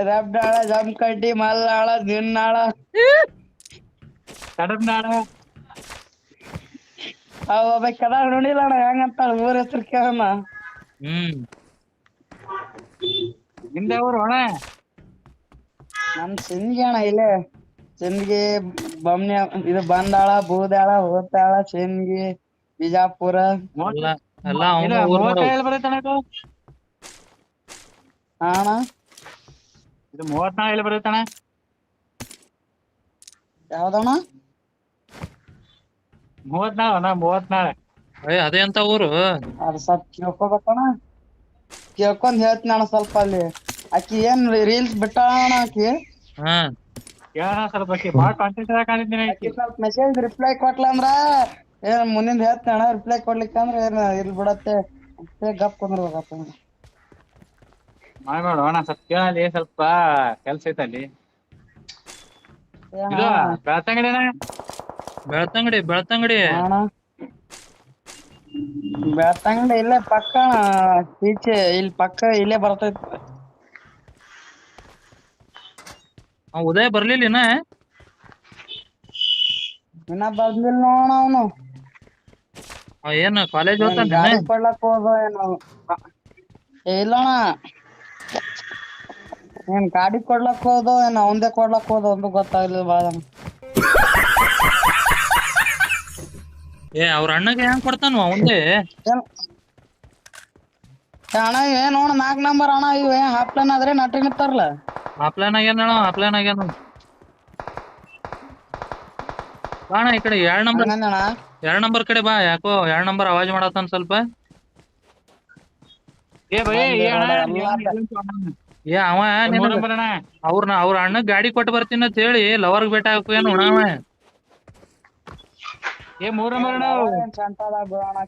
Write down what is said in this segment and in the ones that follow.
ರಬ್ಡಾಳ ಜಮಕಡ್ಡಿ ಮಲ್ಲಾಳ ದಿನ್ನಾಳ ಕಡಬ್ನಾಳ ಅವ ಕದಾಗ ನೋಡಿಲ್ಲ ಅಣ್ಣ ಹೆಂಗಂತ ಊರ ಹೆಸರು ಕೇಳಣ್ಣ. ನಿಂದ ಊರು ಅಣ್ಣ? ನಮ್ ಸಿಂದಗಿ ಅಣ್ಣ ಇಲ್ಲೇ ಸಿಂದಗಿ ಬಮ್ನಿ ಇದು ಬಂದಾಳ ಬೂದಾಳ ಹೋತಾಳ ಸಿಂದಗಿ ಬಿಜಾಪುರ ಎಲ್ಲಾ ಅವನು ಊರ್ ನೋಡು. ಎಲ್ಲಿ ಬರುತ್ತಣ್ಣ ಇದು? ಅಣ್ಣ ಇದು 34 ಎಲ್ಲಿ ಬರುತ್ತಣ್ಣ? ಯಾವ್ದಣ್ಣ? 34 ಅಣ್ಣ 34. ಅದೇ ಅಂತ ಊರು. ಅದು ಸ್ವಲ್ಪ ಕೇಳ್ಕೊಬೇಕಣ್ಣ, ಕೇಳ್ಕೊಂಡ್ ಹೇಳ್ತೀನಿ ಅಣ್ಣ. ಸ್ವಲ್ಪ ಅಲ್ಲಿ ಆಕಿ ಏನ್ ರೀಲ್ಸ್ ಬಿಟ್ಟಾಳ ಆಕಿ. ಹಾ ಕೇಳೋಣ ಸ್ವಲ್ಪ ಬಾಳ ಕಾಂಟೆಂಟ್ ಕಾಣಿದ್ದೀನಿ. ಆಕಿ ಸ್ವಲ್ಪ ಮೆಸೇಜ್ ರಿಪ್ಲೈ ಕೊಟ್ಲ ಅಂದ್ರ ಏನ್ ಮುಂದಿನ ಹೇಳ್ತೀನಿ ಅಣ್ಣ. ರಿಪ್ಲೈ ಕೊಡ್ಲಿಕ್ಕ ಅಂದ್ರ ಏನ್ ಇಲ್ ಬಿಡತ್ತೆ ಗಪ್ ಕುಂದ್ರಬೇಕಪ್ಪ. ಮಾಡ್ಬೇಡ ಅಣ್ಣ, ಸ್ವಲ್ಪ ಕೇಳಲಿ, ಸ್ವಲ್ಪ ಕೆಲ್ಸ ಐತಲ್ಲಿ. ಇದು ಬೆಳ್ತಂಗಡಿ ಬೆಳ್ತಂಗಡಿ ಬೆಳ್ತಂಗಡಿ ಬೆಳ್ತಂಗಡಿ ಇಲ್ಲೇ ಪಕ್ಕ ಈಚೆ ಇಲ್ಲಿ ಪಕ್ಕ ಇಲ್ಲೇ ಬರ್ತೈತಿ. ಉದಯ ಬರ್ಲಿಲ್ಲ ಇನ್ನ ಬಂದಿಲ್ಲ ನೋಡ ಅವನು. ಏನ್ ಕಾಲೇಜ್ ಹೋಗ್ತಾನ? ಗಾಡಿ ಕೊಡ್ಲಕ್ ಹೋದ ಏನು ಇಲ್ಲಣ್ಣ. ಏನ್ ಗಾಡಿ ಕೊಡ್ಲಕ್ ಹೋದ ಏನ್ ಅವಂದೇ ಕೊಡ್ಲಕ್ ಹೋದ ಒಂದು ಗೊತ್ತಾಗ್ಲಿಲ್ಲ ಬಾಳ. ಅವ್ರ ಅಣ್ಣಗೆ ಹೆಂಗ್ ಕೊಡ್ತಾನ ಅವಂದೇ? ಅಣ್ಣ ಏನ್ ನೋಡ 4 ನಂಬರ್ ಅಣ್ಣ. ಇವ್ ಹಾಪ್ಲನ್ ಆದ್ರೆ ನಟ್ರಿ ನಿಂತಾರಲ್ಲ. ಆಪ್ಲೈನ್ ಆಗ್ಯಾನ ಬಾಣ ಈ ಕಡೆ 2 ನಂಬರ್ ಕಡೆ ಬಾ. ಯಾಕೋ 2 ನಂಬರ್ ಅವಾಜ್ ಮಾಡತ್ತಾನ ಸ್ವಲ್ಪ. ಅವ ಅವ್ರ ಅಣ್ಣ ಗಾಡಿ ಕೊಟ್ಟು ಬರ್ತೀನಿ ಅಂತ ಹೇಳಿ ಲವರ್ಗ್ ಬೇಟ ಹಾಕು ಏನು ಉಣವ. 3 ನಂಬರ್ ಅಣ್ಣ.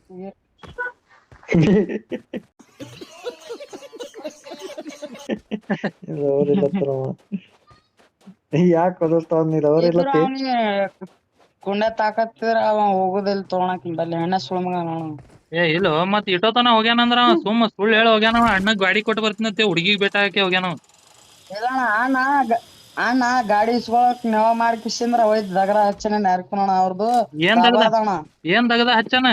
ಯಾಕೆ ಕುಂಡೆ ತಾಕತ್ತಿದ್ರ ಅವ ಹೋಗುದಿಲ್ಲ ತಗೊಳಕ್ ಬಲ್ಲಿ ಎಣ್ಣೆ ಸುಳ್ಮಗ ನೋಡ. ಇಲ್ಲ ಮತ್ ಇಟ್ಟೋತನ ಹೋಗ್ಯಾನಂದ್ರ ಸುಮ್ಮ ಸುಳ್ಳು ಹೇಳಿ ಹೋಗ್ಯಾನವ. ಅಣ್ಣ ಗಾಡಿ ಕೊಟ್ಟು ಬರ್ತೀನಿ ಅಂತ ಹುಡುಗಿಗ್ ಬೇಟ ಹಾಕಿ ಹೋಗ್ಯಾನವ. ಇಲ್ಲ ಅಣ್ಣ ಗಾಡಿ ಇಸ್ಕೊಳಕ್ ನೆವ ಮಾಡ್ಕಿಸಿಂದ್ರ ಹೋಯ್ತು ದಗದ ಹಚ್ಚನ ನರ್ಕೋಣ ಅವ್ರದ್ದು. ಏನ್ ದಗದ ಹಚ್ಚನ?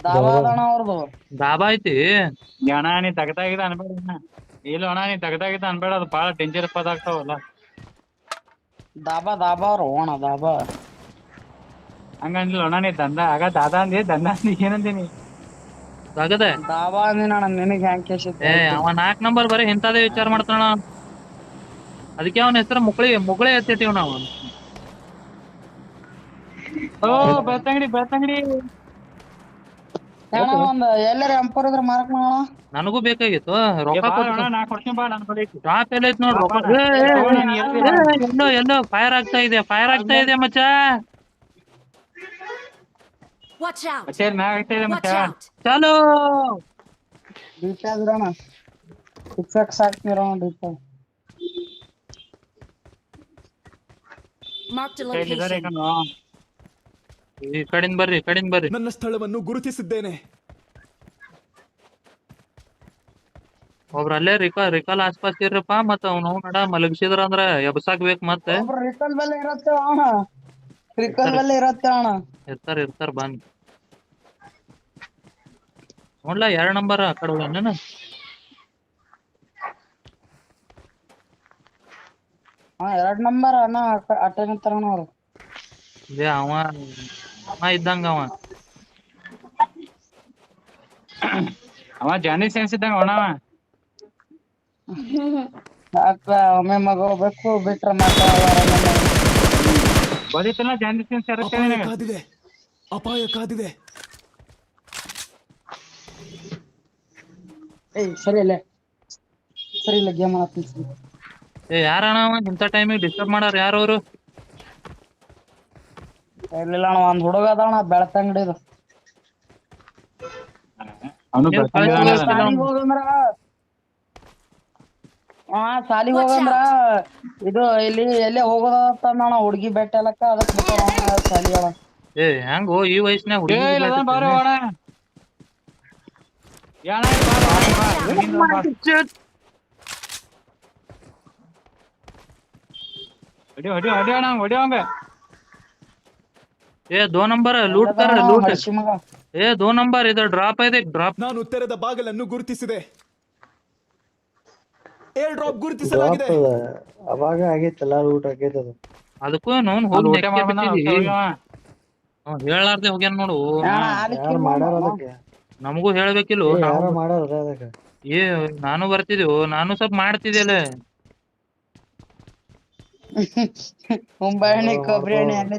ದಾಬಾ ಅದಣ ಅವ್ರದ್ದು. ದಾಬಾ ಐತಿ ಅಣ್ಣ, ನೀ ತಗದಾಗಿದ ಅನ್ಬೇಡ ಅಣ್ಣ. ಇಲ್ಲ ಅಣ್ಣ, ನೀ ತಗದಾಗಿದ ಅನ್ಬೇಡ, ಅದು ಬಾಳ ಡೇಂಜರಸ್ ಪದ ಆಗ್ತಾವಲ್ಲ. ದಾಬಾ ಅವ್ರು ಓಣ ದಾಬಾ ಹಂಗಂದಿಲ್ಲ ಅಣ್ಣ. ನೀ ದಂದ ಆಗ ದಾದಾ ಅಂದಿ, ದಂದ ಅಂದಿ, ಏನಂದಿನಿ? ದಗದ ದಾಬಾ ಅಂದಿನ ನಿನಗ್ ಹೆಂಗ್ ಕೇಳಿಸುತ್ತೆ? ಅವ 4 ನಂಬರ್ ಬರೀ ಇಂಥದೇ ವಿಚಾರ ಮಾಡ್ತಾನ. ಅದಕ್ಕೆ ಅವನ ಹೆಸರು ಮುಗುಳೆ ಎತ್ತಿಟ್ಟಿವ್ ನಾವು. ಬೆಳ್ತಂಗಡಿ ಒಂದ್ ಎಲ್ಲಾರ ಎಂಪರ್ ಇದ್ರ ಮಾರಕ್ ಮಾಡೋಣ. ನನಗೂ ಬೇಕಾಗಿತ್ತು ರೊಕ್ಕ. ಟಾಪ್ ಎಲ್ಲ ಐತ್ ನೋಡ್ ರೊಕ್ಕ. ಎಲ್ಲೋ ಫೈರ್ ಆಗ್ತಾ ಇದೆ ಮಚ್ಚ. ಚಲೋ ಡಿಪಾದ್ರಣ ಫಿಕ್ಸ್ ಹಾಕ್ತಿರೋ ಡಿಪಾ. ಈ ಕಡಿಂದ ಬರ್ರಿ. ನನ್ನ ಸ್ಥಳವನ್ನು ಗುರುತಿಸಿದ್ದೇನೆ. ಒಬ್ರ ಅಲ್ಲೇ ರಿಕಾಲ್ ಆಸ್ಪಾಸ್ ಇರ್ರಪ್ಪ. ಮತ್ತ ಅವ್ನು ನಡ ಮಲಗಿಸಿದ್ರ ಅಂದ್ರ ಎಬ್ಸಾಕ್ ಬೇಕ್. ಮತ್ತೆ ರಿಕಲ್ ಬಲ್ಲಿ ಇರತ್ತೆ ಅಣ್ಣ. ಇರ್ತಾರ ಬಂದ್ ನೋಡ್ಲಾ 2 ನಂಬರ್ ಆ ಕಡೆ ಹೋಗ್ಯಾನ. ಹಾ 2 ನಂಬರ್ ಅಣ್ಣ ಅಟ್ಟೆ ನಿಂತಾರಣ ಅವ್ರು. ಅವ ಇದ್ದಂಗ ಅವ ಜಾನಿ ಸೆನ್ಸ್ ಇದ್ದಂಗ ಅವ. ಒಮ್ಮೆ ಮಗ ಹೋಗ್ಬೇಕು ಬಿಟ್ರ ಬದಿತ್ತಲ್ಲ ಜಾನಿ ಸೆನ್ಸ್. ಅಪಾಯ ಕಾದಿದೆ. ಸರಿ ಇಲ್ಲ ಗೇಮ್ ಆಡ್ತೀನಿ. ಯಾರಣ್ಣ ಇಂಥ ಟೈಮಿಗೆ ಡಿಸ್ಟರ್ಬ್ ಮಾಡಾರ ಯಾರು ಅವ್ರು? ಇರ್ಲಿಲ್ಲ ಅಣ್ಣ, ಒಂದ್ ಹುಡುಗ ಅದಣ್ಣ ಬೆಳ್ತಂಗಡಿದು. ಸಾಲಿಗೆ ಹೋಗಂದ್ರ ಇದು ಇಲ್ಲಿ ಎಲ್ಲೇ ಹೋಗೋದಣ್ಣ ಹುಡ್ಗಿ ಬೆಟ್ಟ ಎಲ್ಲಕ್ಕ ಅದಕ್ ಸಾಲಿ ಅಣ್ಣ. ಹೆಂಗೋ ಈ ವಯಸ್ಸಿನಾಗ ಹೊಡಿ ಅಣ್ಣ ಹೊಡಿಯೋಂಗ. ಏ 2 ನಂಬರ್ ಲೂಟ್ ಕರ ಲೂಟ್. ಹಡ್ಸಿ ಮಗ. ಏ 2 ನಂಬರ್ ಇದು ಡ್ರಾಪ್ ಇದೆ ಡ್ರಾಪ್. ನಾನು ತೆರೆದ ಬಾಗಿಲನ್ನು ಗುರುತಿಸಿದೆ. ಏರ್ ಡ್ರಾಪ್ ಗುರುತಿಸಲಾಗಿದೆ. ಅವಾಗ ಆಗೈತಲ್ಲ ಊಟ ಆಗೈತೆ ಅದು. ಅದಕ್ಕೂ ನೋನ್ ಹೋಗಿ ಊಟ ನೆಕ್ಕೆ ಮಾಡ್ಬಂದ ಬಿಟ್ಟಿದಿ. ಹೇಳಾರ್ದೆ ಹೋಗ್ಯಾನ ನೋಡು. ಅಣ್ಣ ಅಲ್ಲಿ ಯಾರು ಮಾಡ್ಯಾರ ಅದಕ್ಕೆ? ನಮಗೂ ಹೇಳ್ಬೇಕಿಲ್ಲ. ಯಾರು ಮಾಡ್ಯಾರ ಅದಕ್ಕೆ? ಏ ನಾನು ಬರ್ತಿದ್ದೆವು, ನಾನು ಸ್ವಲ್ಪ ಮಾಡ್ತಿದ್ದೆಲ್ಲ. ಮುಂಬಾಣಿ ಕೊಬ್ಬರಿ ಎಣ್ಣೆ ಎಣ್ಣೆ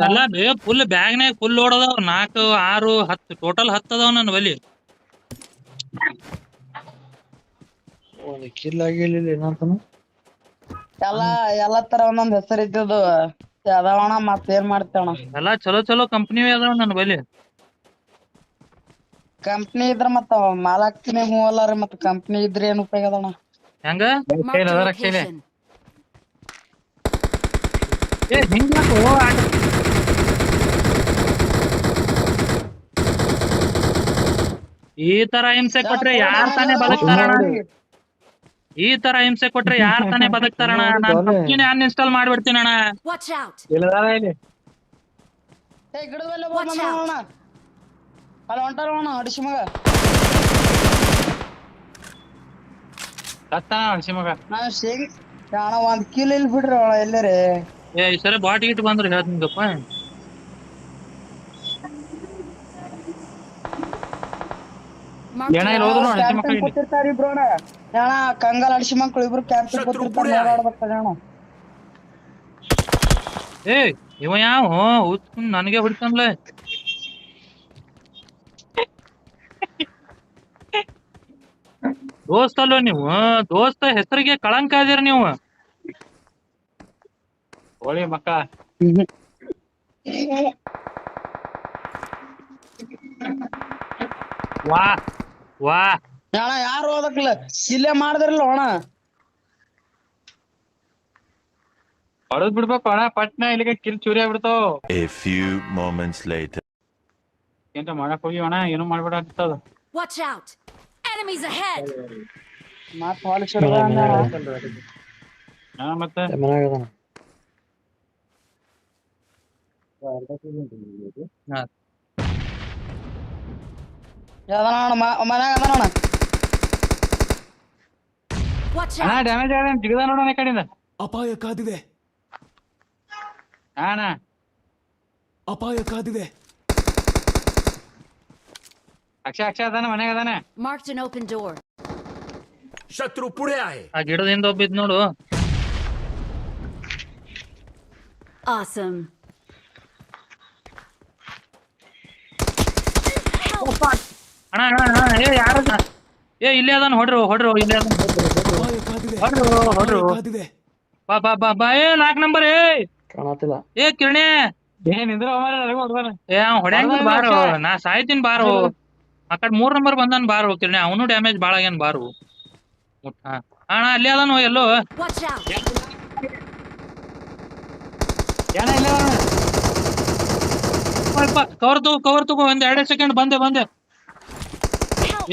ಎಲ್ಲ ಫುಲ್ ಬ್ಯಾಗ್ನಾಗ ಫುಲ್ ಲೋಡ್ ಅದಾವ. 4, 6, 10 ಟೋಟಲ್ 10 ಅದಾವ ನನ್ನ ಬಲಿ. ಒಂದು ಕಿಲ್ ಆಗಿಲ್ಲ ಏನಂತಾನು. ಎಲ್ಲಾ ತರ ಒಂದೊಂದ್ ಹೆಸರು ಇದ್ದದು ಅದಾವಣ. ಮತ್ತೇನ್ ಮಾಡ್ತೇವಣ? ಎಲ್ಲಾ ಚಲೋ ಕಂಪ್ನಿ ಅದಾವ ನನ್ನ ಬಲಿ. ಕಂಪ್ನಿ ಇದ್ರ ಮತ್ತ ಮಾಲಾಕ್ತಿನಿ ಹೂ ಅಲ್ಲಾರಿ. ಮತ್ತ ಕಂಪ್ನಿ ಇದ್ರ ಏನ್ ಉಪಯೋಗ ಅದಣ್ಣ? ಹೆಂಗ Marked a ರಕ್ಷಣೆ. location. ಏ ಹಿಂಗ್ಯಾಕೋ ಈ ತರ ಹಿಂಸೆ ಕೊಟ್ರೆ ಯಾರ್ ತಾನೇ ಬದುಕ್ತಾರಣ? ಈ ತರ ಹಿಂಸೆ ಕೊಟ್ರೆ ಯಾರ್ ತಾನೇ ಬದುಕ್ತಾರಣ? ನಾನ್ ಕಂಪ್ನಿನೇ ಅನ್ಇನ್ಸ್ಟಾಲ್ ಮಾಡ್ಬಿಡ್ತೀನಿ ಅಣ್ಣ. Watch out. ಇಲ್ಲದಾರ ಇಲ್ಲಿ ಏ ಗಿಡದಲ್ಲೇ ಹೋಗೋಣ. ಅಲ್ಲಿ ಹೊಂಟಾರಣ ಹಡಿಸಿ ಮಗ. ಸತ್ತಾನ ಹಡ್ಸಿ ಮಗ. ನಾವ್ ಶೇಂಗ್ ಅಣ್ಣ 1 ಕಿಲೋ ಇಲ್ಲಿ ಬಿಡ್ರಿ ಅಣ್ಣ ಎಲ್ಲಾರೆ. ಏ ಈ ಸರಿ ಬಾಟ್ ಗಿಟ್ ಬಂದ್ರೆ ಹೇಳ್ತೀನಿಗಪ್ಪ. Marked ಏನ a ಇಲ್ಲಿ ಹೋದ್ರು ಹಡ್ಸಿ ಮಕ್ಳು ಕ್ಯಾಂಪಿಂಗ್ ಇಲ್ಲಿ. ಕೂತಿರ್ತಾರ ಇಬ್ರು ಅಣ್ಣ. ಅಣ್ಣ ಕಂಗಾಲ್ ಹಡಿಸಿ ಮಕ್ಳು ಇಬ್ರು ಕ್ಯಾಂಪಿಂಗ್ ಕೂತಿರ್ತಾರ. ಓಡಾಡ್ಬೇಕಣ್ಣ ಅಣ್ಣ. ಏ ಇವ ಯಾವ ಹುಚ್ಕೊಂಡ್ ನನಗೆ ಹೊಡಿತಾನ್ಲೆ. ದೋಸ್ತಲ್ಲೋ ನೀವು, ದೋಸ್ತ ಹೆಸರಿಗೆ ಕಳಂಕ ಇದೀರ ನೀವು. ಹೋಳಿ ಮಕ್ಕ. ವಾ ವಾ ಅಣ್ಣ ಯಾರು ಹೋದಕ್ಲ ಇಲ್ಲೇ ಮಾಡಿದ್ರಲ್ಲ ಅಣ್ಣ. ಹೊಡೆದ್ ಬಿಡ್ಬೇಕು ಅಣ್ಣ ಪಟ್ನ, ಇಲ್ಲಿಗೆ ಕಿಲ್ ಚೂರಿ ಆಗ್ಬಿಡ್ತಾವ. A few moments later. ಏನ್ರ ಮಾಡಕ್ ಹೋಗಿ ಅಣ್ಣ ಏನು ಮಾಡ್ಬೇಡ ಆಗ್ತದ. Watch out. Enemies ahead. ಮತ್ ಹೊಲಸ್ ಹಿಡ್ದ ಅಣ್ಣ. ಮತ್ತೆ ಮನ್ಯಾಗ ಅದಾನ. ಯಾವ್ದಣ್ಣ ಅಣ್ಣ ಮನ್ಯಾಗ ಅದಾನ ಅಣ್ಣ. Watch ಅಣ್ಣ out. ಡ್ಯಾಮೇಜ್ ಆಗ ಜಿಗದ ನೋಡೋಣ ಈ ಕಡೆಯಿಂದ. ಅಪಾಯ ಕಾದಿದೆ. ಅಣ್ಣ ಅಪಾಯ ಕಾದಿದೆ. ಅಕ್ಷ ಅದಾನ ಮನ್ಯಾಗ ಅದಾನ. Marked an open door. ಶತ್ರು ಪುಡೆ ಆಯೆ. ಆ ಗಿಡದಿಂದ ಒಬ್ಬಿದ್ ನೋಡು. Awesome. ಅಣ್ಣ ಏ ಯಾರ ಏ ಇಲ್ಲೇ ಅದಾನ. ಹೊಡ್ರು ಇಲ್ಲೇ ಅದಾನ. ಅಪಾಯ ಕಾದಿದೆ. ಹೊಡ್ರು ಅಪಾಯ ಕಾದಿದೆ. ಬಾ ಏ 4 ನಂಬರ್. ಕಾಣತಿಲ್ಲ. ಏ ಕಿರಣೆ ಏನಿದ್ರ ಏ ಹೊಡ್ಯಾಂಗ ಬಾರೋ, ನಾ ಸಾಯ್ತೀನಿ ಬಾರೋ. ಆ ಕಡೆ 3 ನಂಬರ್ ಬಂದಾನ ಬಾರೋ ಕಿರಣೆ. ಅವನು ಡ್ಯಾಮೇಜ್ ಬಾಳ ಆಗ್ಯಾನ ಬಾರೋ. ಅಣ್ಣ ಅಲ್ಲೇ ಅದಾನು ಎಲ್ಲೋ. Watch out. ಕವರ್ ತಗೋ ಒಂದ್ 2 ಸೆಕೆಂಡ್ ಬಂದೆ.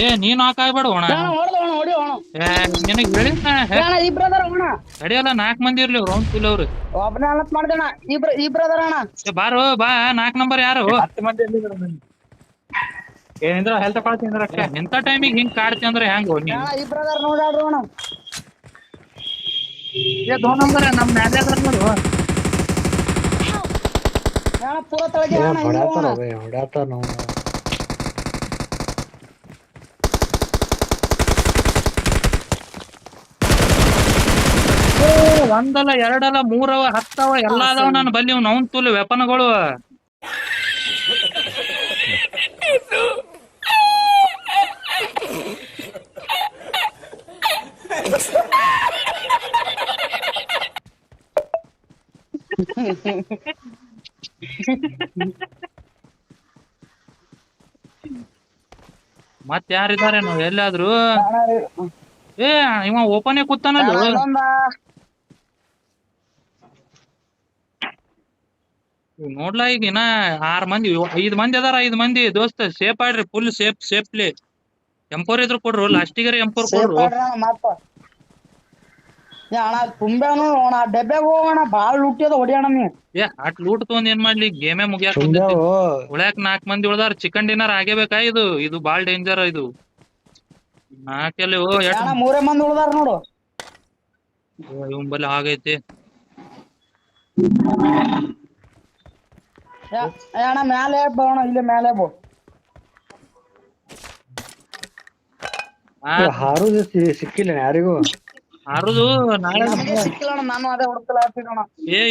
ಏ ನೀನ್ ಹಾಕಾಗ್ಬೇಡ ಅಣ್ಣ. ಹೊಡೆದವಣ ಹೊಡಿ ಅಣ್ಣ. ಏ ನಿನಗ್ ಹೇಳಿದ್ನ ಅಣ್ಣ ಇಬ್ರು ಅದಾರ ಅಣ್ಣ. ತಡಿಯಲ್ಲ 4 ಮಂದಿ ಇರ್ಲಿ ರೌಂಡ್ ಫುಲ್ ಅವ್ರು. ಒಬ್ಬನೇ ಅಲತ್ ಮಾಡ್ದೇಣ. ಇಬ್ರು ಅದಾರ ಅಣ್ಣ. ಏ ಬಾರೋ ಬಾ 4 ನಂಬರ್ ಯಾರು? 10 ಮಂದಿ ಏನಿದ್ರ ಹೆಲ್ತ್ ಕೊಡ್ತೀನಿ ಅಕ್ಷ. ಇಂಥ ಟೈಮಿಗೆ ಹಿಂಗ್ ಕಾಡ್ತಿ ಅಂದ್ರೆ ಹೆಂಗ್ ನೀ? ಅಣ್ಣ ಇಬ್ರು ಅದಾರ ನೋಡ್ರಿ ಅಣ್ಣ. ಏ 2 ನಂಬರ್ ನಮ್ ಮ್ಯಾಲೆ ಅದಾರ ನೋಡು. ಅಣ್ಣ ಪೂರ ತಳಗೆ ಅಣ್ಣ ಹಿಂಗ್ ಹೊಡ್ಯಾತಾರ ಹೋಗೋಣ. ಹೊಡ್ಯಾತಾರ ನಾವು. ಒಂದಲ್ಲ 2 ಅಲ್ಲ 3 ಅವ 10 ಅವ ಎಲ್ಲಾ ಅದಾವ ನನ್ನ ಬಲ್ಲಿ. ಅವ್ನ್ ತುಲ್ ವೆಪನ್ಗಳು. ಮತ್ ಯಾರಿದ್ದಾರೆ ನಾವ್ ಎಲ್ಲಾದ್ರು? ಏ ಇವ ಓಪನ್ ಕೂತಾನಲ್ಲ. ನೋಡ್ಲಾ ಈಗ ಇನ್ನ 6 ಮಂದಿ 5 ಮಂದಿ ಅದಾರ. 5 ಮಂದಿ ದೋಸ್ತ ಸೇಫ್ ಆಡ್ರಿ. Full safely. M4 ಇದ್ರು ಕೊಡ್ರು. ಲಾಸ್ಟಿಗರ M4 ಕೊಡ್ರು. ಅಣ್ಣ ತುಂಬ್ಯಾನು ಅಣ್ಣ ಡಬ್ಬ್ಯಾಗ ಹೋಗೋಣ ಬಾಳ ಲುಟ್ಟಿ ಅದ ಹೊಡಿಯೋಣ ನೀ ಏ ಅಟ್ ಲೂಟ್ ತಗೊಂಡ್ ಏನ್ ಮಾಡ್ಲಿ ಗೇಮೇ ಮುಗಿಯಾಕ ತುಂಬ್ಯಾವು ಉಳ್ಯಾಕ್ 4 ಮಂದಿ ಉಳ್ದಾರ ಚಿಕನ್ ಡಿನ್ನರ್ ಆಗೇಬೇಕಾ ಇದು ಬಾಳ್ ಡೇಂಜರ್ ಇದು ನಾಕೆಲ್ಲಿ ಅಣ್ಣ 3 ಮಂದಿ ಉಳ್ದಾರ ನೋಡು ಇವನ್ ಬಲ್ಲಿ ಆಗೈತಿ ಅಣ್ಣ ಮ್ಯಾಲೆ ಬಾ ಅಣ್ಣ ಇಲ್ಲಿ ಮ್ಯಾಲೆ ಬೋ ಹಾರುದು ಸಿಕ್ಕಿಲ್ಲ ಯಾರಿಗೂ ಹಾರುದು ನಾಳೆ ನಮಗೆ ಸಿಕ್ಕಿಲ್ಲ ಅಣ್ಣ ನಾನು ಅದೇ ಹುಡುಕಲಾಗ್ತೀನಿ ಅಣ್ಣ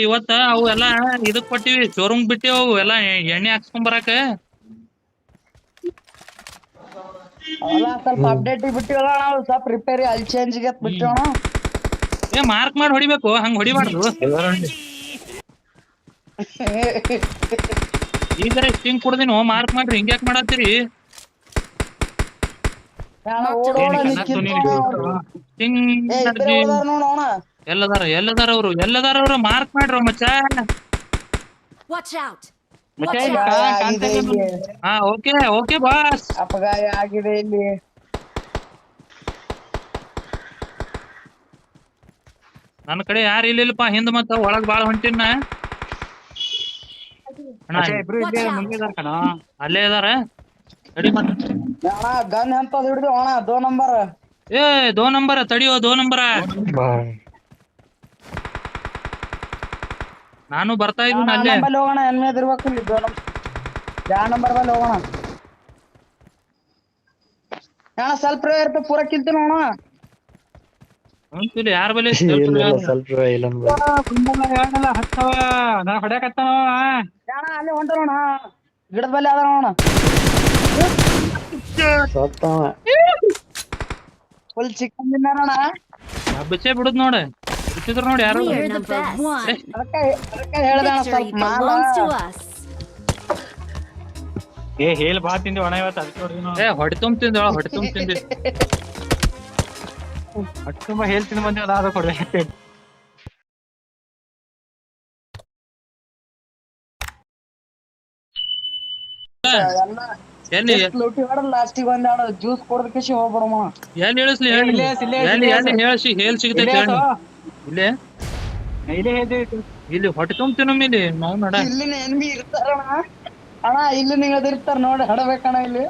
ಇವತ್ತ ಅವು ಎಲ್ಲಾ ಇದಕ್ ಕೊಟ್ಟಿವಿ ಶೋರೂಮ್ ಬಿಟ್ಟಿವಿ ಅವು ಎಲ್ಲಾ ಎಣ್ಣೆ ಹಾಕ್ಸ್ಕೊಂಡ್ ಬರಾಕ ಅವೆಲ್ಲ ಸ್ವಲ್ಪ ಅಪ್ಡೇಟ್ ಬಿಟ್ಟಿವಲ್ಲ ನಾವು ಸ್ವಲ್ಪ ರಿಪೇರಿ ಅಲ್ಲಿ ಚೇಂಜ್ಗೆ ಬಿಟ್ಟಿವಣ ಮಾರ್ಕ್ ಮಾಡಿ ಹೊಡಿಬೇಕು ಹಂಗ ಹೊಡಿಬಾರ್ದು ಈಗ ಹಿಂಗ್ ಕುಡ್ದಿನ ಮಾರ್ಕ್ ಮಾಡ್ರಿ ಹಿಂಗ್ಯಾಕ್ ಮಾಡತ್ತೀರಿ ಎಲ್ಲದಾರ ಅವ್ರು ಮಾರ್ಕ್ ಮಾಡ್ರು ಮಚ್ಚ Watch out! ಹಾ ಓಕೆ ಬಾಸ್ ಅಪಘಾತ ಆಗಿದೆ ಇಲ್ಲಿ ನನ್ನ ಕಡೆ ಯಾರು ಇಲ್ಲಿಲ್ಲಪ್ಪ ಹಿಂದ್ ಮತ್ತ ಒಳಗ್ ಬಾಳ ಹೊಂಟಿನ ಇಬ್ರು ಇಲ್ಲೇ ಮುಂದೆ ಇದಾರ ಕಣ ಅಲ್ಲೇ ಇದಾರ ತಡಿ ಮತ್ತ ಅಣ್ಣ ಗನ್ ಎಂತದ್ ಹಿಡಿದು ಅಣ್ಣ 2 ನಂಬರ್ ದೋ ನಂಬರ್ ತಡಿಯೋ 2 ನಂಬರ್ ನಾನು ಬರ್ತಾ ಇದ್ದೀನಿ ಅಲ್ಲೇ ನಂಬಲ್ಲಿ ಹೋಗೋಣ ಎನ್ಮೇದ್ ಇರ್ಬೇಕು ಇಲ್ಲಿ 2 ನಂಬರ್ ಬಲ್ಲಿ ಹೋಗೋಣ ಅಣ್ಣ ಸ್ವಲ್ಪ ಇರ್ತ ಪೂರ ಕಿಲ್ತೀನಿ ಅಣ್ಣ ಯಾರ ಬಲ್ಲಿ ಸ್ವಲ್ಪ ಇಲ್ಲ ಹತ್ತವ ನಾ ಹೊಡ್ಯಾಕತ್ತಾವ ಅಣ್ಣ ಅಲ್ಲಿ ಹೊಂಟೋಣ ಗಿಡದ ಬಲ್ಲಿ ಅದ ಅಣ್ಣ ಸತ್ತವ ಫುಲ್ ಚಿಕನ್ ತಿನ್ನಾರಣ್ಣ ಬಿಚ್ಚೆ ಬಿಡುದ್ ನೋಡ ಬಿಚ್ಚಿದ್ರು ನೋಡಿ ಯಾರು We're the best. ಅದಕ್ಕೆ ಹೇಳ್ದೆ ಅಣ್ಣ Victory ಸ್ವಲ್ಪ ಮಾಲ belongs to us. ಹೇಲ್ ಬಾ ತಿಂದಿ ಒಣ ಇವತ್ತು ಅದಕ್ಕೆ ಹೊಡ್ದಿನ ಹೊಟ್ಟೆ ತುಂಬ್ತಿಂದ ಹೊಟ್ಟೆ ತುಂಬ್ತಿಂದಿ ಅಷ್ಟು ತುಂಬಾ ಹೇಳ್ತೀನಿ ಬಂದಿ ಅದಾದ ಕೊಡ್ಬೇಕು ಎಲ್ಲಿ ಲೂಟಿ ಹೊಡೆದ್ ಲಾಸ್ಟಿಗೆ ಒಂದ್ ಎರಡು ಜ್ಯೂಸ್ ಕೊಡೋದಕ್ಕೆ ಹೋಗ್ಬಿಡಮ್ಮ ಎಲ್ಲಿ ಇಳಿಸ್ಲಿ ಹೇಳಿ ಹೇಳಿ ಹೇಲ್ ಸಿಗ್ತೈತಿ ಹೇಳಿ ಇಲ್ಲೇ ಇಲ್ಲೇ ಹೇಳ್ತೀವಿ ಇಲ್ಲಿ ಹೊಟ್ಟೆ ತುಂಬ್ತೀನಮ್ಮ ಇಲ್ಲಿ ನಾವು ನಡ ಇಲ್ಲಿನ ಎನ್ಬಿ ಇರ್ತಾರಣ್ಣ ಅಣ್ಣ ಇಲ್ಲಿ ನಿಂಗದ್ ಇರ್ತಾರ ನೋಡಿ ಹಡಬೇಕಣ್ಣ ಇಲ್ಲಿ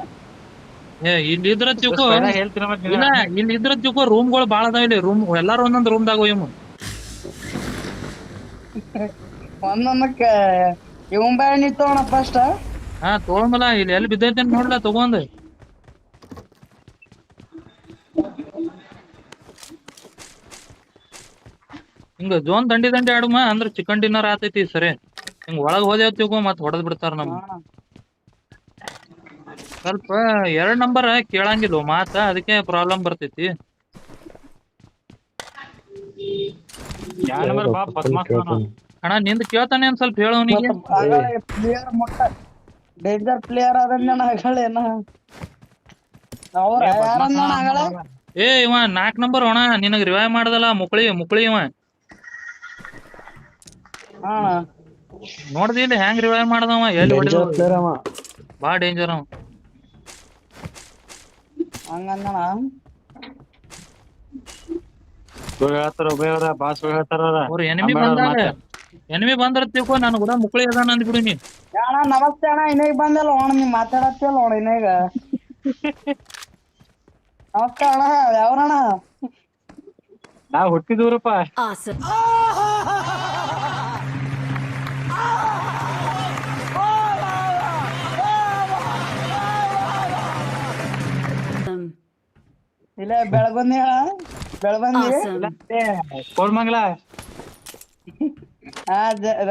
ಇಲ್ಲಿ ಇದ್ರ ತಿಳ್ಕೊ ಹೇಳ್ತೀರ ಇಲ್ಲ ಇಲ್ಲಿ ಇದ್ರ ತಿಳ್ಕೊ ರೂಮ್ಗಳು ಬಾಳ ಅದಾವ ಇಲ್ಲಿ ರೂಮ್ ಎಲ್ಲಾರು ಒಂದೊಂದ್ ರೂಮ್ದಾಗ ಇವ್ ಒಂದೊಂದಕ್ಕೆ ಇವನ್ ಬ್ಯಾಳ ನಿಂತವಣ್ಣ ಫಸ್ಟ್ ಹಾ ತಗೊಂಬಲ್ಲ ಇಲ್ಲಿ ಎಲ್ಲಿ ಬಿದ್ದೈತೆ ಅಂತ ನೋಡ್ಲಾ ತಗೊಂಡ್ ಹಿಂಗ ಜೋನ್ ದಂಡಿ ಆಡುಮ ಅಂದ್ರ ಚಿಕನ್ ಡಿನ್ನರ್ ಆತೈತಿ ಸರಿ ಹಿಂಗ ಒಳಗ್ ಹೋದೇವ್ ತಿಳ್ಕೊ ಮತ್ ಹೊಡೆದ್ ಬಿಡ್ತಾರ ನಮ್ ಸ್ವಲ್ಪ 2 ನಂಬರ್ ಕೇಳಂಗಿಲ್ಲ ಮಾತ ಅದಕ್ಕೆ ಪ್ರಾಬ್ಲಮ್ ಬರ್ತೈತಿ ನಂಬರ್ ಬಾ ಬದ್ಮಾಸ್ ಅಣ್ಣ ನಿಂದ ಕೇಳ್ತಾನೆ ಒಂದ್ ಸ್ವಲ್ಪ ಹೇಳೋನಿಗೆ ಪ್ಲೇಯರ್ ಮೊಟ್ಟ ಡೇಂಜರ್ ಪ್ಲೇಯರ್ ಅದನ್ನ ಹಗಳೇನ ಅವ್ರ ಯಾರನ್ನ ಹಗಳ ಇವ 4 ನಂಬರ್ ಅಣ್ಣ ನಿನಗ್ ರಿವೈವ್ ಮಾಡ್ದಲ್ಲ ಮುಕ್ಳಿ ಇವ ನೋಡ್ದಿ ಇಲ್ಲಿ ಹೆಂಗ್ ರಿವೈವ್ ಮಾಡ್ದವ ಎಲ್ಲಿ ಹೊಡೆದ ಬಾ ಡೇಂಜರ್ ಅವ ಹಂಗಂದಣ ಹೇಳ್ತಾರ ಉಭಯವರ ಬಾಸ್ ಹೇಳ್ತಾರ ಅವ್ರ ಎನಿಮಿ ಬಂದ್ರ ತಿಳ್ಕೊ ನಾನು ಕೂಡ ಮುಕ್ಳಿ ಅದಾನ ಅಂದ್ಬಿಡು ನೀ ಅಣ್ಣ ನಮಸ್ತೆ ಅಣ್ಣ ಇನ್ನೇಗ್ ಬಂದಲ್ಲ ಅಣ್ಣ ನೀವ್ ಮಾತಾಡತ್ತಿಲ್ಲ ಅಣ್ಣ ಇನ್ನೇಗ ನಮಸ್ತೆ ಅಣ್ಣ ಯಾವ್ರಣ್ಣ ನಾವ್ ಹುಟ್ಟಿದೂರಪ್ಪ Awesome. ಇಲ್ಲ ಬೆಳಬಂದಿ ಅಣ್ಣ ಬೆಳಬಂದಿ Awesome. ಕೋರ್ಮಂಗ್ಲ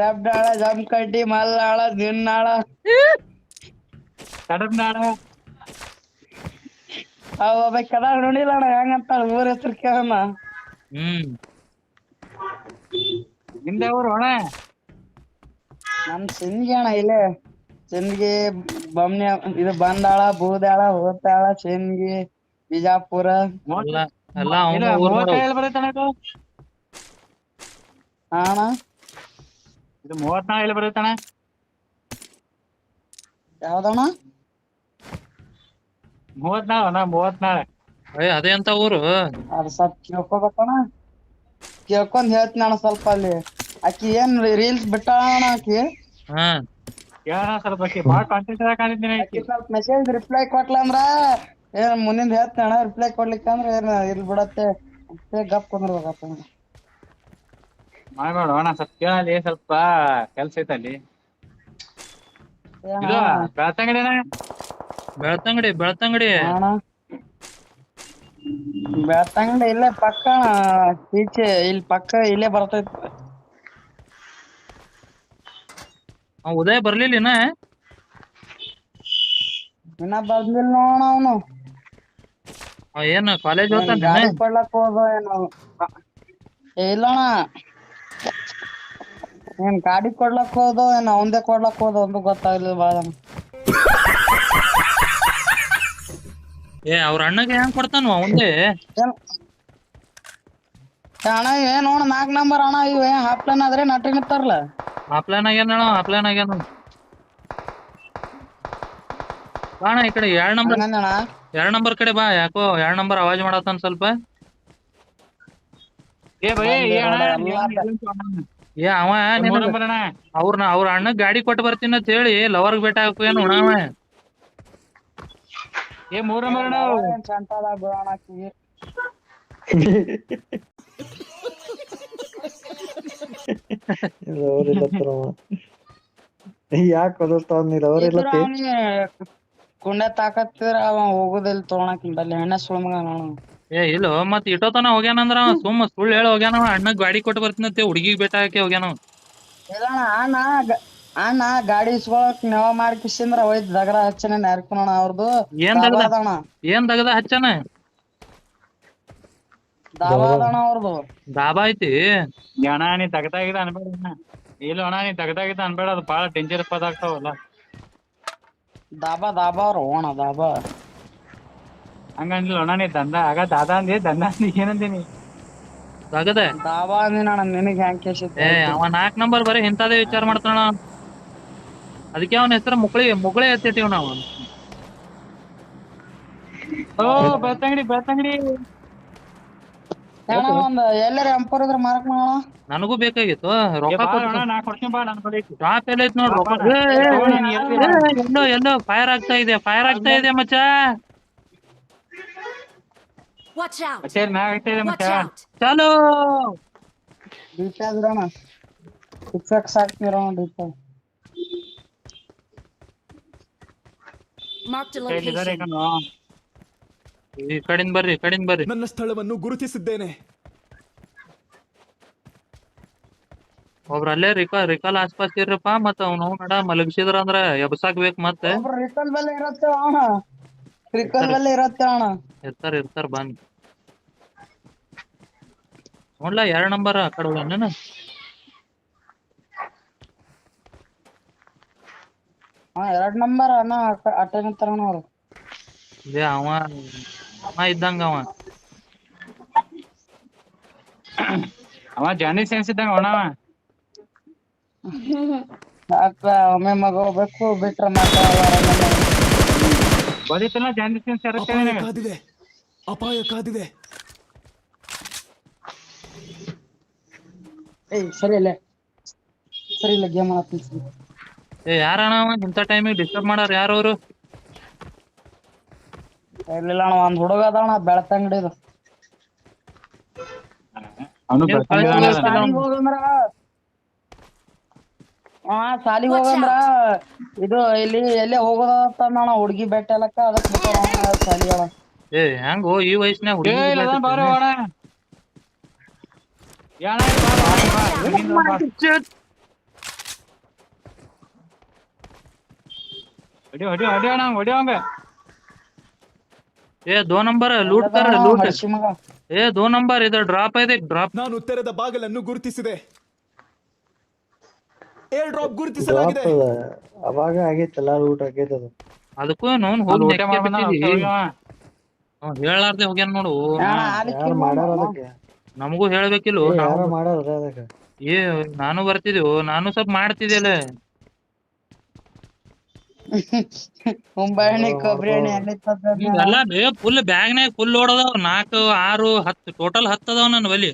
ರಬ್ಡಾಳ ಜಮಕಡ್ಡಿ ಮಲ್ಲಾಳ ದಿನ್ನಾಳ ಕಡಬ್ನಾಳ ಒಬ್ಬ ಕದ ನೋಡಿಲ್ಲ ಅಣ್ಣ ಹೆಂಗಂತ ಊರ ಹೆಸರು ಕೇಳಣ್ಣ ನಿಮ್ದ ಊರು ಅಣ್ಣ ನಮ್ ಸಿಂದಗಿ ಅಣ್ಣ ಇಲ್ಲೇ ಸಿಂದಗಿ ಬಮ್ನಿ ಇದು ಬಂದಾಳ ಬೂದಾಳ ಹೋತಾಳ ಸಿಂದಗಿ ಬಿಜಾಪುರ ಎಲ್ಲ ಅವ್ನು ಬರತ್ತಣ ಇದು ಅಣ್ಣ ಇದು 34 ಎಲ್ಲಿ ಬರತ್ತಣ ಯಾವ್ದಣ್ಣ 34 ಅಣ್ಣ 34 ಅದೇ ಅಂತ ಊರು ಅದು ಸ್ವಲ್ಪ ಕೇಳ್ಕೊಬೇಕಣ್ಣ ಕೇಳ್ಕೊಂಡ್ ಹೇಳ್ತೀನಿ ಅಣ್ಣ ಸ್ವಲ್ಪ ಅಲ್ಲಿ ಆಕಿ ಏನ್ ರೀಲ್ಸ್ ಬಿಟ್ಟಾಳ ಆಕಿ ಹಾ ಕೇಳೋಣ ಸ್ವಲ್ಪ ಬಾಳ ಕಾಂಟೆಂಟ್ ಕಾಣಿದ್ದೀನಿ ಆಕಿ ಸ್ವಲ್ಪ ಮೆಸೇಜ್ ರಿಪ್ಲೈ ಕೊಟ್ಲ ಅಂದ್ರ ಏನ್ ಮುಂದಿನ ಹೇಳ್ತೀನಿ ಅಣ್ಣ ರಿಪ್ಲೈ ಕೊಡ್ಲಿಕ್ಕ ಅಂದ್ರ ಏನ್ ಇಲ್ ಬಿಡತ್ತೆ ಅಷ್ಟೇ ಗಪ್ ಕುಂದ್ರಬೇಕಪ್ಪ ಮಾಡ್ಬೇಡ ಅಣ್ಣ ಸ್ವಲ್ಪ ಕೇಳಲಿ ಸ್ವಲ್ಪ ಕೆಲ್ಸ ಐತಲ್ಲಿ ಇದು ಬೆಳ್ತಂಗಡಿನ ಬೆಳ್ತಂಗಡಿ ಅಣ್ಣ ಬೆಳ್ತಂಗಡಿ ಇಲ್ಲೇ ಪಕ್ಕ ಈಚೆ ಇಲ್ಲಿ ಪಕ್ಕ ಇಲ್ಲೇ ಬರ್ತೈತಿ ಉದಯ ಬರ್ಲಿಲ್ಲ ಇನ್ನ ಬಂದಿಲ್ಲ ನೋಡ ಅವನು ಏನ್ ಕಾಲೇಜ್ ಹೋಗ್ತಾನ ಗಾಡಿ ಕೊಡ್ಲಕ್ ಹೋದ ಏನು ಇಲ್ಲಣ್ಣ ಏನ್ ಗಾಡಿ ಕೊಡ್ಲಕ್ ಹೋದ ಏನ್ ಅವಂದೇ ಕೊಡ್ಲಕ್ ಹೋದ ಒಂದು ಗೊತ್ತಾಗ್ಲಿಲ್ಲ ಬಾಳ ಅವ್ರ ಅಣ್ಣಗೆ ಹೆಂಗ್ ಕೊಡ್ತಾನು ಅವಂದೇ ಅಣ್ಣ ಏನ್ ನೋಡ 4 ನಂಬರ್ ಅಣ್ಣ ಇವ್ ಹಾಪ್ಲನ್ ಆದ್ರೆ ನಟ್ರಿ ನಿಂತಾರಲ್ಲ ಆಪ್ಲೈನ್ ಆಗ್ಯಾನ ಬಾಣ ಈ ಕಡೆ 2 ನಂಬರ್ ಕಡೆ ಬಾ ಯಾಕೋ 2 ನಂಬರ್ ಅವಾಜ್ ಮಾಡತ್ತಾನ ಸ್ವಲ್ಪ ಅವ ಅವ್ರ ಅಣ್ಣ ಗಾಡಿ ಕೊಟ್ಟು ಬರ್ತೀನಿ ಅಂತ ಹೇಳಿ ಲವರ್ಗ್ ಭೇಟಿ ಹಾಕು ಏನು ಉಣಾವ 3 ನಂಬರ್ ಅಣ್ಣ ಯಾಕೆ ಓದಿಸ್ತಾವ ನೀ ಅವ್ರ ಇಲ್ಲತ್ತಿ ಕುಂಡೆ ತಾಕತ್ತಿರ ಅವ ಹೋಗುದಿಲ್ಲ ತಗೊಳಕ್ ಬಲ್ಲಿ ಹೆಣ್ಣ ಸುಳ್ಮಗ ಇಲ್ಲೋ ಮತ್ ಇಟ್ಟೋತನ ಹೋಗ್ಯಾನಂದ್ರ ಅವ ಸುಳ್ಳು ಹೇಳಿ ಹೋಗ್ಯಾನವ ಅಣ್ಣಗ್ ಗಾಡಿ ಕೊಟ್ಟು ಬರ್ತೀನಿ ಅಂತ ಹುಡುಗಿಗ್ ಭೇಟಿ ಹಾಕಿ ಹೋಗ್ಯಾನವ ಇಲ್ಲಣ್ಣ ಅಣ್ಣ ಗಾಡಿ ಇಸ್ಕೊಳಕ್ ನೆವ ಮಾಡ್ಕಿಸಿಂದ್ರ ಹೋಯ್ತು ದಗಡ ಹಚ್ಚನ ನ್ಯಾರ್ಕೊಣ ಅವ್ರದ್ದು ಏನ್ ದಗದ ಹಚ್ಚನ ದಾಬಾದಣ ಅವ್ರದ್ದು ಡಾಬಾ ಐತಿ ಅಣ್ಣ ನೀ ತಗದಾಗಿದ ಅನ್ಬೇಡ ಇಲ್ಲ ಅಣ್ಣ ನೀ ತಗದಾಗಿದ ಅನ್ಬೇಡ ಅದು ಬಾಳ ಡೇಂಜರ್ ಪದ ಆಗ್ತಾವಲ್ಲ ದಾಬಾ ಅವ್ರು ಓಣ ದಾಬಾ ಹಂಗಂದಿಲ್ಲ ಅಣ್ಣ ನೀ ದಂದ ಆಗ ದಾದಾ ಅಂದಿ ಏನಂದಿನಿ ದಗದ ದಾಬಾ ಅಂದಿನ ನಿನಗ್ ಹೆಂಗ್ ಕೇಸಿತ್ತು ಅವ 4 ನಂಬರ್ ಬರೀ ಇಂಥದೇ ವಿಚಾರ ಮಾಡ್ತಾನ ಅದಕ್ಕೆ ಅವನ ಹೆಸರು ಮುಗುಳೆ ಎತ್ತಿಟ್ಟಿವ್ ನಾವು ಬೆಳ್ತಂಗಡಿ ಅಣ್ಣ ಒಂದ್ ಎಲ್ಲಾರ ಎಂಪರ್ ಇದ್ರ ಮಾರಕ್ ಮಾಡೋಣ ನನಗೂ ಬೇಕಾಗಿತ್ತು ರೊಕ್ಕ ನಾ ಕೊಡ್ತೀನಿ ಬಾ ನನ್ ಬಳಿ ಟಾಪ್ ಎಲ್ಲ ಐತ್ ನೋಡ್ ರೊಕ್ಕ ಎಲ್ಲೋ ಫೈರ್ ಆಗ್ತಾ ಇದೆ ಮಚ್ಚ Watch out! ಮ್ಯಾಗ ಐತೆ Watch out! ಚಾಲೋ ಡಿಪ್ಯಾದ್ರಣ ಫಿಕ್ಸ್ ಹಾಕ್ತಿರೋ ಡಿಪ್ಯಾ Marked a location. ಈ ಕಡಿಂದ ಬರ್ರಿ ನನ್ನ ಸ್ಥಳವನ್ನು ಗುರುತಿಸಿದ್ದೇನೆ. ಒಬ್ರ ಅಲ್ಲೇ ರಿಕಾಲ್ ಆಸ್ಪಾಸ್ ಇರ್ರಪ್ಪ ಮತ್ತ ಅವ್ನು ನಡ ಮಲಗಿಸಿದ್ರ ಅಂದ್ರ ಎಬ್ಸಾಕ್ ಬೇಕ್ ಮತ್ತೆ ರಿಕಲ್ ಬೆಲೆ ಇರತ್ತೆ ಅಣ್ಣ ಇರ್ತಾರ ಬನ್ನಿ ನೋಡ್ಲಾ 2 ನಂಬರ್ ಆ ಕಡೆ ಹೋಗ್ಯಾನ ಹಾ 2 ನಂಬರ್ ಅಣ್ಣ ಅಟ್ಟೆ ನಿಂತಾರಣ ಅವ್ರು ಅವ ಇದ್ದಂಗ ಅವ ಜಾನಿ ಸೆನ್ಸ್ ಇದ್ದಂಗ ಅವ ಒಮ್ಮೆ ಮಗ ಹೋಗ್ಬೇಕು ಬಿಟ್ರ ಗೊತ್ತಿಲ್ಲ ಜಾನಿ ಸೆನ್ಸ್ ಅಪಾಯ ಕಾದಿದೆ. ಸರಿ ಇಲ್ಲ ಗೇಮ್ ಆಡ್ತೀನಿ ಯಾರಣ್ಣ ಇಂಥ ಟೈಮಿಗೆ ಡಿಸ್ಟರ್ಬ್ ಮಾಡಾರ ಯಾರು ಅವರು ಇರ್ಲಿಲ್ಲ ಅಣ್ಣ ಒಂದ್ ಹುಡುಗ ಅದಣ್ಣ ಬೆಳ್ತಂಗಡಿದು ಸಾಲಿಗೆ ಹೋಗಂದ್ರ ಇದು ಇಲ್ಲಿ ಎಲ್ಲೇ ಹೋಗೋದಣ್ಣ ಹುಡ್ಗಿ ಬೆಟ್ಟ ಎಲ್ಲಕ್ಕ ಅದಕ್ ಬಿಟ್ಟಾರ ಸಾಲಿ ಹೆಂಗೋ ಈ ವಯಸ್ಸಿನಾಗ ಹೊಡಿಯೋಂಗ 2 ನಂಬರ್ ಲೂಟ್ ಕರ ಲೂಟ್ 2 ನಂಬರ್ ಇದು ಡ್ರಾಪ್ ಇದೆ ಡ್ರಾಪ್ ನಾನು ಉತ್ತರದ ಬಾಗಲನ್ನು ಗುರುತಿಸಿದೆ. ಏರ್ ಡ್ರಾಪ್ ಗುರುತಿಸಲಾಗಿದೆ. ಅವಾಗ ಆಗೈತಲ್ಲ ಊಟ ಆಗೈತದ ಅದಕ್ಕೂ ಹೇಳಾರ್ದೆ ಹೋಗ್ಯಾನ ನೋಡು ಮಾಡ್ಯಾರ ಅದಕ್ಕೆ ನಮಗೂ ಹೇಳ್ಬೇಕಿಲ್ಲ ಯಾರ ಮಾಡ್ಯಾರ ಅದಕ್ಕೆ ನಾನು ಬರ್ತಿದ್ದೆವು ನಾನು ಸ್ವಲ್ಪ ಮಾಡ್ತಿದ್ದೆ ಎಲ್ಲ ಫುಲ್ ಬ್ಯಾಗ್ನಾಗ ಫುಲ್ ಓಡದವ್ 4 6 10 ಟೋಟಲ್ 10 ಅದಾವ ನನ್ನ ಬಲಿ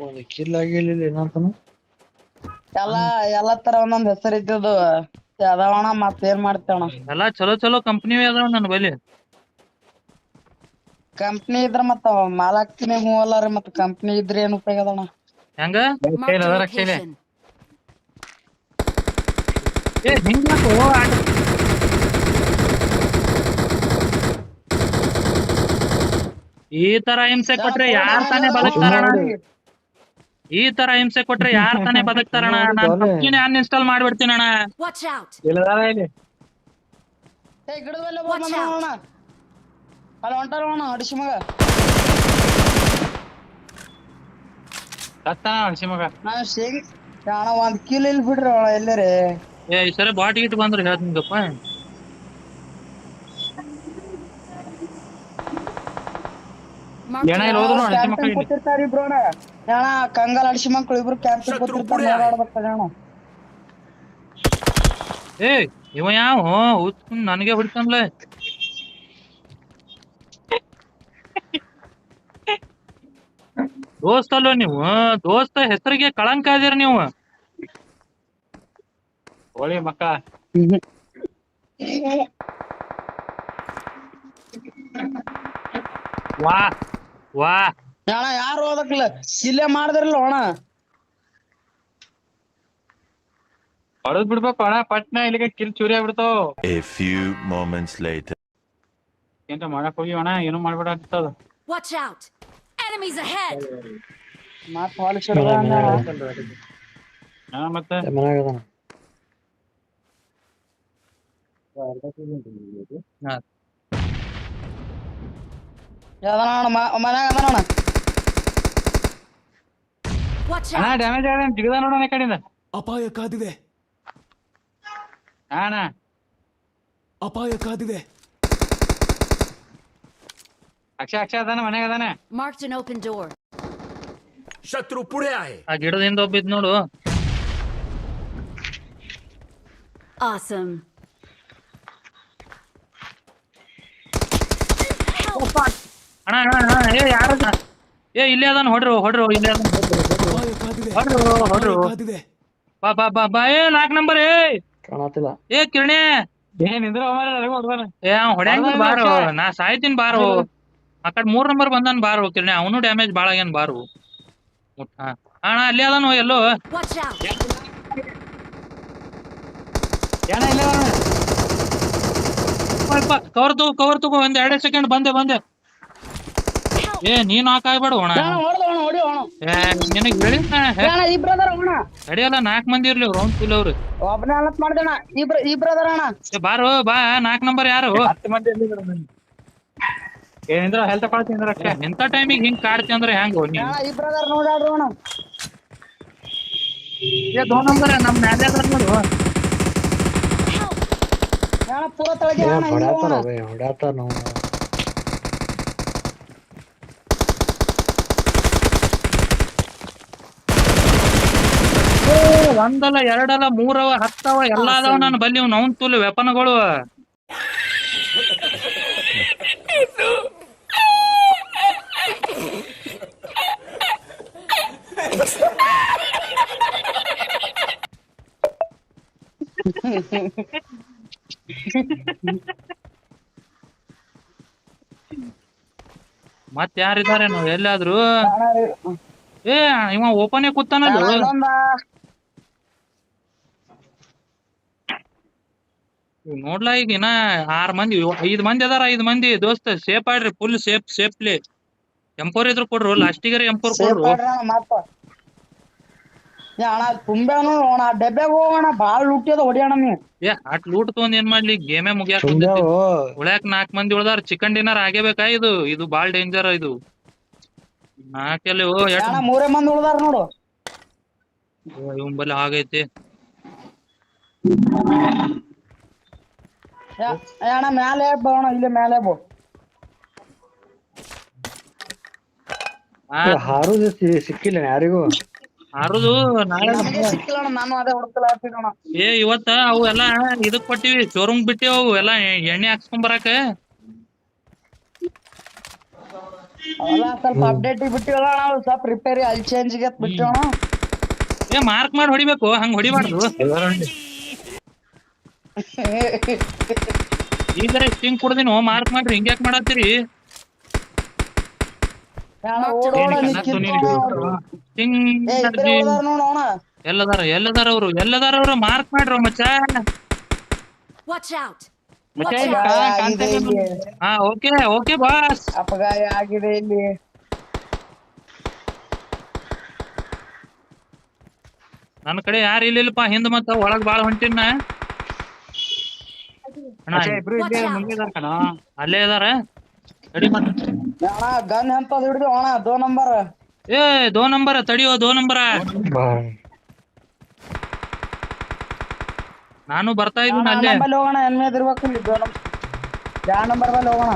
ಒಂದ್ ಕಿಲ್ ಆಗಿಲ್ಲ ಏನಂತಾನು ಎಲ್ಲಾ ತರ ಒಂದೊಂದ್ ಹೆಸರು ಇದ್ದದು ಅದಾವಣ ಮತ್ತೇನ್ ಮಾಡ್ತೇವಣ. ಎಲ್ಲಾ ಚಲೋ ಚಲೋ ಕಂಪ್ನಿ ಅದಾವ ನನ್ ಬಲ್ಲಿ. ಕಂಪ್ನಿ ಇದ್ರ ಮತ್ತ ಮಾಲಾಕ್ತಿನಿ ಹೂ ಅಲ್ಲಾರಿ ಮತ್ತ ಕಂಪ್ನಿ ಇದ್ರ ಏನ್ ಉಪಯೋಗ ಅದಣ್ಣ. ಹೆಂಗ Marked a ಅದ ರಕ್ಷಣೆ. location. ಏ ಹಿಂಗ್ಯಾಕೋ ಈ ತರ ಹಿಂಸೆ ಕೊಟ್ರೆ ಯಾರ್ ತಾನೇ ಬದುಕ್ತಾರಣ? ಈ ತರ ಹಿಂಸೆ ಕೊಟ್ರೆ ಯಾರ್ ತಾನೇ ಬದುಕ್ತಾರಣ? ನಾನ್ ಪಬ್ಜಿನೇ ಅನ್ಇನ್ಸ್ಟಾಲ್ ಮಾಡ್ಬಿಡ್ತೀನಣ್ಣ. Watch out! ಇಲ್ಲದಾರ ಇಲ್ಲಿ ಏ ಗಿಡದಲ್ಲೇ ಹೋಗೋಣ ಅಲ್ಲಿ ಹೊಂಟಾರೋಣ ಅಡಿಸಿ ಮಗ. ಸತ್ತಾನ ಹಸಿ ಮಗ. ನಾವ್ ಶೇಂಗ್ ಅಣ್ಣ ಒಂದ್ ಕಿಲ್ ಇಲ್ಲಿ ಬಿಡ್ರಿ ಅಣ್ಣ ಎಲ್ಲರೇ. ಏ ಈ ಸರಿ ಬಾಟ್ ಗಿಟ್ ಬಂದ್ರೆ ಹೇಳ್ತೀನಿಗಪ್ಪ. Marked ಏನ a ಇಲ್ಲಿ ಹೋದ್ರು ನೋಡಿ ಹಸಿ ಕ್ಯಾಂಪಿಂಗ್ ಮಕ್ಕಳು ಇಲ್ಲಿ. ಕೂತಿರ್ತಾರ ಇಬ್ರು ಅಣ್ಣ. ಅಣ್ಣ ಕಂಗಾಲ್ ಅಡಿಸಿ ಮಕ್ಳು ಇಬ್ರು ಕ್ಯಾಂಪಿಂಗ್ ಕೂತಿರ್ತಾರ ಓಡಾಡ್ಬೇಕಾರೆ ಅಣ್ಣ. ಏ ಇವ ಯಾವ ಹುಚ್ಕೊಂಡ್ ನನಗೆ ಹೊಡಿತಾನ್ಲೆ. ದೋಸ್ತಲ್ವ ನೀವು? ದೋಸ್ತ ಹೆಸರಿಗೆ ಕಳಂಕ ಇದೀರ ನೀವು. ಹೋಳಿ ಮಕ್ಕ ವಾ ವಾ ಅಣ್ಣ ಯಾರು ಹೋದಕ್ಲ ಇಲ್ಲೇ ಮಾಡಿದ್ರಲ್ಲ ಅಣ್ಣ. ಹೊಡೆದ್ ಬಿಡ್ಬೇಕು ಅಣ್ಣ ಪಟ್ನ ಇಲ್ಲಿಗೆ ಕಿಲ್ ಚೂರಿ ಆಗ್ಬಿಡ್ತಾವ. A few moments later. ಏನ್ರ ಮಾಡಕ್ ಹೋಗಿ ಅಣ್ಣ ಏನು ಮಾಡ್ಬೇಡ ಆಗ್ತದ. Watch out! Enemies ahead! ಮತ್ ಹೊಲಸಿಡ್ದ ಹಾ ಮತ್ತೆ ಮನ್ಯಾಗ ಅದಾನ. ಅಣ್ಣ ಮನ್ಯಾಗ ಅದಾನ. Watch ಅಣ್ಣ out! ಡ್ಯಾಮೇಜ್ ಆಗ ಜಿಗದ ನೋಡೋಣ ಈ ಕಡೆಯಿಂದ. ಅಪಾಯ ಕಾದಿದೆ. ಅಣ್ಣ ಅಪಾಯ ಕಾದಿದೆ. ಅಕ್ಷ ಅದಾನ ಮನ್ಯಾಗ ಅದಾನ. Marked an open door. ಶತ್ರು ಪುಡೆ ಆಯೆ. ಆ ಗಿಡದಿಂದ ಒಬ್ಬಿದ್ ನೋಡು. Awesome. ಅಣ್ಣ ಅಣ್ಣ ಅಣ್ಣ ಏ ಯಾರ ಏ ಇಲ್ಲೇ ಅದಾನ ಹೊಡ್ರು ಇಲ್ಲೇ ಅದಾನ ಅಪಾಯ ಕಾದಿದೆ. ಹೊಡ್ರು ಅಪಾಯ ಕಾದಿದೆ. ಬಾ ಬಾ ಬಾ ಬಾ ಏ 4 ನಂಬರ್ ಏ ಕಾಣತಿಲ್ಲ. ಏ ಕಿರಣೆ ಏನಿದ್ರ ಹೊಡ್ದಾನ. ಏ ಹೊಡ್ಯಾಂಗ ಬಾರೋ ನಾ ಸಾಯ್ತೀನಿ ಬಾರೋ. ಆ ಕಡೆ 3 ನಂಬರ್ ಬಂದಾನ ಬಾರೋ ಕಿರಣೆ. ಅವನು ಡ್ಯಾಮೇಜ್ ಬಾಳ ಆಗ್ಯಾನ ಬಾರು. ಅಣ್ಣ ಅಲ್ಲೇ ಅದಾನು ಎಲ್ಲೋ. Watch out! ಏನ ಇಲ್ಲ ಕವರ್ ತಗೋ ಒಂದ್ 2 ಸೆಕೆಂಡ್ ಬಂದೆ. ಏ ನೀನ್ ಹಾಕಾಗ್ಬೇಡ ಅಣ್ಣ. ಹೊಡೆದವಣ ಹೊಡಿ ಅಣ್ಣ. ನಿನಗ್ ಹೇಳಿದ್ನ ಅಣ್ಣ ಇಬ್ರು ಅದಾರ ಅಣ್ಣ. ನಡೆಯಲ್ಲ 4 ಮಂದಿ ಇರ್ಲಿ ರೌಂಡ್ ಫುಲ್ ಅವ್ರು. ಒಬ್ಬನೇ ಅಲತ್ ಮಾಡ್ದೇಣ ಇಬ್ರು ಅದಾರ ಅಣ್ಣ. ಏ ಬಾರೋ ಬಾ 4 ನಂಬರ್ ಯಾರು? 10 ಮಂದಿ ಏನಿದ್ರ ಹೆಲ್ತ್ ಕೊಡ್ತೀನಿ ಅಕ್ಷ. ಇಂಥ ಟೈಮಿಗೆ ಹಿಂಗ್ ಕಾಡ್ತಿ ಅಂದ್ರೆ ಹೆಂಗ್ ನೀ? ಅಣ್ಣ ಇಬ್ರು ಅದಾರ ನೋಡ್ರಿ ಅಣ್ಣ. ಏ 2 ನಂಬರ್ ನಮ್ ಮ್ಯಾಲೆ ಅದಾರ ನೋಡು. ಅಣ್ಣ ಪೂರ ತಳಗೆ ಅಣ್ಣ ಹಿಂಗ್ ಹೊಡ್ಯಾತಾರ ಹೋಗೋಣ. ಹೊಡ್ಯಾತಾರ ನಾವು. ಒಂದಲ್ಲ 2 ಅಲ್ಲ 3 ಅವ 10 ಅವ ಎಲ್ಲಾ ಅದಾವ ನನ್ನ ಬಲ್ಲಿ. ಅವ್ನ್ ತುಲ್ ವೆಪನ್ಗಳು. ಮತ್ ಯಾರಿದ್ದಾರೆ ನಾವು ಎಲ್ಲಾದ್ರು? ಏ ಇವ ಓಪನ್ ಕೂತಾನಲ್ಲ. ನೋಡ್ಲಾ ಈಗ ಇನ್ನ 6 ಮಂದಿ 5 ಮಂದಿ ಅದಾರ. 5 ಮಂದಿ ದೋಸ್ತ ಸೇಫ್ ಆಡ್ರಿ. Full safely. M4 ಇದ್ರು ಕೊಡ್ರು. ಲಾಸ್ಟಿಗೆ M4 ಕೊಡ್ರು. ಅಣ್ಣ ತುಂಬ್ಯಾನು ಅಣ್ಣ ಡಬ್ಬ್ಯಾಗ ಹೋಗೋಣ. ಬಾಳ ಲೂಟಿ ಅದ ಹೊಡಿಯೋಣ ನೀ. ಏ ಅಟ್ ಲೂಟ್ ತಗೊಂಡ್ ಏನ್ ಮಾಡ್ಲಿ? ಗೇಮೇ ಮುಗಿಯಾಕ ಉಳ್ಯಾಕ 4 ಮಂದಿ ಉಳ್ದಾರ. Chicken dinner ಆಗೇಬೇಕಾ? ಇದು ಬಾಳ ಡೇಂಜರ್. ಇದು 4 ಎಲ್ಲಿ ಅಣ್ಣ 3 ಮಂದಿ ಉಳ್ದಾರ ನೋಡು. ಇವನ್ ಬಲ್ಲಿ ಆಗೈತಿ. ಅಣ್ಣ ಮ್ಯಾಲೆ ಬೋಣ ಇಲ್ಲೇ ಮ್ಯಾಲೆ ಬೋ. ಹಾರುದು ಸಿಕ್ಕಿಲ್ಲ ಯಾರಿಗೂ. ಹಾರುದು ನಾಳೆ ಸಿಕ್ಕಿಲ್ಲ ಅಣ್ಣ. ನಾನು ಅದೇ ಹುಡುಕಲಾಗ್ತೀನಿ. ಏ ಇವತ್ತ ಅವು ಎಲ್ಲಾ ಇದಕ್ ಕೊಟ್ಟಿವಿ. ಶೋರೂಮ್ ಬಿಟ್ಟಿವಿ. ಅವು ಎಲ್ಲಾ ಎಣ್ಣೆ ಹಾಕ್ಸ್ಕೊಂಡ್ ಬರಾಕ. ಅವೆಲ್ಲ ಸ್ವಲ್ಪ ಅಪ್ಡೇಟ್ ಬಿಟ್ಟಿವಲ್ಲ ನಾವು ಸ್ವಲ್ಪ ರಿಪೇರಿ ಅಲ್ಲಿ ಚೇಂಜ್ಗೆ ಬಿಟ್ಟಿವಣ. ಏ ಮಾರ್ಕ್ ಮಾಡಿ ಹೊಡಿಬೇಕು, ಹಂಗ್ ಹೊಡಿಬಾರ್ದು. ಈಗರ ಸ್ಟಿಂಗ್ ಕುಡ್ದಿನ ಮಾರ್ಕ್ ಮಾಡ್ರಿ, ಹಿಂಗ್ಯಾಕ್ ಮಾಡತ್ತೀರಿ? ಸ್ಟಿಂಗ್ ನೋಡೋಣ ಎಲ್ಲದಾರ ಅವ್ರು ಮಾರ್ಕ್ ಮಾಡ್ರು ಮಚ್ಚ. Watch out! ಮತ್ತೆ Watch ಇಲ್ಲಿ out! ಆಗಿದೆ ಇಲ್ಲಿ, ಹಾ ಓಕೆ ಓಕೆ ಬಾಸ್. ಅಪಘಾತ ಆಗಿದೆ ಇಲ್ಲಿ. ನನ್ನ ಕಡೆ ಯಾರು ಇಲ್ಲಿಲ್ಲಪ್ಪ, ಹಿಂದ್ ಮತ್ತ ಒಳಗ್ ಬಾಳ ಹೊಂಟಿನ. ಅಣ್ಣ ಇಬ್ರು ಇಲ್ಲೇ ಮುಂದೆ ಇದಾರ ಕಣ. ಅಲ್ಲೇ ಇದಾರ, ರೆಡಿ ಮಾಡ. ಅಣ್ಣ ಗನ್ ಎಂತದ್ ಹಿಡಿದು ಅಣ್ಣ 2 ನಂಬರ್. ಏ 2 ನಂಬರ್ ತಡಿಯೋ, 2 ನಂಬರ್. ನಾನು ಬರ್ತಾ ಇದ್ದೀನಿ ಅಲ್ಲೇ. ನಂಬಲ್ಲಿ ಹೋಗೋಣ, ಎನ್ಮೇದ್ ಇರ್ಬೇಕು ಇಲ್ಲಿ 2 ನಂಬರ್ ಬಲ್ಲಿ ಹೋಗೋಣ.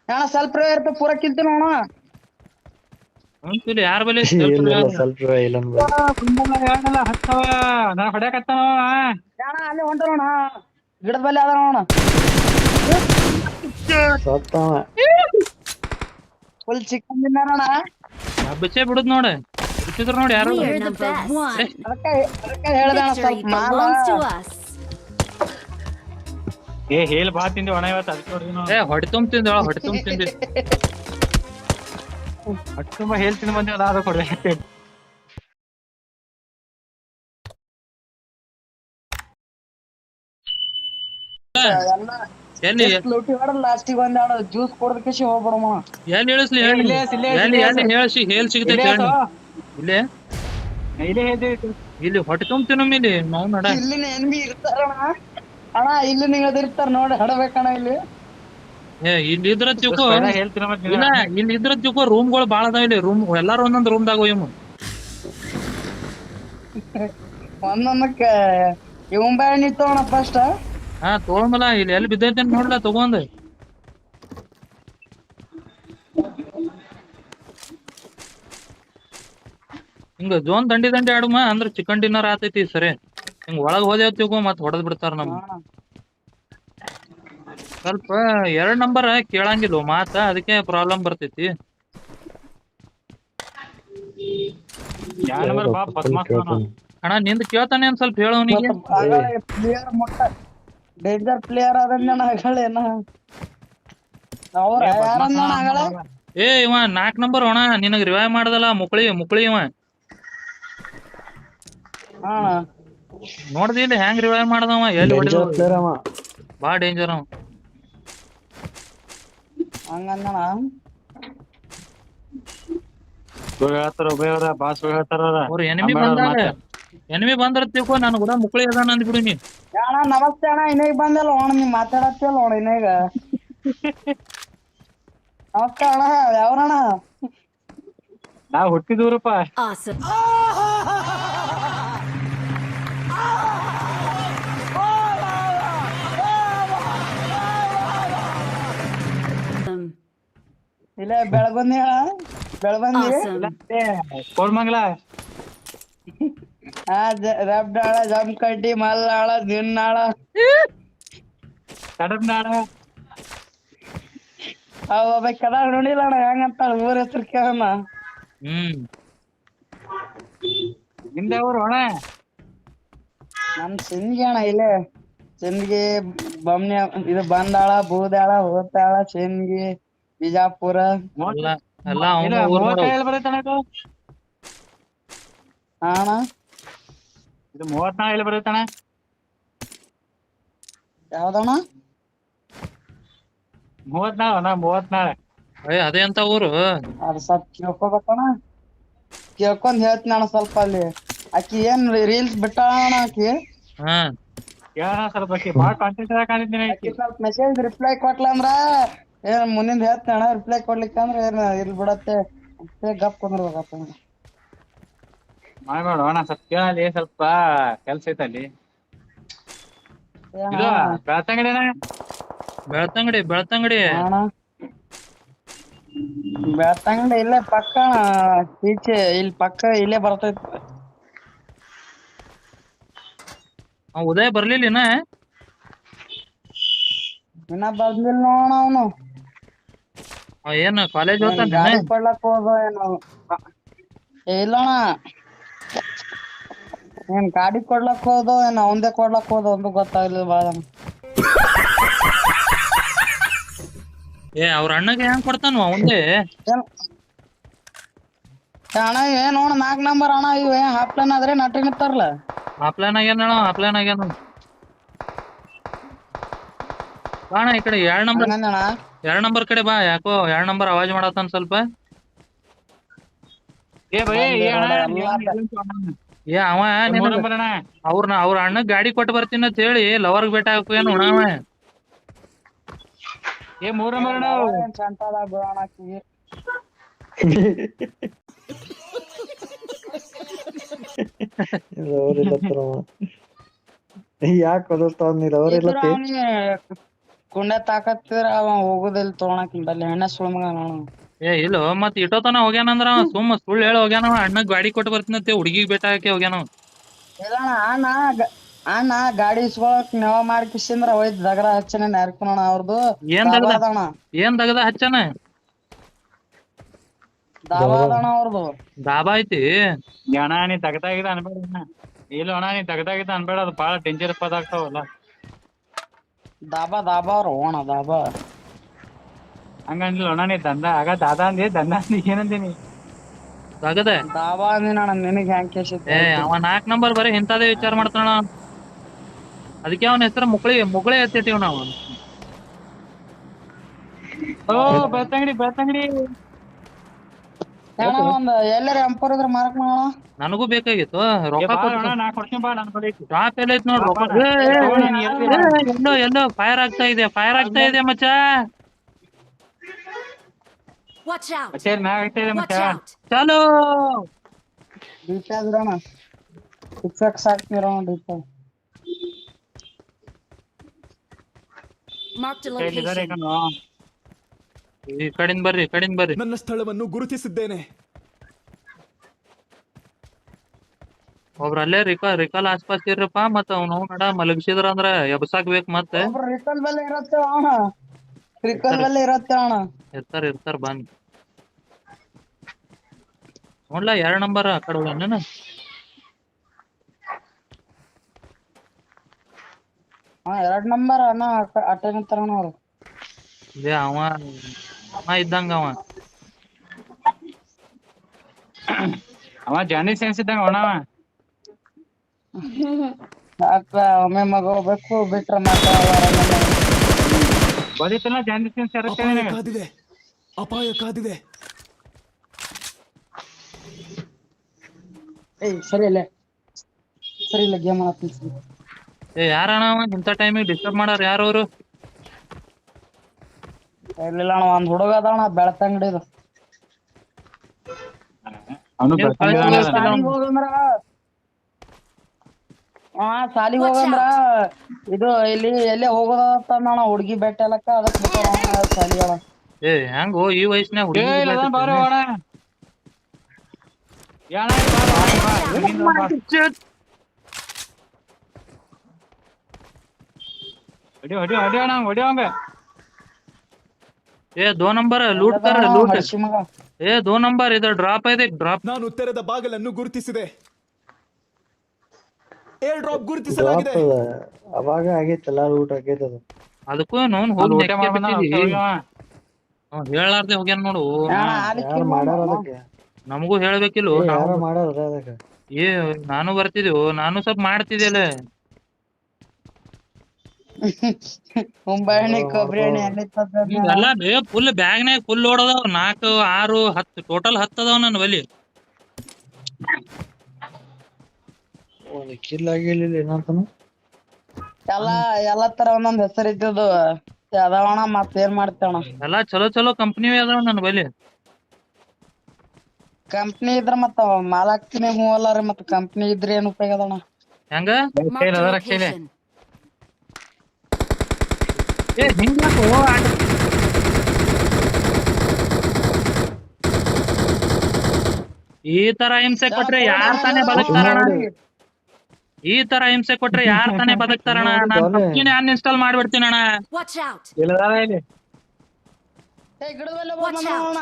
ಅಣ್ಣ ಸ್ವಲ್ಪ ಇರ್ತ ಪೂರ ಕಿಲ್ತೀನಿ ಅಣ್ಣ. ಯಾರ ಬಲ್ಲಿ ಸ್ವಲ್ಪ ಇಲ್ಲ ಹತ್ತವ ನಾ ಹೊಡ್ಯಾಕತ್ತಾನ. ಅಣ್ಣ ಅಲ್ಲಿ ಹೊಂಟೋಣ, ಗಿಡದ ಬಲ್ಲಿ ಅದ ಅಣ್ಣ. ಸತ್ತವ. Full chicken ತಿನ್ನಾರಣ್ಣ. ಬಿಚ್ಚೆ ಬಿಡುದ್ ನೋಡ, ಬಿಚ್ಚಿದ್ರು ನೋಡಿ ಯಾರು. We're the best. ಅದಕ್ಕೆ ಹೇಳ್ದೆ ಅಣ್ಣ Victory ಸ್ವಲ್ಪ ಮಾಲ. belongs to us. ಏ ಹೇಲ್ ಬಾ ತಿಂದಿ ಒಣ ಇವತ್ತು, ಅದಕ್ಕೆ ಹೊಡ್ದಿ ನಾವು. ಏ ಹೊಡಿ ತುಂಬ್ತಿಂದ ಹೊಡಿ ತುಂಬ್ತಿಂದಿ. ಅಷ್ಟು ತುಂಬಾ ಹೇಳ್ತೀನಿ ಬಂದಿ ಅದಾದ ಕೊಡ್ಬೇಕು. ಎಲ್ಲಿ ಲೂಟಿ ಹೊಡೆದ್ ಲಾಸ್ಟಿಗೆ ಒಂದ್ ಎರಡು ಜ್ಯೂಸ್ ಕೊಡದಕ್ಕೆ ಹೋಗ್ಬಿಡಮ್ಮ. ಎಲ್ಲಿ ಇಳಿಸ್ಲಿ ಹೇಳಿ, ಎಲ್ಲಿ ಹೇಳಿಸಿ ಹೇಳಿ ಸಿಗ್ತೈತೆ ಹೇಳಿ. ಇಲ್ಲೇ ಇಲ್ಲೇ ಹೇಳ್ತೀವಿ. ಇಲ್ಲಿ ಹೊಟ್ಟೆ ತುಂಬ್ತೀವಿ ಇಲ್ಲಿ ನಾವು ನಡ. ಇಲ್ಲಿನ ಎನ್ಮಿ ಇರ್ತಾರಣ್ಣ. ಅಣ್ಣ ಇಲ್ಲಿ ನಿಂಗದ ಇರ್ತಾರ ನೋಡಿ, ಹಡಬೇಕಣ್ಣ ಇಲ್ಲಿ. ಏ ಇಲ್ಲಿ ಇದ್ರ ತಿಳ್ಕೊ, ಹೇಳ್ತೀರ ಮತ್ತೆ ಇಲ್ಲ ಇಲ್ಲಿ ಇದ್ರ ತಿಳ್ಕೊ, ರೂಮ್ಗಳು ಬಾಳ ಅದಾವ ಇಲ್ಲಿ. ರೂಮ್ ಎಲ್ಲಾರು ಒಂದೊಂದ್ ರೂಮ್ದಾಗ ಇವ್ ಒಂದೊಂದಕ್ಕೆ ಇವನ್ ಬ್ಯಾಡ ನಿಂತವಣ್ಣ ಫಸ್ಟ್. ಹಾ ತಗೊಂಬಲ್ಲ, ಇಲ್ಲಿ ಎಲ್ಲಿ ಬಿದ್ದೈತೆ ಅಂತ ನೋಡ್ಲಾ ತಗೊಂಡ್. ಹಿಂಗ ಜೋನ್ ದಂಡಿ ಆಡುಮ ಅಂದ್ರ ಚಿಕನ್ ಡಿನ್ನರ್ ಆತೈತಿ ಸರಿ. ಹಿಂಗ ಒಳಗ್ ಹೋದೇವ್ ತಿಳ್ಕೊ ಮತ್ ಹೊಡೆದ್ ಬಿಡ್ತಾರ ನಮ್. ಸ್ವಲ್ಪ 2 ನಂಬರ್ ಕೇಳಂಗಿಲ್ಲ ಮಾತ, ಅದಕ್ಕೆ ಪ್ರಾಬ್ಲಮ್ ಬರ್ತೈತಿ. ಯಾವ ನಂಬರ್ ಬಾ ಬದ್ಮಾಸ್ ಅವ್ನು. ಅಣ್ಣ ನಿಂದ ಕೇಳ್ತಾನೆ ಒಂದ್ ಸ್ವಲ್ಪ ಹೇಳೋನಿಗೆ. ಪ್ಲೇಯರ್ ಮೊಟ್ಟ ಡೇಂಜರ್ ಪ್ಲೇಯರ್ ಅದನ್ನ ಹಗಳೇನ ಅವ್ರ ಯಾರನ್ನ ಹಗಳ. ಏ ಇವ 4 ನಂಬರ್ ಅಣ್ಣ, ನಿನಗ್ ರಿವೈವ್ ಮಾಡ್ದಲ್ಲ ಮುಕ್ಳಿ ಇವ. ಹಾ ನೋಡ್ದಿ ಇಲ್ಲಿ ಹೆಂಗ್ ರಿವೈವ್ ಮಾಡ್ದವ, ಎಲ್ಲಿ ಹೊಡಿದ ಪ್ಲೇಯರ್ ಅವ. ಬಾ ಡೇಂಜರ್ ಅವ. ಹಂಗಂದಣ. ಹೇಳ್ತಾರ ಉಭಯವರ ಬಾಸ್ ಹೇಳ್ತಾರ. ಅವ್ರ ಎನಿಮಿ ಬಂದ್ರ ತಿಳ್ಕೊ, ನಾನು ಕೂಡ ಮುಕ್ಳಿ ಅದಾನ ಅಂದ್ಬಿಡು ನೀ. ಅಣ್ಣ ನಮಸ್ತೆ ಅಣ್ಣ, ಇನ್ನೇಗ್ ಬಂದಲ್ಲ ಅಣ್ಣ, ನೀವ್ ಮಾತಾಡತ್ತಿಲ್ಲ ಅಣ್ಣ ಇನ್ನೇಗ. ನಮಸ್ತೆ ಅಣ್ಣ, ಯಾವ್ರಣ್ಣ? ನಾವ್ ಹುಟ್ಟಿದೂರಪ್ಪ. Awesome. ಇಲ್ಲ ಬೆಳಬಂದಿ ಅಣ್ಣ, ಬೆಳಬಂದಿ. Awesome. ಕೋರ್ಮಂಗ್ಲ ಹಾ ರಬ್ಡಾಳ ಜಮಕಡ್ಡಿ ಮಲ್ಲಾಳ ದಿನ್ನಾಳ ಕಡಬ್ನಾಳ. ಒಬ್ಬ ಕದ ನೋಡಿಲ್ಲ ಅಣ್ಣ, ಹೆಂಗಂತ ಊರ ಹೆಸರು ಕೇಳಣ್ಣ. ನಿಮ್ದ ಊರು ಅಣ್ಣ? ನಮ್ ಸಿಂದಗಿ ಅಣ್ಣ, ಇಲ್ಲೇ ಸಿಂದಗಿ ಬಮ್ನಿ ಇದು ಬಂದಾಳ ಬೂದಾಳ ಹೋತಾಳ ಸಿಂದಗಿ ಬಿಜಾಪುರ ಎಲ್ಲ ಅವ್ನ ಊರ್ ನೋಡು. ಬರತ್ತಣ ಇದು? ಹಾ ಅಣ್ಣ. ಇದು 34 ಎಲ್ಲಿ ಬರುತ್ತಣ? ಯಾವ್ದಣ್ಣ? 34 ಅಣ್ಣ, 34. ಏ ಅದೇ ಅಂತ ಊರು. ಅದು ಸ್ವಲ್ಪ ಕೇಳ್ಕೊಬೇಕಣ್ಣ, ಕೇಳ್ಕೊಂಡ್ ಹೇಳ್ತೀನಿ ಅಣ್ಣ. ಸ್ವಲ್ಪ ಅಲ್ಲಿ ಆಕಿ ಏನ್ ರೀಲ್ಸ್ ಬಿಟ್ಟಾಳ ಆಕಿ. ಹಾ ಕೇಳೋಣ ಸ್ವಲ್ಪ, ಬಾಳ ಕಾಂಟೆಂಟ್ ಕಾಣಿದ್ದೀನಿ. ಆಕಿ ಸ್ವಲ್ಪ ಮೆಸೇಜ್ ರಿಪ್ಲೈ ಕೊಟ್ಲ ಅಂದ್ರ ಏನ್ ಮುಂದಿನ ಹೇಳ್ತೀನಿ ಅಣ್ಣ. ರಿಪ್ಲೈ ಕೊಡ್ಲಿಕ್ಕೆ ಅಂದ್ರ ಏನ್ ಇಲ್ ಬಿಡತ್ತೆ, ಗಪ್ ಕುಂದ್ರಬೇಕಪ್ಪ. ಮಾಡ್ಬೇಡ ಅಣ್ಣ, ಸ್ವಲ್ಪ ಕೇಳಲಿ, ಸ್ವಲ್ಪ ಕೆಲ್ಸ ಐತೆ ಅಲ್ಲಿ. ಇದು ಬೆಳ್ತಂಗಡಿನ? ಬೆಳ್ತಂಗಡಿ ಬೆಳ್ತಂಗಡಿ ಇಲ್ಲೇ ಪಕ್ಕ ಈಚೆ, ಇಲ್ಲಿ ಪಕ್ಕ ಇಲ್ಲೇ ಬರ್ತೈತಿ. ಉದಯ ಬರ್ಲಿಲ್ಲ ಇನ್ನ ಬಂದಿಲ್ಲ ನೋಡ ಅವನು. ಏನ್ ಕಾಲೇಜ್ ಏನ್ ಹೋಗ್ತಾನ ಗಾಡಿ ಕೊಡ್ಲಕ್ ಹೋದ ಏನು ಇಲ್ಲಣ್ಣ ಏನ್ ಗಾಡಿ ಕೊಡ್ಲಕ್ ಹೋದ ಏನ್ ಅವಂದೇ ಕೊಡ್ಲಕ್ ಹೋದ ಒಂದು ಗೊತ್ತಾಗ್ಲಿಲ್ಲ ಬಾಳ ಅವ್ರ ಅಣ್ಣಗೆ ಹೆಂಗ್ ಕೊಡ್ತಾನು ಅವಂದೇ ಏನ್ ಅಣ್ಣ ಏನ್ ನೋಡ 4 ನಂಬರ್ ಅಣ್ಣ ಇವ್ ಏನ್ ಹಾಪ್ಲನ್ ಆದ್ರೆ ನಟ್ರಿ ನಿಂತಾರಲ್ಲ ಆಪ್ಲೈನ್ ಆಗ್ಯಾನ ಬಾಣ ಈ ಕಡೆ 2 ನಂಬರ್ ಕಡೆ ಬಾ ಯಾಕೋ 2 ನಂಬರ್ ಅವಾಜ್ ಮಾಡತ್ತಾನ ಸ್ವಲ್ಪ ಏ ಬೈ ಏ ಅಣ್ಣ ಅವ ಮೂರ್ ನಂಬರ್ ಅಣ್ಣ ಅವ್ರ ಅಣ್ಣಗ್ ಗಾಡಿ ಕೊಟ್ಟು ಬರ್ತೀನಿ ಅಂತ ಹೇಳಿ ಲವರ್ಗ್ ಭೇಟಿ ಹಾಕು ಏನು ಅವ ಏ 3 ನಂಬರ್ ಅಣ್ಣ ಅವ್ರಿಲ್ಲತ್ತವ ಯಾಕೆ ಓದಿಸ್ತಾವ ನೀ ಅವ್ರಿಲ್ಲತ್ತಿ ಕುಂಡೆ ತಾಕತ್ತಿದ್ರ ಅವ ಹೋಗುದಿಲ್ಲ ತಗೊಳಕ್ ಬಲ್ಲಿ ಹೆಣ್ಣ ಸುಳ್ಮಗ ಇಲ್ಲೋ ಮತ್ ಇಟ್ಟೋತನ ಹೋಗ್ಯಾನಂದ್ರ ಅವ ಸುಳ್ಳು ಹೇಳಿ ಹೋಗ್ಯಾನವ ಅಣ್ಣಗ್ ಗಾಡಿ ಕೊಟ್ಟು ಬರ್ತೀನಿ ಅಂತ ಹುಡುಗಿಗ್ ಭೇಟಿ ಹಾಕಿ ಹೋಗ್ಯಾನವ ಇಲ್ಲಣ್ಣ ಅಣ್ಣ ಗಾಡಿ ಇಸ್ಕೊಳಕ್ ನೆವ ಮಾಡ್ಕಿಸಿಂದ್ರ ಹೋಯ್ತು ದಗರ ಹಚ್ಚನ ನರ್ಕೋಣ ಅವ್ರದ್ದು ಏನ್ ದಗದ ಹಚ್ಚನ ದಾವಾದಣ ಅವ್ರದ್ದು ಡಾಬಾ ಐತಿ ಅಣ್ಣ ನೀ ತಗದಾಗಿದ ಅನ್ಬೇಡ ಅಣ್ಣ ಇಲ್ಲ ಅಣ್ಣ ನೀ ತಗದಾಗಿದ ಅನ್ಬೇಡ ಅದು ಬಾಳ ಡೇಂಜರ್ ಪದ ಆಗ್ತಾವಲ್ಲ ದಾಬಾ ಅವ್ರು ಓಣ ದಾಬಾ ಹಂಗಂದಿಲ್ಲ ಅಣ್ಣ ನೀ ಆಗ ದಂದ ಅಂದಿ ಏನಂದಿನಿ ದಗದ ದಾಬಾ ಅಂದಿನ ನಿನಗ್ ಹೆಂಗ್ ಕೇಸಿತ್ತು ಅವ 4 ನಂಬರ್ ಬರೀ ಇಂಥದೇ ವಿಚಾರ ಮಾಡ್ತಾನ ಅದಕ್ಕೆ ಅವನ ಹೆಸರು ಮುಗುಳೆ ಎತ್ತಿಟ್ಟಿವ್ ನಾವು ಓ ಬೆಳ್ತಂಗಡಿ ಅಣ್ಣ ಒಂದ್ ಎಲ್ಲಾರ ಎಂಪರ್ ಇದ್ರ ಮಾರಕ್ ಮಾಡೋಣ ನನಗೂ ಬೇಕಾಗಿತ್ತು ರೊಕ್ಕ ನಾ ಕೊಡ್ತೀನಿ ಬಾ ನನ್ ಬಳಿ ಟಾಪ್ ಎಲ್ಲ ಐತ್ ನೋಡ್ ರೊಕ್ಕ ಎಲ್ಲೋ ಫೈರ್ ಆಗ್ತಾ ಇದೆ ಮಚ್ಚ Watch out! ಮ್ಯಾಗ ಆಗ್ತಿದೆ Watch ಮತ್ತೆ out! ಚಾಲೋ ಡಿಪ್ಯಾದ್ರಣ ಫಿಕ್ಸ್ ಹಾಕ್ತಿರೋ ಡಿಪ್ಯಾ Marked a location. ಈ ಕಡಿಂದ ಬರ್ರಿ ನನ್ನ ಸ್ಥಳವನ್ನು ಗುರುತಿಸಿದ್ದೇನೆ. ಒಬ್ರ ಅಲ್ಲೇ ರಿಕಾಲ್ ಆಸ್ಪಾಸ್ ಇರ್ರಪ್ಪ ಮತ್ತ ಅವ್ನು ನಡ ಮಲಗಿಸಿದ್ರ ಅಂದ್ರ ಎಬ್ಸಾಕ್ ಬೇಕ್ ಮತ್ತೆ ರಿಕಲ್ ಬೆಲೆ ಇರತ್ತೆ ಅಣ್ಣ ಇರ್ತಾರ ಬನ್ನಿ ನೋಡ್ಲಾ 2 ನಂಬರ್ ಆ ಕಡೆ ಹೋಗ್ಯಾನ ಹಾ 2 ನಂಬರ್ ಅಣ್ಣ ಅಟ್ಟೆ ನಿಂತಾರಣ ಅವ್ರು ಅವ ಇದ್ದಂಗ ಅವ ಜಾನಿ ಸೆನ್ಸ್ ಇದ್ದಂಗ ಅವ ಒಮ್ಮೆ ಮಗ ಹೋಗ್ಬೇಕು ಬಿಟ್ರ ಬದಿತ್ತಲ್ಲ ಜಾನಿ ಸೆನ್ಸ್ ಅಪಾಯ ಕಾದಿದೆ. ಸರಿ ಇಲ್ಲ ಗೇಮ್ ಆಡ್ತೀನಿ ಯಾರಣ್ಣ ಇಂಥ ಟೈಮಿಗೆ ಡಿಸ್ಟರ್ಬ್ ಮಾಡಾರ ಯಾರು ಅವರು ಇರ್ಲಿಲ್ಲ ಅಣ್ಣ ಒಂದ್ ಹುಡುಗ ಅದಣ್ಣ ಬೆಳ್ತಂಗಡಿದು ಸಾಲಿಗೆ ಹೋಗಂದ್ರ ಇದು ಇಲ್ಲಿ ಎಲ್ಲೇ ಹೋಗೋದಣ್ಣ ಹುಡ್ಗಿ ಬೆಟ್ಟ ಎಲ್ಲಕ್ಕ ಅದಕ್ ಬಿಟ್ಟಾರ ಸಾಲಿಗಳ ಹೆಂಗೋ ಈ ವಯಸ್ಸಿನಾಗ ಹೊಡಿಯೋಂಗ 2 ನಂಬರ್ ಲೂಟ್ ಕರ ಲೂಟ್ 2 ನಂಬರ್ ಇದು ಡ್ರಾಪ್ ಇದೆ ಡ್ರಾಪ್ ನಾನು ಉತ್ತರದ ಬಾಗಲನ್ನು ಗುರುತಿಸಿದೆ. ಏರ್ ಡ್ರಾಪ್ ಗುರುತಿಸಲಾಗಿದೆ. ಅವಾಗ ಆಗೈತಲ್ಲ ಊಟ ಆಗೈತದ ಅದಕ್ಕೂ ಹೇಳಾರ್ದೆ ಹೋಗ್ಯಾನ ನೋಡು ಮಾಡ್ಯಾರ ಅದಕ್ಕೆ ನಮಗೂ ಹೇಳ್ಬೇಕಿಲ್ಲ ಯಾರ ಮಾಡ್ಯಾರ ಅದಕ್ಕೆ ನಾನು ಬರ್ತಿದ್ದೆವು ನಾನು ಸ್ವಲ್ಪ ಮಾಡ್ತಿದ್ದೆ ಮುಂಬಾಣಿ ಕೊಬ್ಬರಿ ಎಣ್ಣೆ ಎಲ್ಲ ಫುಲ್ ಬ್ಯಾಗ್ನಾಗ ಫುಲ್ ಓಡೋದವ್ 4 6 10 ಟೋಟಲ್ 10 ಅದಾವ ನನ್ನ ಬಲಿ ಒಂದು ಕಿಲ್ ಆಗಿಲ್ಲ ಏನಂತಾನು ಎಲ್ಲ ತರ ಒಂದೊಂದ್ ಹೆಸರು ಇದ್ದದು ಅದಾವಣ ಮತ್ತೇನ್ ಮಾಡ್ತೇವಣ ಎಲ್ಲಾ ಚಲೋ ಕಂಪ್ನಿ ಅದಾವ ನನ್ನ ಬಲಿ ಕಂಪ್ನಿ ಇದ್ರ ಮತ್ತ ಮಾಲಾಕ್ತಿನಿ ಹೂ ಅಲ್ಲಾರಿ ಮತ್ತ ಕಂಪ್ನಿ ಇದ್ರೆ ಏನ್ ಉಪಯೋಗ ಅದಣ್ಣ ಹೆಂಗ Marked a location. ಈ ತರ ಹಿಂಸೆ ಕೊಟ್ರೆ ಯಾರ್ ತಾನೇ ಬದುಕ್ತಾರಣ ನಾನ್ ಕಂಪ್ನಿ ಅನ್ಇನ್ಸ್ಟಾಲ್ ಮಾಡ್ಬಿಡ್ತೀನಿ ಅಣ್ಣ Watch out! ಏ ಗಿಡದ ಮೇಲೆ Watch out. ಅಣ್ಣ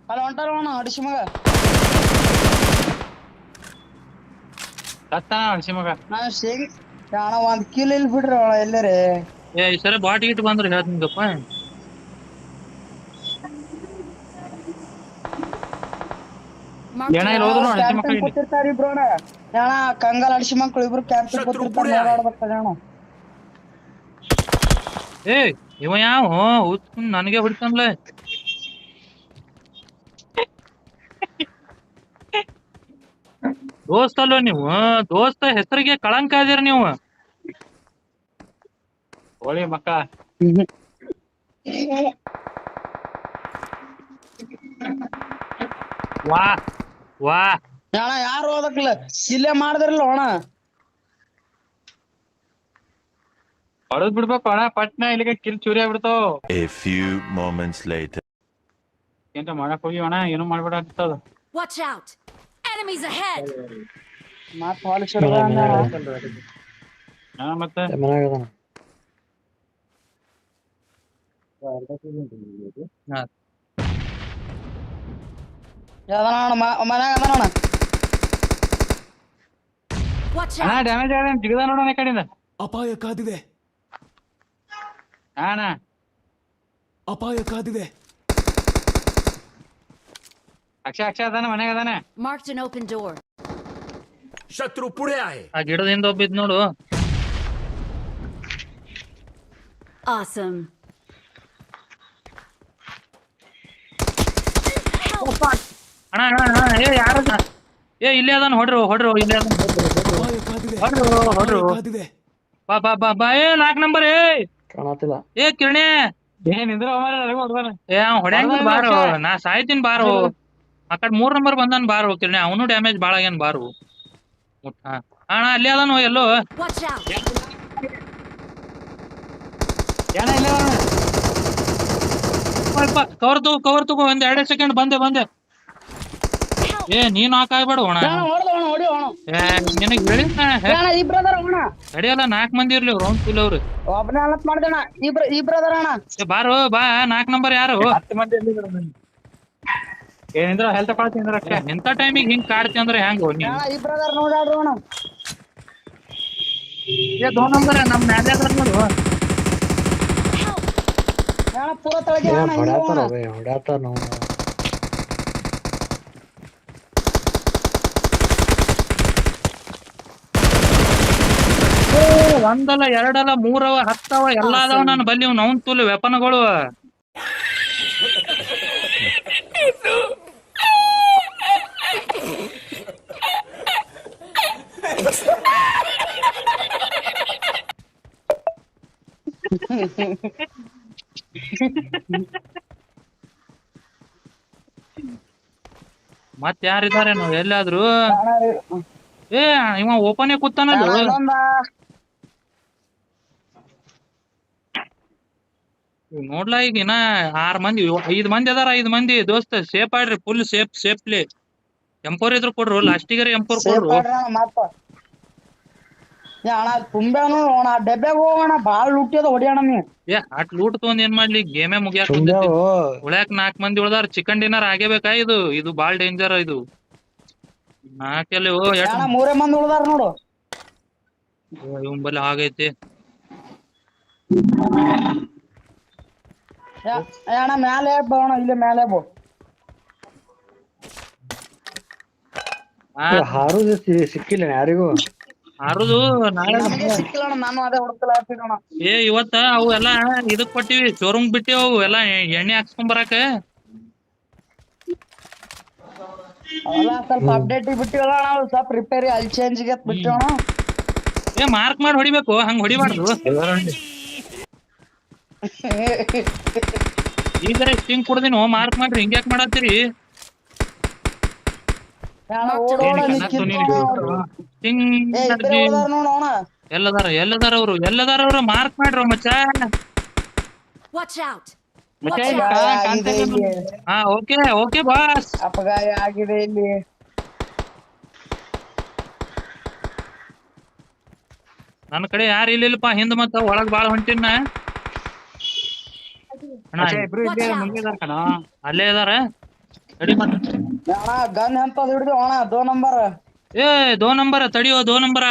ಅಲ್ಲಿ ಹೊಂಟಾರ ಅಣ್ಣ ಅಡಿಸಿ ಮಗ ಸತ್ತಾನ ಹಸಿ ಮಗ. ನಾನು ಶೇಂಗ್ ಅಣ್ಣ 1 ಕಿಲೋ ಇಲ್ಲಿ ಬಿಡ್ರಿ ಅಣ್ಣ ಎಲ್ಲರೇ ಏ ಈ ಸರಿ ಬಾಟ್ ಗಿಟ್ ಬಂದ್ರೆ ಹೇಳ್ತೀನಿಗಪ್ಪ. Marked ಏನ a ಇಲ್ಲಿ ಹೋದ್ರು ನೋಡಿ ಹಸಿ ಕ್ಯಾಂಪಿಂಗ್ ಮಕ್ಕಳಿಗೆ. ಕೂತಿರ್ತಾರ ಇಬ್ರು ಅಣ್ಣ ಅಣ್ಣ ಕಂಗಾಲ್ ಅಡಿಸಿ ಮಕ್ಳು ಇಬ್ರು ಕ್ಯಾಂಪಿಂಗ್ ಕೂತಿರ್ತಾರ ಓಡಾಡ್ಬೇಕಾರೆ ಅಣ್ಣ ಏ ಇವ ಯಾವ ಹುಚ್ಚ ನನಗೆ ಹೊಡಿತಾನ್ಲೆ. ದೋಸ್ತ ಅಲ್ವ ನೀವು, ದೋಸ್ತ ಹೆಸರಿಗೆ ಕಳಂಕ ಇದೀರ ನೀವು. ಹೋಳಿ ಮಕ್ಕ. ವಾ ವಾ ಅಣ್ಣ ಯಾರು ಓದಕ್ಲ ಇಲ್ಲೇ ಮಾಡಿದ್ರಲ್ಲ ಅಣ್ಣ ಹೊಡೆದ್ ಬಿಡ್ಬೇಕು ಅಣ್ಣ ಪಟ್ನ ಇಲ್ಲಿಗೆ ಕಿಲ್ ಚೂರಿ ಆಗ್ಬಿಡ್ತಾವ. A few moments later. ಏನ್ರ ಮಾಡಕ್ ಹೋಗಿ ಅಣ್ಣ ಏನು ಮಾಡ್ಬೇಡ ಆಗ್ತದ. Watch out! Enemies ahead! ಮತ್ ಪಾಲಿಶ್ ಹಿಡ್ದ ಅಣ್ಣ ಹಾ ಮತ್ತೆ ಮನ್ಯಾಗ ಅದಾನ. ಹಾ. ಯಾವ್ದಣ್ಣ ಅಣ್ಣ ಮನ್ಯಾಗ ಅದಾನ ಅಣ್ಣ Watch ಅಣ್ಣ out! ಡ್ಯಾಮೇಜ್ ಆಗ ಜಿಗದ ನೋಡೋಣ ಈ ಕಡೆಯಿಂದ. ಅಪಾಯ ಕಾದಿದೆ. ಹಾ ಅಣ್ಣ ಅಪಾಯ ಕಾದಿದೆ. ಅಕ್ಷ ಅದಾನ ಮನ್ಯಾಗ ಅದಾನ. Marked an open door. ಶತ್ರು ಪುಡೆ ಆಯೆ. ಆ ಗಿಡದಿಂದ ಒಬ್ಬಿದ್ ನೋಡು. Awesome. ಅಣ್ಣ ಅಣ್ಣ ಅಣ್ಣ ಏ ಯಾರ ಏ ಇಲ್ಲೇ ಅದಾನ ಹೊಡ್ರು ಇಲ್ಲೇ ಅದಾನ ಅಪಾಯ ಕಾದಿದೆ. ಹೊಡ್ರು ಅಪಾಯ ಕಾದಿದೆ. ಬಾ ಬಾ ಬಾ ಬಾ ಏ 4 ನಂಬರ್ ಏ ಕಾಣತಿಲ್ಲ. ಏ ಕಿರಣೆ ಏನಿದ್ರ ಹೊಡ್ದಾನ. ಏ ಹೊಡ್ಯಾಂಗ ಹೊಡ್ದಾನ ಬಾರೋ ಅಕ್ಷಯ್. ನಾ ಸಾಯ್ತೀನಿ ಬಾರೋ. ಆ ಕಡೆ 3 ನಂಬರ್ ಬಂದಾನ ಬಾರೋ ಕಿರಣೆ, ಅವನು ಡ್ಯಾಮೇಜ್ ಬಾಳ ಆಗ್ಯಾನ ಬಾರೋ. ಹಾ ಅಣ್ಣ ಅಲ್ಲೇ ಅದಾನು ಎಲ್ಲೋ. Watch out! ಏನ ಇಲ್ಲ ಕವರ್ ತಗೋ ಒಂದ್ 2 ಸೆಕೆಂಡ್ ಬಂದೆ. ಏ ನೀನ್ ಹಾಕಾಗ್ಬೇಡ ಅಣ್ಣ. ಅಣ್ಣ ಹೊಡ್ದ ಅಣ್ಣ ಹೊಡಿ ಅಣ್ಣ ಏ ನಿನಗ್ ಹೇಳಿದ್ನ ಅಣ್ಣ ಇಬ್ರು ಅದಾರ ಅಣ್ಣ ತಡಿಯಲ್ಲ 4 ಮಂದಿ ಇರ್ಲಿ ರೌಂಡ್ ಫುಲ್ ಅವ್ರು. ಒಬ್ಬನೇ ಅಲತ್ ಮಾಡ್ದೇಣ ಇಬ್ರು ಅದಾರ ಅಣ್ಣ ಏ ಬಾರೋ ಬಾ 4 ನಂಬರ್ ಯಾರು 10 ಮಂದಿ ಏನಿದ್ರ ಹೆಲ್ತ್ ಕೊಡ್ತೀನಿ ಅಕ್ಷ. ಇಂಥ ಟೈಮಿಗೆ ಹಿಂಗ್ ಕಾಡ್ತಿ ಅಂದ್ರೆ ಹೆಂಗ್ ನೀ? ಅಣ್ಣ ಇಬ್ರು ಅದಾರ ನೋಡ್ಯಾಡ್ರು ಅಣ್ಣ ಏ 2 ನಂಬರ್ ನಮ್ ಮ್ಯಾಲೆ ಅದಾರ ನೋಡು. ಅಣ್ಣ ಪೂರ ತಳಗೆ ಅಣ್ಣ ಹಿಂಗ್ ಹೊಡ್ಯಾತಾರ ಹೋಗೋಣ. ಬೇ ಹೊಡ್ಯಾತಾರ ನಾವು. ಒಂದಲ್ಲ ಎರಡಲ್ಲ 3 ಅವ 10 ಅವ ಎಲ್ಲಾ ಅದಾವ ನನ್ನ ಬಲ್ಲಿ. ಅವ್ನ್ ತುಲ್ ವೆಪನ್ಗಳು. ಮತ್ ಯಾರಿದ್ದಾರೆ ನಾವು ಎಲ್ಲಾದ್ರು? ಏ ಇವ ಓಪನ್ ಕೂತಾನಲ್ಲ. ಅಣ್ಣ ಇನ್ನೊಂದ ನೋಡ್ಲಾ ಈಗ ಇನ್ನ 6 ಮಂದಿ 5 ಮಂದಿ ಅದಾರ. 5 ಮಂದಿ ದೋಸ್ತ ಸೇಫ್ ಆಡ್ರಿ, ಫುಲ್ ಸೇಫ್ಲಿ. M4 ಇದ್ರು ಕೊಡ್ರು, ಲಾಸ್ಟಿಗರ M4 ಸೇಫ್ ಕೊಡ್ರು. ಮಾಡ್ರಿ ಅಣ್ಣ ಮತ್ತ ಅಣ್ಣ ತುಂಬ್ಯಾನು ಅಣ್ಣ ಡೆಬ್ಬ್ಯಾಗ ಹೋಗೋಣ ಬಾಳ ಲುಟ್ಟಿ ಅದ ಹೊಡಿಯೋಣ ನೀ ಏ ಅಟ್ ಲೂಟ್ ತಗೊಂಡ್ ಏನ್ ಮಾಡ್ಲಿ, ಗೇಮೇ ಮುಗಿಯಾಕ ತುಂಬ್ಯಾವು. ಉಳ್ಯಾಕ 4 ಮಂದಿ ಉಳ್ದಾರ. ಚಿಕನ್ ಡಿನ್ನರ್ ಆಗೇಬೇಕಾ ಇದು ಬಾಳ ಡೇಂಜರ್. ಇದು 4 ಎಲ್ಲಿ ಅಣ್ಣ 3 ಮಂದಿ ಉಳ್ದಾರ ನೋಡು ಇವನ್ ಬಲ್ಲಿ ಆಗೈತಿ. ಅಣ್ಣ ಮ್ಯಾಲೆ ಬಾ ಅಣ್ಣ ಇಲ್ಲೇ ಮ್ಯಾಲೆ ಬೋ ಹಾರುದು ಸಿಕ್ಕಿಲ್ಲ ಯಾರಿಗೂ. ಆರುದು ನಾಳೆ ನಮಗೆ ಸಿಕ್ಕಿಲ್ಲ ಅಣ್ಣ ನಾನು ಅದೇ ಹುಡುಕಲಾಗ್ತೀನಿ ಅಣ್ಣ ಏ ಇವತ್ತ ಅವು ಎಲ್ಲಾ ಇದಕ್ ಕೊಟ್ಟಿವಿ, ಶೋರೂಮ್ ಬಿಟ್ಟಿವಿ. ಅವು ಎಲ್ಲಾ ಎಣ್ಣೆ ಹಾಕ್ಸ್ಕೊಂಡ್ ಬರಾಕ. ಅವೆಲ್ಲ ಸ್ವಲ್ಪ ಅಪ್ಡೇಟ್ ಬಿಟ್ಟಿವಲ್ಲ ನಾವು ಸ್ವಲ್ಪ ರಿಪೇರಿ ಅಲ್ಲಿ ಚೇಂಜ್ ಬಿಟ್ಟಿವಣ. ಏ ಮಾರ್ಕ್ ಮಾಡಿ ಹೊಡಿಬೇಕು, ಹಂಗ ಹೊಡಿಬಾರ್ದು. ಈಗ ಸ್ಟಿಂಗ್ ಕುಡ್ದಿನ ಮಾರ್ಕ್ ಮಾಡ್ರಿ, ಹಿಂಗ್ಯಾಕ್ ಮಾಡತ್ತೀರಿ? ಸ್ಟಿಂಗ್ ಎಲ್ಲದಾರ ಅವ್ರು ಮಾರ್ಕ್ ಮಾಡ್ರಿ ಮಚ್ಚ. Watch out! ಹಾ ಓಕೆ ಬಾಸ್. ಅಪಘಾತ ಆಗಿದೆ ಇಲ್ಲಿ. ನನ್ನ ಕಡೆ ಯಾರು ಇಲ್ಲಿಲ್ಲಪ್ಪ. ಹಿಂದ್ ಮತ್ತ ಒಳಗ್ ಬಾಳ ಹೊಂಟಿನ. ಅಣ್ಣ ಇಬ್ರು ಇಲ್ಲೇ ಮುಂದೆ ಇದಾರ ಕಣ. ಅಲ್ಲೇ ಇದಾರ ತಡಿ ಮತ್ತ. ಅಣ್ಣ ಗನ್ ಎಂತದ್ ಹಿಡಿದು ಅಣ್ಣ 2 ನಂಬರ್. ಏ 2 ನಂಬರ್ ತಡಿಯೋ 2 ನಂಬರ್.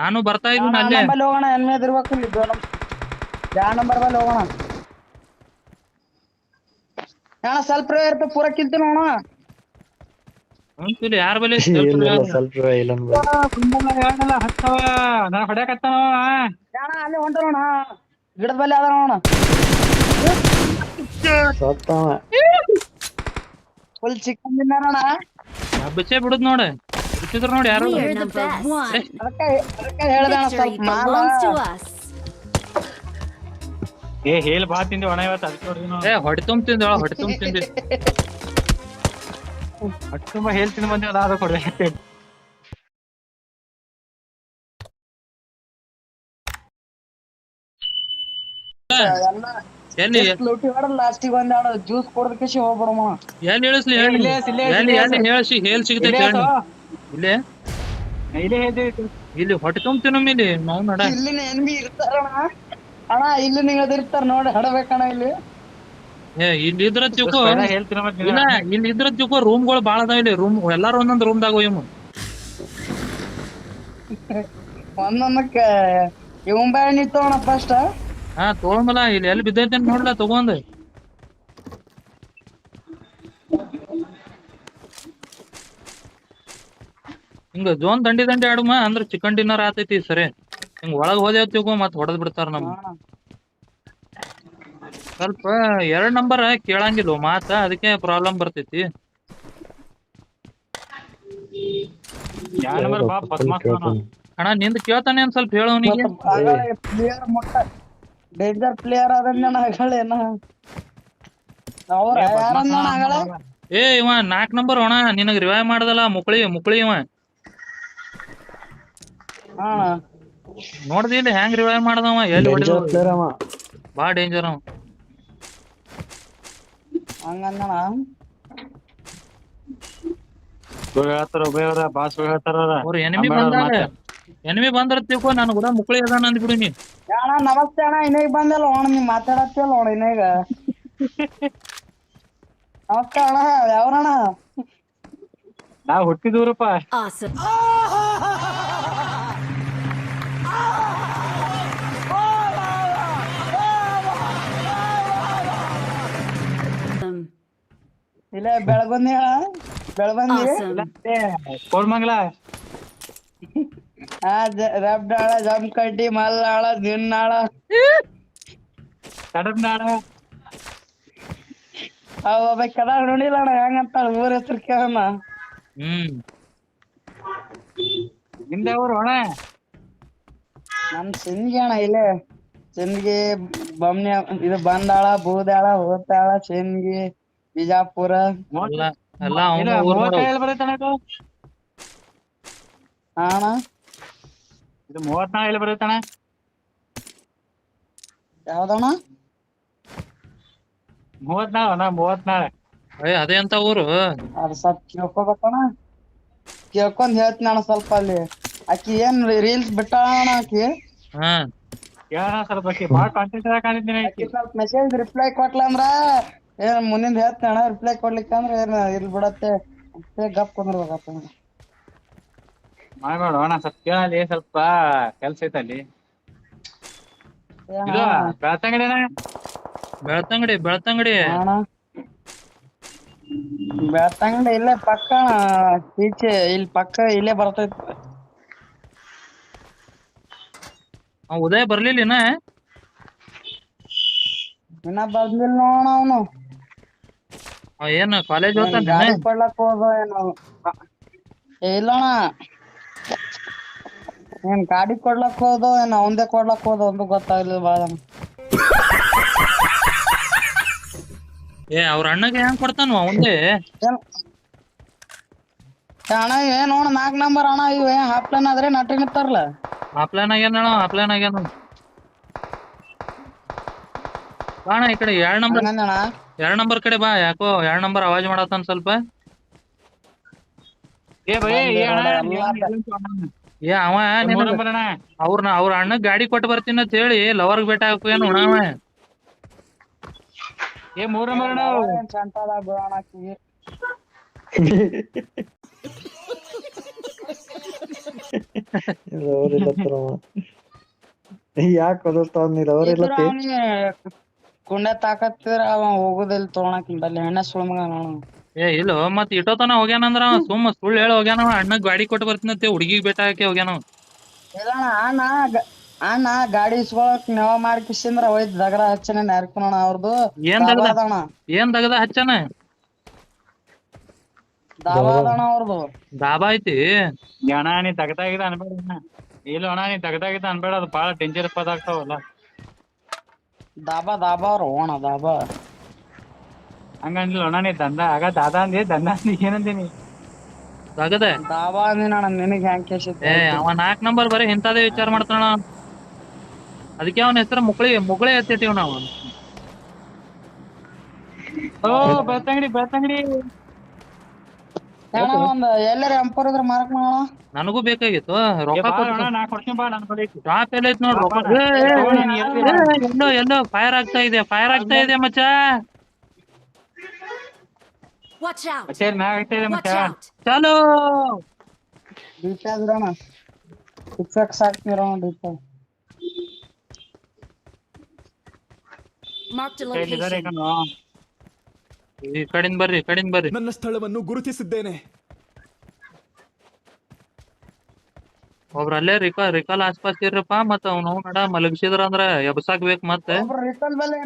ನಾನು ಬರ್ತಾ ಇದೀನಿ ಅಲ್ಲೇ. ನಂಬಲ್ಲಿ ಹೋಗೋಣ ಎನ್ಮೇದ್ ಇರ್ಬೇಕು ಇಲ್ಲಿ 2 ನಂಬರ್. 2 ನಂಬರ್ ಬಲ್ಲಿ ಹೋಗೋಣ ಅಣ್ಣ. ಸ್ವಲ್ಪ ಇರ್ತ ಪೂರ ಕಿಲ್ತೀನಿ ಅಣ್ಣ. ಅಂತಿಲ್ಲ ಯಾರ ಬಲ್ಲಿ ಇಲ್ಲ ಸ್ವಲ್ಪ ಇಲ್ಲ ಹತ್ತವ ನಾ ಹೊಡ್ಯಾಕತ್ತಾನ ಅಣ್ಣ ಅಲ್ಲಿ ಹೊಂಟೋಣ ಗಿಡದ ಬಲ್ಲಿ ಅದ ಅಣ್ಣ. ಸತ್ತವ ಫುಲ್ ಚಿಕನ್ ತಿನ್ನಾರಣ್ಣ. ಬಿಚ್ಚೆ ಬಿಡುದ್ ನೋಡ. ಬಿಚ್ಚಿದ್ರ ನೋಡಿ ಯಾರು. We're the best. ಅದಕ್ಕೆ ಹೇಳ್ದೆ ಅಣ್ಣ Victory ಸ್ವಲ್ಪ ಮಾಲ. belongs to us. ಏ ಹೇಲ್ ಬಾ ತಿಂದಿ ಒಣ ಇವತ್ತು ಅದಕ್ಕೆ ಹೊಡ್ದಿ ನಾವು. ಏ ಹೊಟ್ಟೆ ತುಂಬ ತಿಂದ ಹೊಟ್ಟೆ ತುಂಬ ತಿಂದಿ. ಹೊಟ್ಟೆ ತುಂಬಾ ಹೇಲ್ ತಿಂದು ಬಂದಿ ಅದಾದ ಕೊಡ್ಬೇಕು. ಎಲ್ಲಿ ಲೂಟಿ ಹೊಡೆದ್ ಲಾಸ್ಟಿಗೆ ಒಂದ್ ಎರಡು ಜ್ಯೂಸ್ ಕೊಡದಕ್ಕೆ ಹೋಗ್ಬಿಡಮ್ಮ. ಎಲ್ಲಿ ಇಳಿಸ್ಲಿ ಹೇಳಿ. ಎಲ್ಲಿ ಹೇಳಿಸಿ ಹೇಲ್ ಸಿಗ್ತೈತಿ ಹೇಳಿ. ಇಲ್ಲೇ ಇಲ್ಲೇ ಹೇಳ್ತೀವಿ. ಇಲ್ಲಿ ಹೊಟ್ಟೆ ತುಂಬ ತಿನ್ನೋಮ್ ಇಲ್ಲಿ ನಾವು ನಡ. ಇಲ್ಲಿನ ಎನ್ಮಿ ಇರ್ತಾರಣ್ಣ. ಅಣ್ಣ ಇಲ್ಲಿ ನಿಂಗದ ಇರ್ತಾರ ನೋಡಿ ಹಡಬೇಕಣ್ಣ ಇಲ್ಲಿ. ಏ ಇಲ್ಲಿ ಇದ್ರ ತಿಳ್ಕೊ. ಹೇಳ್ತೀನಿ ಇಲ್ಲ ಇಲ್ಲಿ ಇದ್ರ ತಿಳ್ಕೊ ರೂಮ್ಗಳು ಬಾಳ ಅದಾವ ಇಲ್ಲಿ. ರೂಮ್ ಎಲ್ಲಾರು ಒಂದೊಂದ್ ರೂಮ್ದಾಗ ಹೋಯ್ಮ. ಒಂದೊಂದಕ್ಕೆ ಇವನ್ ಬ್ಯಾಳ ನಿಂತವಣ್ಣ ಫಸ್ಟ್. ಹಾ ತಗೊಂಬಲ್ಲ ಇಲ್ಲಿ ಎಲ್ಲಿ ಬಿದ್ದೈತೆ ಅಂತ ನೋಡ್ಲಾ ತಗೊಂಡ್. ಹಿಂಗ ಜೋನ್ ದಂಡಿ ಆಡುಮ ಅಂದ್ರ ಚಿಕನ್ ಡಿನ್ನರ್ ಆತೈತಿ ಸರಿ. ಹಿಂಗ ಒಳಗ್ ಹೋದೇವ್ ತಿಳ್ಕೊ ಮತ್ ಹೊಡೆದ್ ಬಿಡ್ತಾರ ನಮ್. ಸ್ವಲ್ಪ 2 ನಂಬರ್ ಕೇಳಂಗಿಲ್ಲ ಮಾತ ಅದಕ್ಕೆ ಪ್ರಾಬ್ಲಮ್ ಬರ್ತೈತಿ. ಯಾವ ನಂಬರ್ ಬಾ ಬದ್ಮಾಸ್ ಅಣ್ಣ ನಿಂದ ಕೇಳ್ತಾನೆ ಒಂದ್ ಸ್ವಲ್ಪ ಹೇಳೋನಿಗೆ. ಪ್ಲೇಯರ್ ಮೊಟ್ಟ ಡೇಂಜರ್ ಪ್ಲೇಯರ್ ಅದನ್ನ ಹಗಳೇನ ಅವ್ರ ಯಾರನ್ನ ಹಗಳ. ಏ ಇವ 4 ನಂಬರ್ ಅಣ್ಣ ನಿನಗ್ ರಿವೈವ್ ಮಾಡ್ದಲ್ಲ ಮುಕ್ಳಿ ಇವ. ಹಾ ನೋಡ್ದಿ ಇಲ್ಲಿ ಹೆಂಗ್ ರಿವೈವ್ ಮಾಡ್ದವ ಎಲ್ಲಿ ಹೊಡಿದ. ಪ್ಲೇಯರ್ ಅವ ಬಾ ಡೇಂಜರ್ ಅವ. ಹಂಗಂದಣ ಹೇಳ್ತಾರ ಉಭಯವರ ಬಾಸ್ ಹೇಳ್ತಾರ. ಅವ್ರ ಎನಿಮಿ ಬಂದ್ರ ತಿಳ್ಕೊ ನಾನು ಕೂಡ ಮುಕ್ಳಿ ಅದಾನ ಅಂದ್ಬಿಡು ನೀ. ಅಣ್ಣ ನಮಸ್ತೆ ಅಣ್ಣ. ಇನ್ನೇಗ್ ಬಂದಲ್ಲ ಅಣ್ಣ ನೀವ್ ಮಾತಾಡತ್ತಿಲ್ಲ ಅಣ್ಣ ಇನ್ನೇಗ. ನಮಸ್ತೆ ಅಣ್ಣ. ಯಾವ್ರಣ್ಣ? ನಾವ್ ಹುಟ್ಟಿದೂರಪ್ಪ. Awesome. ಇಲ್ಲ ಬೆಳಬಂದಿ ಅಣ್ಣ. ಬೆಳಬಂದಿ Awesome. ಕೋರ್ಮಂಗ್ಲ ರಬ್ಡಾಳ ಜಮಕಡ್ಡಿ ಮಲ್ಲಾಳ ದಿನ್ನಾಳ ಕಡಬ್ನಾಳ ಅವ ಕದ ನೋಡಿಲ್ಲ ಅಣ್ಣ ಹೆಂಗಂತ ಊರ ಹೆಸರು ಕೇಳಣ್ಣ. ನಿಮ್ದ ಊರು ಅಣ್ಣ? ನಮ್ ಸಿಂದಗಿ ಅಣ್ಣ. ಇಲ್ಲೇ ಸಿಂದಗಿ ಬಮ್ನಿ ಇದು ಬಂದಾಳ ಬೂದಾಳ ಹೋತಾಳ ಸಿಂದಗಿ ಬಿಜಾಪುರ ಎಲ್ಲ ಅವ್ನ ಊರ್ ನೋಡು. ಬರತ್ತಣ ಇದು ಅಣ್ಣ. ಇದು 34 ಎಲ್ಲಿ ಬರುತ್ತಣ? ಯಾವ್ದಣ್ಣ? 34 ಅಣ್ಣ 34. ಏ ಅದೇ ಅಂತ ಊರು. ಅದು ಸ್ವಲ್ಪ ಕೇಳ್ಕೊಬೇಕಣ್ಣ. ಕೇಳ್ಕೊಂಡ್ ಹೇಳ್ತೀನಿ ಅಣ್ಣ ಸ್ವಲ್ಪ. ಅಲ್ಲಿ ಆಕಿ ಏನ್ ರೀಲ್ಸ್ ಬಿಟ್ಟಾಳ ಆಕಿ. ಹಾ ಕೇಳೋಣ ಸ್ವಲ್ಪ ಬಾಳ ಕಾಂಟೆಂಟ್ ಕಾಣಿದ್ದೀನಿ. ಆಕಿ ಸ್ವಲ್ಪ ಮೆಸೇಜ್ ರಿಪ್ಲೈ ಕೊಟ್ಲ ಅಂದ್ರ ಏನ್ ಮುಂದಿನ ಹೇಳ್ತೀನಿ ಅಣ್ಣ. ರಿಪ್ಲೈ ಕೊಡ್ಲಿಕ್ಕೆ ಅಂದ್ರ ಏನ್ ಇಲ್ ಬಿಡತ್ತೆ ಗಪ್ ಕುಂದ್ರಬೇಕಪ್ಪ. ಮಾಡ್ಬೇಡ ಅಣ್ಣ ಸ್ವಲ್ಪ ಕೇಳಲಿ. ಸ್ವಲ್ಪ ಕೆಲ್ಸ ಐತೆ ಅಲ್ಲಿ. ಇದು ಬೆಳ್ತಂಗಡಿನ ಬೆಳ್ತಂಗಡಿ ಅಣ್ಣ ಬೆಳ್ತಂಗಡಿ ಇಲ್ಲೇ ಪಕ್ಕ ಈಚೆ ಇಲ್ಲಿ ಪಕ್ಕ ಇಲ್ಲೇ ಬರ್ತೈತಿ. ಉದಯ ಬರ್ಲಿಲ್ಲ ಇನ್ನ ಬಂದಿಲ್ಲ ನೋಡ ಅವನು. ಏನ್ ಕಾಲೇಜ್ ಹೋಗ್ತಾನ? ಗಾಡಿ ಕೊಡ್ಲಕ್ ಹೋದ ಏನು ಇಲ್ಲಣ್ಣ. ಏನ್ ಗಾಡಿ ಕೊಡ್ಲಕ್ ಹೋದ ಏನ್ ಅವಂದೇ ಕೊಡ್ಲಕ್ ಹೋದ ಒಂದು ಗೊತ್ತಾಗ್ಲಿಲ್ಲ ಬಾಳ. ಏ ಅವ್ರ ಅಣ್ಣಗೆ ಹೆಂಗ್ ಕೊಡ್ತಾನ ಅವಂದೇ? ಅಣ್ಣ ಏನ್ ನೋಡ 4 ನಂಬರ್ ಅಣ್ಣ. ಇವ್ ಹಾಫ್ ಪ್ಲಾನ್ ಆದ್ರೆ ನಟ್ರಿ ನಿಂತಾರಲ್ಲ. ಆಪ್ಲಾನ್ ಆಗ್ಯಾನ ಬಾಣ ಈ ಕಡೆ 2 ನಂಬರ್. ಹಂಗಂದಣ್ಣ 2 ನಂಬರ್ ಕಡೆ ಬಾ. ಯಾಕೋ 2 ನಂಬರ್ ಆವಾಜ್ ಮಾಡತ್ತಾನ ಸ್ವಲ್ಪ. ಏ ಬೈ ಏ ಅವ ಮೂರ್ ನಂಬರ್ ಅಣ್ಣ ಅವ್ರ ಅಣ್ಣ ಗಾಡಿ ಕೊಟ್ಟು ಬರ್ತೀನಿ ಅಂತ ಹೇಳಿ ಲವರ್ಗ್ ಬೇಟ ಹಾಕುವೇನು ಅವ ಏ ಮೂರ್ ನಂಬರ್ ಅಣ್ಣ ಚಂಟದ ಬಿಡೋಣಕ್ಕಿ ಲವರ್ ಇಲ್ಲತ್ತರವ ಯಾಕೆ ಓದಿಸ್ತಾವ ನೀ ಲವರ್ ಇಲ್ಲತ್ತಿ ಕುಂಡೆ ತಾಕತ್ತಿದ್ರ ಅವ ಹೋಗುದಿಲ್ಲ ತಗೊಳಕ್ ಬಲ್ಲಿ ಹೆಣ್ಣ ಸುಳ್ಮಗ ನೋಡು ಏ ಇಲ್ಲೋ ಮತ್ ಇಟ್ಟೋತನ ಹೋಗ್ಯಾನಂದ್ರ ಅವ ಸುಳ್ಳು ಹೇಳಿ ಹೋಗ್ಯಾನವ ಅಣ್ಣ ಗಾಡಿ ಕೊಟ್ಟು ಬರ್ತೀನಿ ಅಂತ ಹುಡುಗಿಗ್ ಬೇಟ ಹಾಕಿ ಹೋಗ್ಯಾನವ ಇಲ್ಲಣ್ಣ ಅಣ್ಣ ಗಾಡಿ ಇಸ್ಕೊಳಕ್ ನೆವ ಮಾಡ್ಕಿಸಿಂದ್ರ ಒಯ್ದ್ ದಗಡ ಹಚ್ಚನ ನ್ಯಾರ್ಕೊಣ ಅವ್ರದ್ದು ಏನ್ ತಗದ ಹಚ್ಚನ ದಾಬಾ ಅದಣ ಅವ್ರದ್ದು ಡಾಬಾ ಐತಿ ಅಣ್ಣ ನೀ ತಗದಾಗಿದ ಅನ್ಬೇಡ ಅಣ್ಣ ಇಲ್ಲ ಅಣ್ಣ ನೀ ತಗದಾಗಿದ ಅನ್ಬೇಡ ಅದು ಬಾಳ ಡೇಂಜರಸ್ ಪದ ಆಗ್ತಾವಲ್ಲ ದಾಬಾ ಅವ್ರು ಹೋಣ ದಾಬಾ ಹಂಗಂದಿಲ್ಲ ಅಣ್ಣ ನೀ ದಂದ ಆಗ ದಾದಾ ಅಂದಿ ದಂದ ಅಂದಿ ಏನಂದಿನಿ ತಗದ ದಾಬಾ ಅಂದಿನಣ್ಣ ನಿನಗ್ ಹೆಂಗ್ ಕೇಸಿತ್ತು ಏ ಅವ 4 ನಂಬರ್ ಬರೀ ಇಂಥದೇ ವಿಚಾರ ಮಾಡ್ತಾನ ಅದಕ್ಕೆ ಅವನ ಹೆಸರು ಮುಗುಳೆ ಎತ್ತಿಟ್ಟಿವ್ ನಾವು ಓ ಬೆಳ್ತಂಗಡಿ ಅಣ್ಣ ಒಂದ್ ಎಲ್ಲಾರ ಎಂಪರ್ ಇದ್ರ ಮಾರಕ್ ಮಾಡೋಣ ನನಗೂ ಬೇಕಾಗಿತ್ತು ರೊಕ್ಕ ಕೊಟ್ಟು ನಾ ಕೊಡ್ತೀನಿ ಬಾ ನನ್ ಬಳಿ ಟಾಪ್ ಎಲ್ಲ ಐತ್ ನೋಡ್ ರೊಕ್ಕ ಎಲ್ಲೋ ಫೈರ್ ಆಗ್ತಾ ಇದೆ ಮಚ್ಚ Watch out! ಮಚ್ಚೇರ್ ಮ್ಯಾಗ ಆಗ್ತಿದೆ Watch ಮಚ್ಚ out! ಚಾಲೋ ಡಿಪ್ಯಾದ್ರಣ ಫಿಕ್ಸ್ ಹಾಕ್ತಿರೋಣ ಡಿಪ್ಯಾ Marked a ಇಲ್ಲಿದ್ದಾರೆ location. ಕಣೋ ಈ ಕಡಿಂದ ಬರ್ರಿ ನನ್ನ ಸ್ಥಳವನ್ನು ಗುರುತಿಸಿದ್ದೇನೆ. ಒಬ್ರ ಅಲ್ಲೇ ರಿಕಾಲ್ ಆಸ್ಪಾಸ್ ಇರ್ರಪ್ಪ ಮತ್ತ ಅವ್ನು ನಡ ಮಲಗಿಸಿದ್ರ ಅಂದ್ರ ಎಬ್ಸಾಕ್ ಬೇಕ್ ಮತ್ತೆ ಒಬ್ರು ರಿಕಲ್ ಬೆಲೆ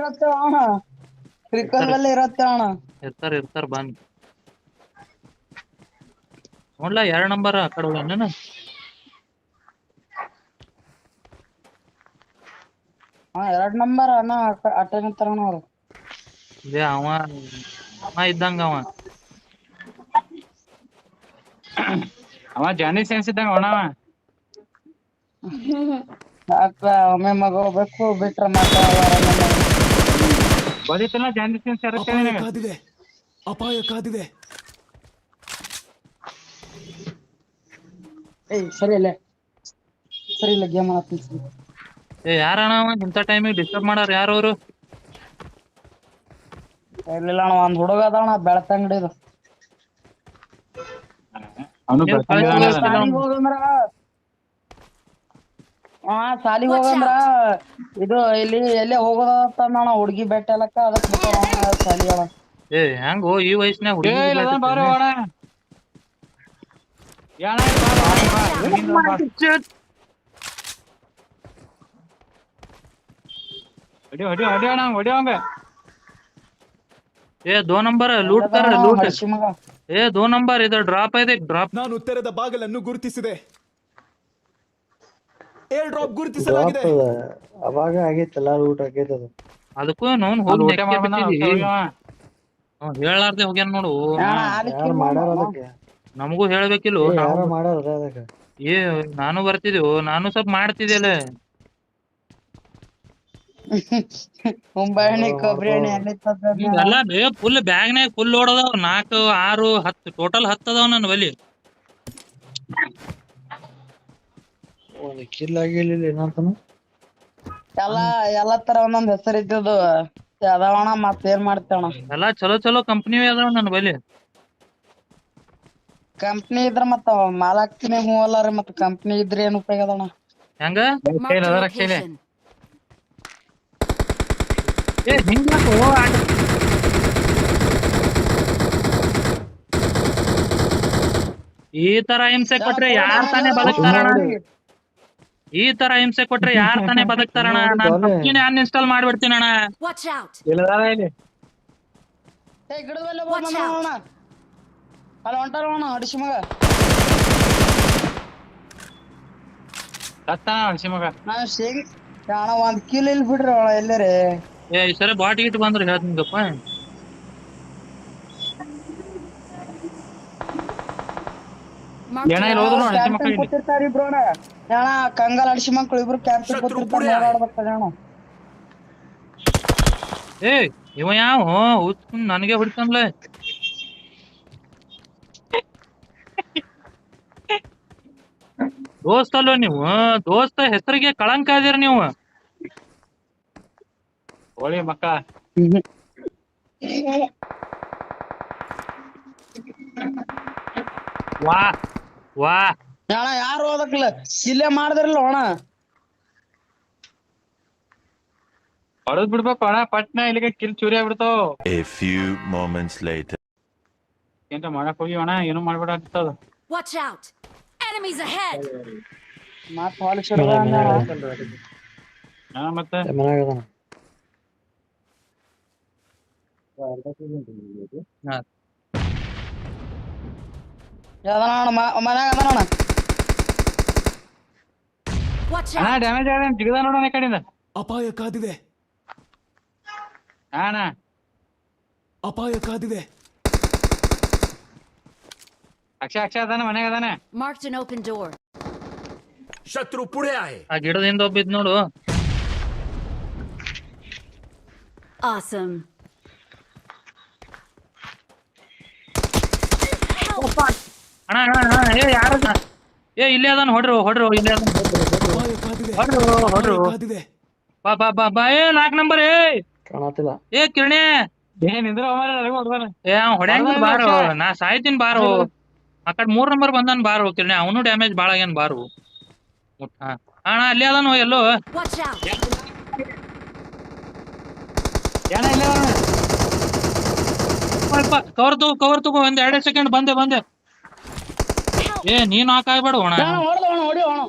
ಇರತ್ತೆ ಅಣ್ಣ ಇರ್ತಾರ ಬಂದ್ ನೋಡ್ಲಾ 2 ನಂಬರ್ ಆ ಕಡೆ ಹೋಗ್ಯಾನ ಹಾ 2 ನಂಬರ್ ಅಣ್ಣ ಅಟ್ಟೆ ನಿಂತಾರಣ ಅವ್ರು ಇದೇ ಅವ ಇದ್ದಂಗ ಅವ ಜಾನಿ ಸೆನ್ಸ್ ಇದ್ದಂಗ ಅವ ಅಕ್ಕ ಒಮ್ಮೆ ಮಗ ಹೋಗ್ಬೇಕು ಬಿಟ್ರ ಬದಿತ್ತಲ್ಲ ಜಾನಿ ಸೆನ್ಸ್ ಇರುತ್ತೆ ಅಪಾಯ ನಿನಗ ಕಾದಿದೆ, ಅಪಾಯ ಕಾದಿದೆ. ಸರಿ ಇಲ್ಲ ಗೇಮ್ ಆಡ್ತೀನಿ ಏ ಯಾರಣ್ಣ ಅವ ಇಂಥ ಟೈಮಿಗೆ ಡಿಸ್ಟರ್ಬ್ ಮಾಡಾರ ಯಾರು ಅವರು ಇರ್ಲಿಲ್ಲ ಅಣ್ಣ ಒಂದ್ ಹುಡುಗ ಅದಣ್ಣ ಬೆಳ್ತಂಗಡಿದು ಅವನು ಸಾಲಿಗ್ ಹೋಗಂದ್ರ ಸಾಲಿಗ್ ಹೋಗಂದ್ರ ಇದು ಇಲ್ಲಿ ಎಲ್ಲೇ ಹೋಗೋದಣ್ಣ ಹುಡ್ಗಿ ಬೆಟ್ಟ ಎಲ್ಲಕ್ಕ ಅದಕ್ ಬಿಟ್ಟಾರ ಸಾಲಿ ಅಣ್ಣ ಏ ಹೆಂಗೋ ಈ ವಯಸ್ಸಿನಾಗ ಹುಡುಗಿ ಬಾರ ಹೊಡಿಯೋಂಗ ಏ 2 ನಂಬರ್ ಲೂಟ್ ಕರ ಲೂಟ್ ಮಗ ಏ 2 ನಂಬರ್ ಇದು ಡ್ರಾಪ್ ಇದೆ ಡ್ರಾಪ್ ನಾನು ತೆರೆದ ಬಾಗಿಲನ್ನು ಗುರುತಿಸಿದೆ. ಏರ್ ಡ್ರಾಪ್ ಗುರುತಿಸಲಾಗಿದೆ. ಅವಾಗ ಆಗೈತಲ್ಲ ಊಟ ಆಗೈತದ ಅದಕ್ಕೂ ನೋನ್ ಹೋಗಿ ಹೇಳಾರ್ದೆ ಹೋಗ್ಯಾನ ನೋಡು ಯಾರು ಮಾಡ್ಯಾರ ಅದಕ್ಕೆ ನಮಗೂ ಹೇಳ್ಬೇಕಿಲ್ಲ ಯಾರು ಮಾಡ್ಯಾರ ಅದಕ್ಕೆ ಏ ನಾನು ಬರ್ತಿದ್ದೆವು ನಾನು ಸ್ವಲ್ಪ ಮಾಡ್ತಿದ್ದೆಲ್ಲ ಮುಂಬಾಣಿ ಕೊಬ್ಬರಿ ಎಣ್ಣೆ ಎಲ್ಲ ಫುಲ್ ಬ್ಯಾಗ್ನಾಗ ಫುಲ್ ಓಡೋದವ್ 4 6 10 ಟೋಟಲ್ 10 ಅದಾವ ನನ್ನ ಬಲಿ ಒಂದು ಕಿಲ್ ಆಗಿಲ್ಲ ಏನಂತಾನು ಎಲ್ಲ ತರ ಒಂದೊಂದ್ ಹೆಸರು ಇದ್ದದು ಅದಾವಣ ಮತ್ತೇನ್ ಮಾಡ್ತೇವಣ ಎಲ್ಲಾ ಚಲೋ ಕಂಪ್ನಿ ಅದಾವ ನನ್ನ ಬಲಿ ಕಂಪ್ನಿ ಇದ್ರ ಮತ್ತ ಮಾಲಾಕ್ತಿನಿ ಹೂ ಅಲ್ಲಾರಿ ಮತ್ತ ಕಂಪ್ನಿ ಇದ್ರ ಏನ್ ಉಪಯೋಗ ಅದಣ್ಣ ಹೆಂಗ Marked a location. ಏ ಹಿಂಗ್ಯಾಕೋ ಈ ತರ ಹಿಂಸೆ ಕೊಟ್ರೆ ಯಾರ್ ತಾನೇ ಬದುಕ್ತಾರಣ ಈ ತರ ಹಿಂಸೆ ಕೊಟ್ರೆ ಯಾರ್ ತಾನೇ ಬದುಕ್ತಾರಣ ನಾನ್ ಕಂಪ್ನಿನೇ ಅನ್ಇನ್ಸ್ಟಾಲ್ ಮಾಡ್ಬಿಡ್ತೀನಿ ಅಣ್ಣ Watch out! ಇಲ್ಲಿ ಗಿಡದಲ್ಲೇ ಅಣ್ಣ ಅಲ್ಲಿ ಹೊಂಟಾರಣ್ಣ ಅಡಿಸಿ ಮಗ ಸತ್ತಾನ ಹಸಿ ಮಗ ನಾವ್ ಶೇಂಗ್ ಅಣ್ಣ ಒಂದ್ ಕಿಲ್ ಇಲ್ಲಿ ಬಿಡ್ರಿ ಅಣ್ಣ ಎಲ್ಲರೇ ಏ ಈ ಸರಿ ಬಾಟ್ ಗಿಟ್ ಬಂದ್ರೆ ಹೇಳ್ತೀನಿಗಪ್ಪ Marked ಏನ a ಇಲ್ಲಿ ಹೋದ್ರು ಹಸಿ ಮಕ್ಕಳು ಇಲ್ಲಿ ಕೂತಿರ್ತಾರ ಇಬ್ರು ಅಣ್ಣ ಅಣ್ಣ ಕಂಗಾಲ್ ಅಡಿಸಿ ಮಕ್ಳು ಇಬ್ರು ಕ್ಯಾಂಪಿಂಗ್ ಕೂತಿರ್ತಾರ ಓಡಾಡ್ಬೇಕಾರೆ ಅಣ್ಣ ಏ ಇವ ಯಾವ ಹುಚ್ಕೊಂಡ್ ನನಗೆ ಹೊಡಿತಾನ್ಲೆ ದೋಸ್ತ ಅಲ್ವ ನೀವು, ದೋಸ್ತ ಹೆಸರಿಗೆ ಕಳಂಕ ಇದೀರ ನೀವು. ಹೋಳಿ ಮಕ್ಕ ವಾ ವಾ ಅಣ್ಣ ಯಾರು ಹೋದಕ್ಲ ಇಲ್ಲೇ ಮಾಡಿದ್ರಲ್ಲ ಅಣ್ಣ. ಹೊಡೆದ್ ಬಿಡ್ಬೇಕು ಅಣ್ಣ, ಪಟ್ನ ಇಲ್ಲಿಗೆ ಕಿಲ್ ಚೂರಿ ಆಗ್ಬಿಡ್ತಾವ. A few moments later. ಏನ್ರ ಮಾಡಕ್ ಹೋಗಿ ಅಣ್ಣ, ಏನು ಮಾಡ್ಬೇಡ ಆಗ್ತದ. Watch out! Enemies ahead! ಮತ್ ಪಾಲಿಶ್ ಹಿಡ್ದ ಅಂದ ಅಣ್ಣ. ಹಾ ಮತ್ತೆ ಮನ್ಯಾಗ ಅದಾನ. ಹಾ. ಯಾವ್ದನ ಅಣ್ಣ ಮನ್ಯಾಗ ಅದಾನ ಅಣ್ಣ. Watch ಅಣ್ಣ out! ಡ್ಯಾಮೇಜ್ ಆಗ ಜಿಗದ ನೋಡೋಣ ಈ ಕಡೆಯಿಂದ. ಅಪಾಯ ಕಾದಿದೆ. ಹಾ ಅಣ್ಣ ಅಪಾಯ ಕಾದಿದೆ. ಅಕ್ಷಯ ಅದಾನ ಮನ್ಯಾಗ ಅದಾನ. Marked an open door. ಶತ್ರು ಪುಡೆ ಆಯೆ. ಆ ಗಿಡದಿಂದ ಒಬ್ಬಿದ್ ನೋಡು. Awesome. ಅಣ್ಣ ಅಣ್ಣ ಅಣ್ಣ, ಏ ಯಾರ ಇಲ್ಲೇ ಅದಾನ, ಹೊಡ್ರು ಇಲ್ಲೇ ಅದಾನ, ಅಪಾಯ ಕಾದಿದೆ. ಹೊಡ್ರು. ಅಪಾಯ ಕಾದಿದೆ. ಬಾ ಬಾ ಬಾ ಬಾ, ಏ 4 ನಂಬರ್, ಕಾಣತಿಲ್ಲ. ಏ ಕಿರಣಿ, ಏನಿದ್ರ ಏ ಹೊಡ್ಯಾಂಗ ಬಾರು, ನಾ ಸಾಯ್ತೀನಿ ಬಾರು. ಆ ಕಡೆ 3 ನಂಬರ್ ಬಂದಾನ ಬಾರು ಕಿರಣಿ, ಅವನು ಡ್ಯಾಮೇಜ್ ಬಾಳ ಆಗ್ಯಾನ ಬಾರು. ಹಾ ಅಣ್ಣ ಅಲ್ಲೇ ಅದಾನು ಎಲ್ಲೋ. Watch out! ಏನ ಇಲ್ಲ ಕವರ್ ತಗೋ, ಒಂದ್ 2 ಸೆಕೆಂಡ್ ಬಂದೆ. ಏ ನೀನ್ ಹಾಕಾಗ್ಬೇಡ ಅಣ್ಣ. ಹೊಡೆದ ಅಣ್ಣ, ಹೊಡಿ ಅಣ್ಣ.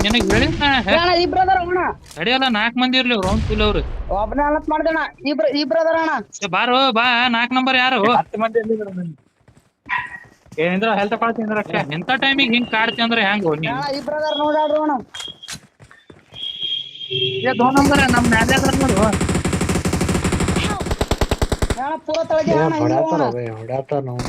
ನಿನಗ್ ಹೇಳಿದ್ನ ಅಣ್ಣ ಇಬ್ರು ಅದಾರ ಅಣ್ಣ. ತಡಿಯಲ್ಲ, 4 ಮಂದಿ ಇರ್ಲಿ ರೌಂಡ್ ಫುಲ್ ಅವ್ರು. ಒಬ್ಬನೇ ಅಲತ್ ಮಾಡ್ದೇಣ. ಇಬ್ರು ಅದಾರ ಅಣ್ಣ. ಏ ಬಾರು ಬಾ, 4 ನಂಬರ್ ಯಾರು? 10 ಮಂದಿ ಏನಿದ್ರ ಹೆಲ್ತ್ ಪಾಳ್ತಿಂದ್ರ ಅಕ್ಷಯ. ಇಂಥ ಟೈಮಿಗೆ ಹಿಂಗ್ ಕಾಡ್ತಿ ಅಂದ್ರೆ ಹೆಂಗೋ ನೀ? ಅಣ್ಣ ಇಬ್ರು ಅದಾರ ನೋಡ್ಯಾಡ್ರು ಅಣ್ಣ. ಏ 2 ನಂಬರ್ ನಮ್ ಮ್ಯಾಲೆ ಅದಾರ ನೋಡು. ಅಣ್ಣ ಪೂರ ತಳಗೆ ಅಣ್ಣ ಹಿಂಗೆ ಹೋಗೋಣ. ಹೊಡ್ಯಾತಾರ ನಾವು.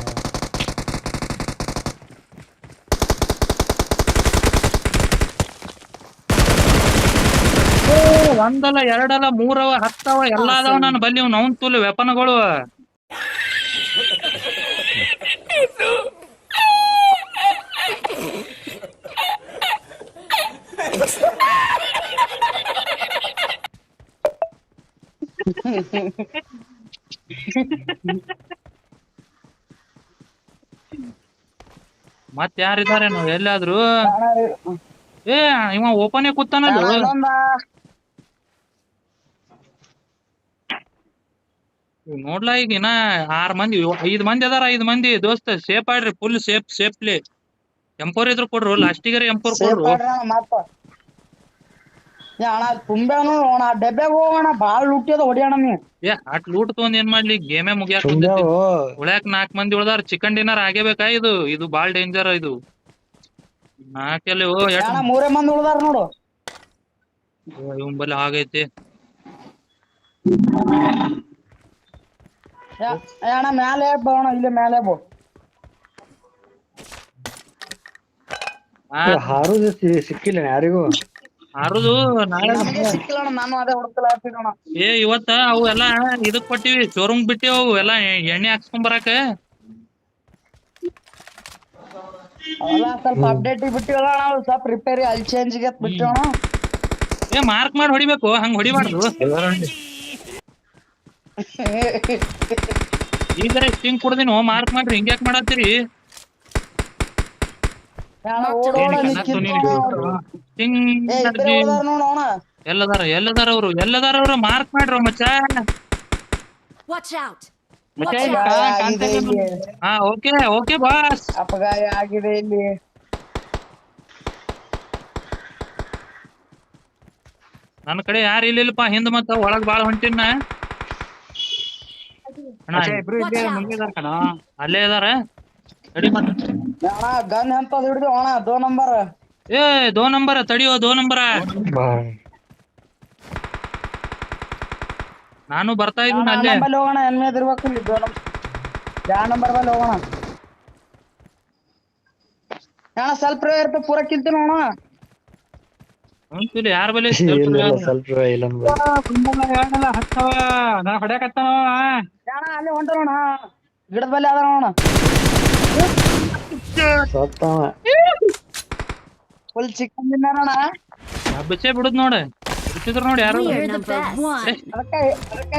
ಒಂದಲ್ಲ 2 3 10 ಎಲ್ಲಾ ಅದಾವ ನನ್ನ ಬಲ್ಲಿ. ಅವ್ನ್ ತುಲ್ ವೆಪನ್ಗಳು. ಮತ್ ಯಾರಿದ್ದಾರೆ ನಾವು ಎಲ್ಲಾದ್ರು? ಏ ಇವ ಓಪನ್ ಕೂತಾನಲ್ಲ. ಇನ್ನೊಂದ ನೋಡ್ಲಾ ಈಗ ಇನ್ನ 6 ಮಂದಿ 5 ಮಂದಿ ಅದಾರ. 5 ಮಂದಿ ದೋಸ್ತ ಸೇಫ್ ಆಡ್ರಿ, ಫುಲ್ ಸೇಫ್ಲಿ. M4 ಇದ್ರು ಕೊಡ್ರು, ಲಾಸ್ಟಿಗೆ M4 ಕೊಡ್ರು. ಮತ್ತ ಅಣ್ಣ ತುಂಬ್ಯಾನು ಅಣ್ಣ, ಡಬ್ಬ್ಯಾಗ ಹೋಗೋಣ. ಬಾಳ ಲುಟ್ಟಿಯದ ಹೊಡಿಯೋಣ ನೀ. ಏ ಅಟ್ ಲೂಟ್ ತಗೊಂಡ್ ಏನ್ ಮಾಡ್ಲಿ, ಗೇಮೇ ಮುಗಿಯಾಕ ಉಳ್ಯಾಕ 4 ಮಂದಿ ಉಳ್ದಾರ. Chicken dinner ಆಗೇಬೇಕಾ? ಇದು ಬಾಳ ಡೇಂಜರ್. ಇದು 4 ಎಲ್ಲಿ ಅಣ್ಣ 3 ಮಂದಿ ಉಳ್ದಾರ ನೋಡು. ಇವನ್ ಬಲ್ಲಿ ಆಗೈತಿ. ಅಣ್ಣ ಮ್ಯಾಲೆ ಬೋಣ, ಇಲ್ಲಿ ಮ್ಯಾಲೆ ಬೋ. ಹಾರುದು ಸಿಕ್ಕಿಲ್ಲ ಯಾರಿಗೂ. ಹಾರುದು ನಾಳೆ ನಮಗೆ ಸಿಕ್ಕಿಲ್ಲ ಅಣ್ಣ, ನಾನು ಅದೇ ಹುಡುಕಲಾಗ್ತಿದ್ದಣ್ಣ. ಏ ಇವತ್ತ ಅವು ಎಲ್ಲಾ ಇದಕ್ ಕೊಟ್ಟಿವಿ, ಶೋರೂಮ್ ಬಿಟ್ಟಿವಿ. ಅವು ಎಲ್ಲಾ ಎಣ್ಣೆ ಹಾಕ್ಸ್ಕೊಂಡ್ ಬರಾಕ. ಅವೆಲ್ಲ ಸ್ವಲ್ಪ ಅಪ್ಡೇಟ್ ಬಿಟ್ಟಿವಲ್ಲ ನಾವು, ಸ್ವಲ್ಪ ರಿಪೇರಿ ಅಲ್ಲಿ ಚೇಂಜ್ಗೆ ಬಿಟ್ಟಿವಣ. ಏ ಮಾರ್ಕ್ ಮಾಡಿ ಹೊಡಿಬೇಕು, ಹಂಗ್ ಹೊಡಿಬಾರ್ದು. ಈಗ ಹಿಂಗ್ ಕುಡ್ದಿನ ಮಾರ್ಕ್ ಮಾಡ್ರಿ, ಹಿಂಗ್ಯಾಕ್ ಮಾಡತ್ತೀರಿ? ಎಲ್ಲದಾರ ಅವ್ರು ಮಾರ್ಕ್ ಮಾಡ್ರಿ ಮಚ್ಚ. Watch out! ಹಾ ಓಕೆ ಬಾಸ್. ಅಪಘಾತ ಆಗಿದೆ ಇಲ್ಲಿ. ನನ್ನ ಕಡೆ ಯಾರು ಇಲ್ಲಿಲ್ಲಪ್ಪ, ಹಿಂದ್ ಮತ್ತ ಒಳಗ್ ಬಾಳ ಹೊಂಟಿನ. ಇಬ್ರು ಇಲ್ಲೇ ಮುಂದೆ ಇದಾರ ಕಣ. ಅಲ್ಲೇ ಇದಾರ. ತಡಿ ಮತ್ತ ಅಣ್ಣ ಗನ್ ಎಂತದ್ ಹಿಡಿದು ಅಣ್ಣ 2 ನಂಬರ್. ಏ 2 ನಂಬರ್ ತಡಿಯೋ, 2 ನಂಬರ್. ನಾನು ಬರ್ತಾ ಇದ್ದೀನಿ ಅಲ್ಲೇ. ಬಲ್ಲಿ ಹೋಗೋಣ, ಎನ್ಮೇದ್ ಇರ್ಬೇಕು ಇಲ್ಲಿ 2 ನಂಬರ್ ಬಲ್ಲಿ ಹೋಗೋಣ. ಅಣ್ಣ ಸ್ವಲ್ಪ ಇರ್ತ ಪೂರ ಕಿಲ್ತೀನಿ ಅಣ್ಣ. ಯಾರ ಬಲ್ಲಿ ಸ್ವಲ್ಪ ಇಲ್ಲ ಹತ್ತವ ನಾ ಹೊಡ್ಯಾಕತ್ತಾನ. ಅಣ್ಣ ಅಲ್ಲಿ ಹೊಂಟೋಣ, ಗಿಡದ ಬಲ್ಲಿ ಅದ ಅಣ್ಣ. ಸತ್ತವ. Full chicken ತಿನ್ನಾರಣ. ಹಬ್ಬಚ್ಚೆ ಬಿಡುದ್ ನೋಡ ಬಿಟ್ಟಿದ್ರು ನೋಡಿ ಯಾರು We're the best. ಅದಕ್ಕೆ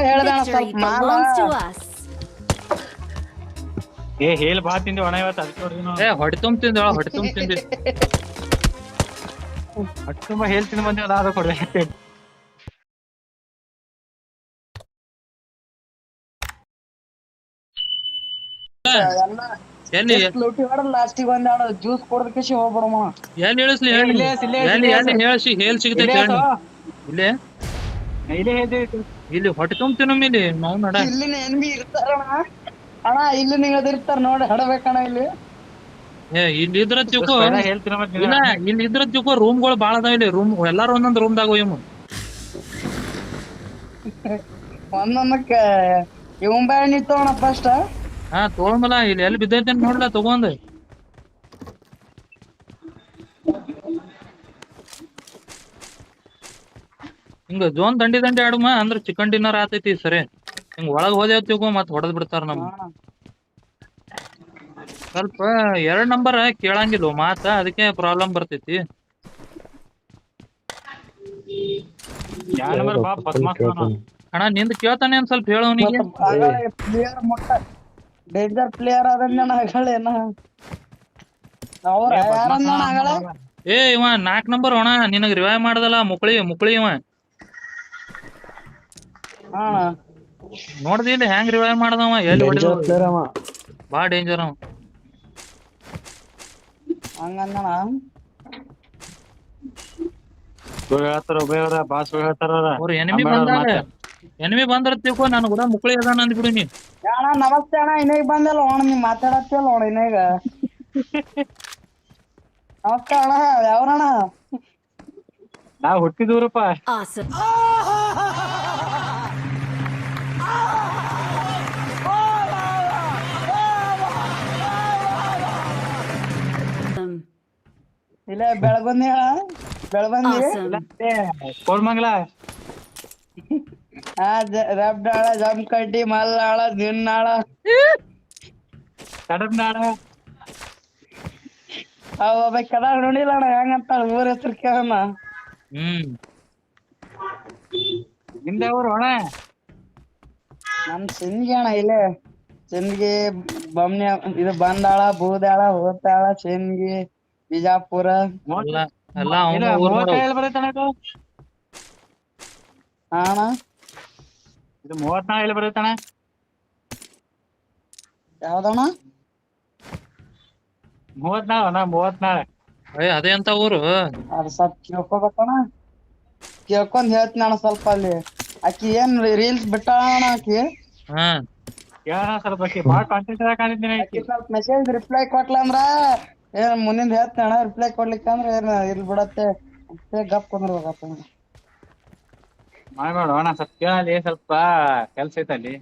ಹೇಳ್ದೆ ಅಣ್ಣ Victory ಸ್ವಲ್ಪ ಮಾಲ. belongs to us. ಏ ಹೇಲ್ ಬಾ ತಿಂದಿ ಒಣ ಇವತ್ತು ಅದಕ್ಕೆ ಹೊಡ್ದಿ ನಾವು. ಹೊಟ್ಟೆ ತುಂಬ ತಿಂದ ಹೊಟ್ಟೆ ತುಂಬ ತಿಂದಿ ಹೊಟ್ಟೆ ತುಂಬಾ ಹೇಲ್ ತಿಂದು ಬಂದಿ ಅದಾದ ಕೊಡ್ಬೇಕು. ಎಲ್ಲಿ ಲೂಟಿ ಹೊಡೆದ್ ಲಾಸ್ಟಿಗೆ ಒಂದ್ ಎರಡು ಜ್ಯೂಸ್ ಕೊಡದಕ್ಕೆ ಹೋಗ್ಬಿಡಮ್ಮ. ಎಲ್ಲಿ ಇಳಿಸ್ಲಿ ಹೇಳಿ ಎಲ್ಲಿ ಹೇಳಿಸಿ ಹೇಲ್ ಸಿಗ್ತೈತೆ ಹೇಳಿ ಇಲ್ಲೇ ಇಲ್ಲೇ ಹೇಳ್ತೀವಿ. ಇಲ್ಲಿ ಹೊಟ್ಟೆ ತುಂಬ ತಿನ್ನೋಮ್ ಇಲ್ಲಿ ನಾವು ನಡ ಇಲ್ಲಿನ ಎನ್ಮಿ ಇರ್ತಾರಣ ಅಣ್ಣ, ಇಲ್ಲಿ ನಿಂಗದ ಇರ್ತಾರ ನೋಡಿ ಹಡಬೇಕಣ್ಣ ಇಲ್ಲಿ. ಇಲ್ಲಿ ಇದ್ರ ತಿಳ್ಕೊ ಹೇಳ್ತೀನಿ ಇಲ್ಲ ಇಲ್ಲಿ ಇದ್ರ ತಿಳ್ಕೊ ರೂಮ್ಗಳು ಬಾಳ ಅದಾವ ಇಲ್ಲಿ ರೂಮ್ ಎಲ್ಲಾರು ಒಂದೊಂದ್ ರೂಮ್ದಾಗ ಇವ್ ಒಂದೊಂದಕ್ಕೆ ಇವನ್ ಬ್ಯಾಡ ನಿಂತವಣ ಫಸ್ಟ್. ಹಾ ತಗೊಂಬಲ್ಲ ಇಲ್ಲಿ ಎಲ್ಲಿ ಬಿದ್ದೈತೆ ಅಂತ ನೋಡ್ಲಾ ತಗೊಂಡ್ ಹಿಂಗ ಜೋನ್ ದಂಡಿ ದಂಡಿ ಆಡುಮ ಅಂದ್ರ ಚಿಕನ್ ಡಿನ್ನರ್ ಆತೈತಿ ಸರಿ. ಹಿಂಗ ಒಳಗ್ ಹೋದೇವ್ ತಿಳ್ಕೊ ಮತ್ ಹೊಡೆದ್ ಬಿಡ್ತಾರ ನಮ್ ಸ್ವಲ್ಪ 2 ನಂಬರ್ ಕೇಳಂಗಿಲ್ಲ ಮಾತ ಅದಕ್ಕೆ ಪ್ರಾಬ್ಲಮ್ ಬರ್ತೈತಿ. ಯಾವ ನಂಬರ್ ಬಾ ಬದ್ಮಾಸ್ ಅವ್ನು. ಅಣ್ಣ ನಿಂದ ಕೇಳ್ತಾನೆ ಒಂದ್ ಸ್ವಲ್ಪ ಹೇಳೋನಿಗೆ ಪ್ಲೇಯರ್ ಮೊಟ್ಟ ಡೇಂಜರ್ ಪ್ಲೇಯರ್ ಅದನ್ನ ಹಗಳೇನ ಅವ್ರ ಯಾರನ್ನ ಹಗಳ. ಇವ 4 ನಂಬರ್ ಅಣ್ಣ ನಿನಗ್ ರಿವೈವ್ ಮಾಡ್ದಲ್ಲ ಮುಕ್ಳಿ ಇವ ನೋಡ್ದಿ ಇಲ್ಲಿ ಹೆಂಗ್ ರಿವೈವ್ ಮಾಡ್ದವ ಎಲ್ಲಿ ಹೊಡಿದ ಪ್ಲೇಯರ್ ಅವ. ಬಾ ಡೇಂಜರ್ ಅವ ಹಂಗಂದಣ. ಸುಳ್ಳು ಹೇಳ್ತಾರ ಉಭಯವ್ರ ಬಾ ಸುಳ್ಳು ಹೇಳ್ತಾರ ಅವ್ರ ಎನಿಮಿ ಬಂದ್ರ ತಿಳ್ಕೊ ನಾನು ಕೂಡ ಮುಕ್ಳಿ ಅದಾನ ಅಂದ್ಬಿಡು ನೀ. ಅಣ್ಣ ನಮಸ್ತೆ ಅಣ್ಣ, ಇನ್ನೇಗ್ ಬಂದಲ್ಲ ಅಣ್ಣ, ನೀವ್ ಮಾತಾಡತ್ತಿಲ್ಲ ಅಣ್ಣ ಇನ್ನೇಗ. ನಮಸ್ತೆ ಅಣ್ಣ, ಯಾವ್ರಣ್ಣ? ನಾವ್ ಹುಟ್ಟಿದೂರಪ್ಪ. Awesome. ಇಲ್ಲ ಬೆಳಬಂದಿ ಅಣ್ಣ, ಬೆಳಬಂದಿ. Awesome. ಕೋರ್ಮಂಗ್ಲ ರಬ್ಡಾಳ ಜಮಕಡ್ಡಿ ಮಲ್ಲಾಳ ದಿನ್ನಾಳ ಕಡಬ್ನಾಳ ಅವ ಕದ ನೋಡಿಲ್ಲ ಅಣ್ಣ ಹೆಂಗಂತ ಊರ ಹೆಸರು ಕೇಳಣ್ಣ. ನಿಮ್ದ ಊರು ಅಣ್ಣ? ನಮ್ ಸಿಂದಗಿ ಅಣ್ಣ, ಇಲ್ಲೇ ಸಿಂದಗಿ ಬಮ್ನಿ ಇದು ಬಂದಾಳ ಬೂದಾಳ ಹೋತಾಳ ಸಿಂದಗಿ ಬಿಜಾಪುರ ಎಲ್ಲ ಅವ್ನ ಊರ್ ನೋಡು. ಬರತ್ತಣ ಇದು ಅಣ್ಣ. ಇದು 34 ಎಲ್ಲಿ ಬರತ್ತಣ? ಯಾವ್ದಣ್ಣ? 34 ಅಣ್ಣ 34. ಅದೇ ಅಂತ ಊರು ಅದು ಸ್ವಲ್ಪ ಕೇಳ್ಕೊಬೇಕಣ್ಣ, ಕೇಳ್ಕೊಂಡ್ ಹೇಳ್ತೀನಿ ಅಣ್ಣ ಸ್ವಲ್ಪ. ಅಲ್ಲಿ ಆಕಿ ಏನ್ ರೀಲ್ಸ್ ಬಿಟ್ಟಾಳ ಆಕಿ. ಹಾ ಕೇಳೋಣ ಸ್ವಲ್ಪ ಬಾಳ ಕಾಂಟೆಂಟ್ ಕಾಣಿದ್ದೀನಿ. ಆಕಿ ಸ್ವಲ್ಪ ಮೆಸೇಜ್ ರಿಪ್ಲೈ ಕೊಟ್ಲ ಅಂದ್ರ ಏನ್ ಮುಂದಿನ ಹೇಳ್ತೀನಿ ಅಣ್ಣ. ರಿಪ್ಲೈ ಕೊಡ್ಲಿಕ್ಕ ಅಂದ್ರ ಏನ್ ಇಲ್ ಬಿಡತ್ತೆ ಗಪ್ ಕುಂದ್ರಬೇಕಪ್ಪ. ಮಾಡ್ಬೇಡ ಅಣ್ಣ, ಸ್ವಲ್ಪ ಕೇಳಲಿ, ಸ್ವಲ್ಪ ಕೆಲ್ಸ ಐತೆ ಅಲ್ಲಿ.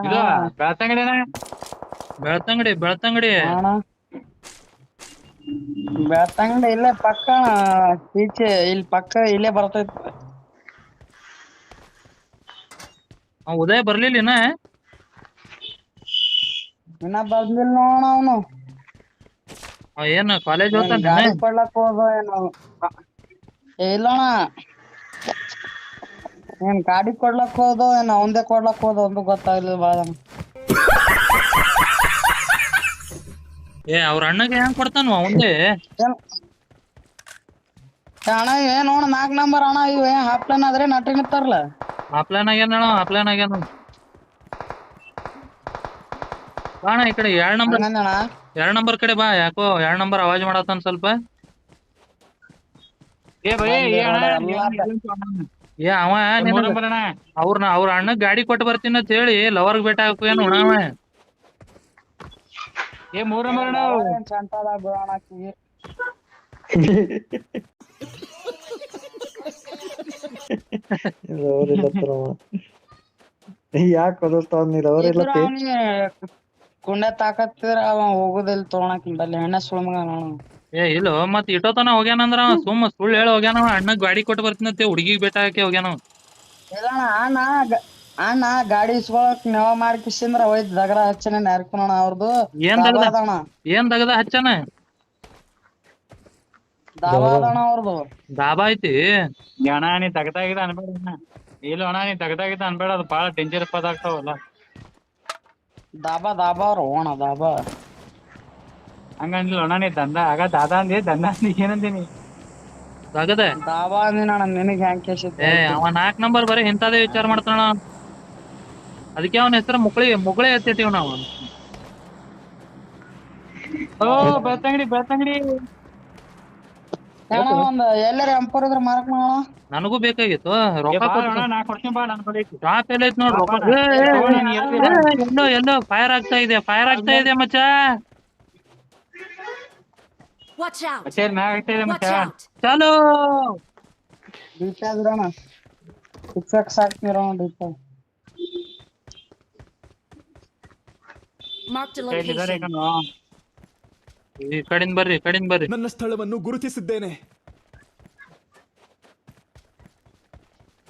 ಇದು ಬೆಳ್ತಂಗಡಿ ಬೆಳ್ತಂಗಡಿ ಅಣ್ಣ ಬೆಳ್ತಂಗಡಿ ಇಲ್ಲೇ ಪಕ್ಕ ಈಚೆ ಇಲ್ಲಿ ಪಕ್ಕ ಇಲ್ಲೇ ಬರ್ತೈತಿ. ಉದಯ ಬರ್ಲಿಲ್ಲ ಇನ್ನ ಬಂದಿಲ್ಲ ನೋಡ ಅವನು. ಏನ್ ಕಾಲೇಜ್ ಹೋಗ್ತಾನ ಗಾಡಿ ಕೊಡ್ಲಕ್ ಹೋದ ಏನು ಇಲ್ಲಣ್ಣ, ಏನ್ ಗಾಡಿ ಕೊಡ್ಲಕ್ ಹೋದೋ ಏನ್ ಅವಂದೇ ಕೊಡ್ಲಕ್ ಹೋದ ಒಂದು ಗೊತ್ತಾಗ್ಲಿಲ್ಲ ಬಾಳ. ಅವ್ರ ಅಣ್ಣಗೆ ಹೆಂಗ್ ಕೊಡ್ತಾನ ಅವಂದೇ ಅಣ್ಣ ಏನ್ ನೋಡ 4 ನಂಬರ್ ಅಣ್ಣ. ಇವ್ ಹಾಫ್ ಪ್ಲಾನ್ ಆದ್ರೆ ನಟ್ರಿ ನಿಂತಾರಲ್ಲ. ಆಪ್ಲಾನ್ ಆಗ್ಯಾನ ಬಾಣ ಈ ಕಡೆ 2 ನಂಬರ್ ಹಂಗಂದಣ್ಣ 2 ನಂಬರ್ ಕಡೆ ಬಾ. ಯಾಕೋ 2 ನಂಬರ್ ಅವಾಜ್ ಮಾಡತ್ತಾನ ಸ್ವಲ್ಪ. ಏ ಬೈ ಅವ ಅವ್ರ ಅಣ್ಣ ಗಾಡಿ ಕೊಟ್ಟು ಬರ್ತೀನಿ ಅಂತ ಹೇಳಿ ಲವರ್ಗ್ ಭೇಟಿ ಹಾಕು ಏನು ಅವ. ಏ 3 ನಂಬರ್ ಅಣ್ಣ ಚಂತದ ಬಿಡೋಣಕಿ. ಯಾಕೆ ಓದಿಸ್ತಾವ ನೀ ಅವ್ರ ಇಲ್ಲತ್ತಿ ಕುಂಡೆ ತಾಕತ್ತಿದ್ರ ಅವ ಹೋಗುದಿಲ್ಲ ತಗೊಳಕ್ ಬಲ್ಲಿ ಹೆಣ್ಣ ಸುಳ್ಮಗ ನೋಡ. ಇಲ್ಲ ಮತ್ ಇಟ್ಟೋತನ ಹೋಗ್ಯಾನಂದ್ರ ಅವ ಸುಳ್ಳು ಹೇಳಿ ಹೋಗ್ಯಾನವ. ಅಣ್ಣ ಗಾಡಿ ಕೊಟ್ಟು ಬರ್ತೀನಿ ಅಂತ ಹುಡುಗಿಗ್ ಭೇಟಿ ಹಾಕಿ ಹೋಗ್ಯಾನವ. ಇಲ್ಲಣ್ಣ ಅಣ್ಣ ಗಾಡಿ ಇಸ್ಕೊಳಕ್ ನೆವ ಮಾಡ್ಕಿಸಿಂದ್ರ ಹೋಯ್ತು ದಗಡ ಹಚ್ಚನ ನರ್ಕೋಣ ಅವ್ರದ್ದು. ಏನ್ ದಗದ ಹಚ್ಚನ ದಾಬಾ ಅದಣ ಅವ್ರದು. ಡಾಬಾ ಐತಿ. ಅಣ್ಣ ನೀ ತಗದಾಗಿದ ಅನ್ಬೇಡ ಅಣ್ಣ. ಇಲ್ಲ ಅಣ್ಣ ನೀ ತಗದಾಗಿದ ಅನ್ಬೇಡ, ಅದು ಬಾಳ ಡೇಂಜರ್ ಪದ ಆಗ್ತಾವಲ್ಲ. ದಾಬಾ ಅವ್ರು ಅಣ್ಣ ದಾಬಾ. ಹಂಗಂದಿಲ್ಲ ಅಣ್ಣ ನೀ ದಂದ ಆಗ ದಾದಾ ಅಂದಿ, ದಂದ ಅಂದಿ, ಏನಂದಿನಿ? ತಗದೆ ದಾಬಾ ಅಂದಿನ ಅಣ್ಣ, ನಿನಗ್ ಹೆಂಗ್ ಕೇಳಿಸಿತ್ತು? ಅವ 4 ನಂಬರ್ ಬರೀ ಇಂಥದೇ ವಿಚಾರ ಮಾಡ್ತಾನ. ಅದಕ್ಕೆ ಅವನ ಹೆಸರು ಮುಗುಳೆ ಎತ್ತಿಟ್ಟಿವ್ ನಾವು. ಓ ಬೆಳ್ತಂಗಡಿ ಅಣ್ಣ ಒಂದ್ ಎಲ್ಲಾರ ಎಂಪರ್ ಇದ್ರ ಮಾರಕ್ ಮಾಡೋಣ. ನನಗೂ ಬೇಕಾಗಿತ್ತು ರೊಕ್ಕ ಅಣ್ಣ ನಾ ಕೊಡ್ತೀನಿ ಬಾ, ನನ್ ಬಳಿ ಐತಿ. ಟಾಪ್ ಎಲ್ಲ ಐತ್ ನೋಡ್ ರೊಕ್ಕ. ಎಲ್ಲೋ ಫೈರ್ ಆಗ್ತಾ ಇದೆ ಮಚ್ಚ. Watch out! ಮತ್ತೆ ಮ್ಯಾಗ ಐತೆ Watch ಮತ್ತೆ. out! ಚಾಲೋ ಡಿಪ್ಯಾಗ್ ಇರೋಣ. ಫಿಕ್ಸ್ ಹಾಕ್ತಿರೋಣ ಡಿಪ್ಯಾಗ್. Marked a ಇಲ್ಲಿದ್ದಾರೆ location. ಕಣೋ. ಈ ಕಡಿಂದ ಬರ್ರಿ. ನನ್ನ ಸ್ಥಳವನ್ನು ಗುರುತಿಸಿದ್ದೇನೆ.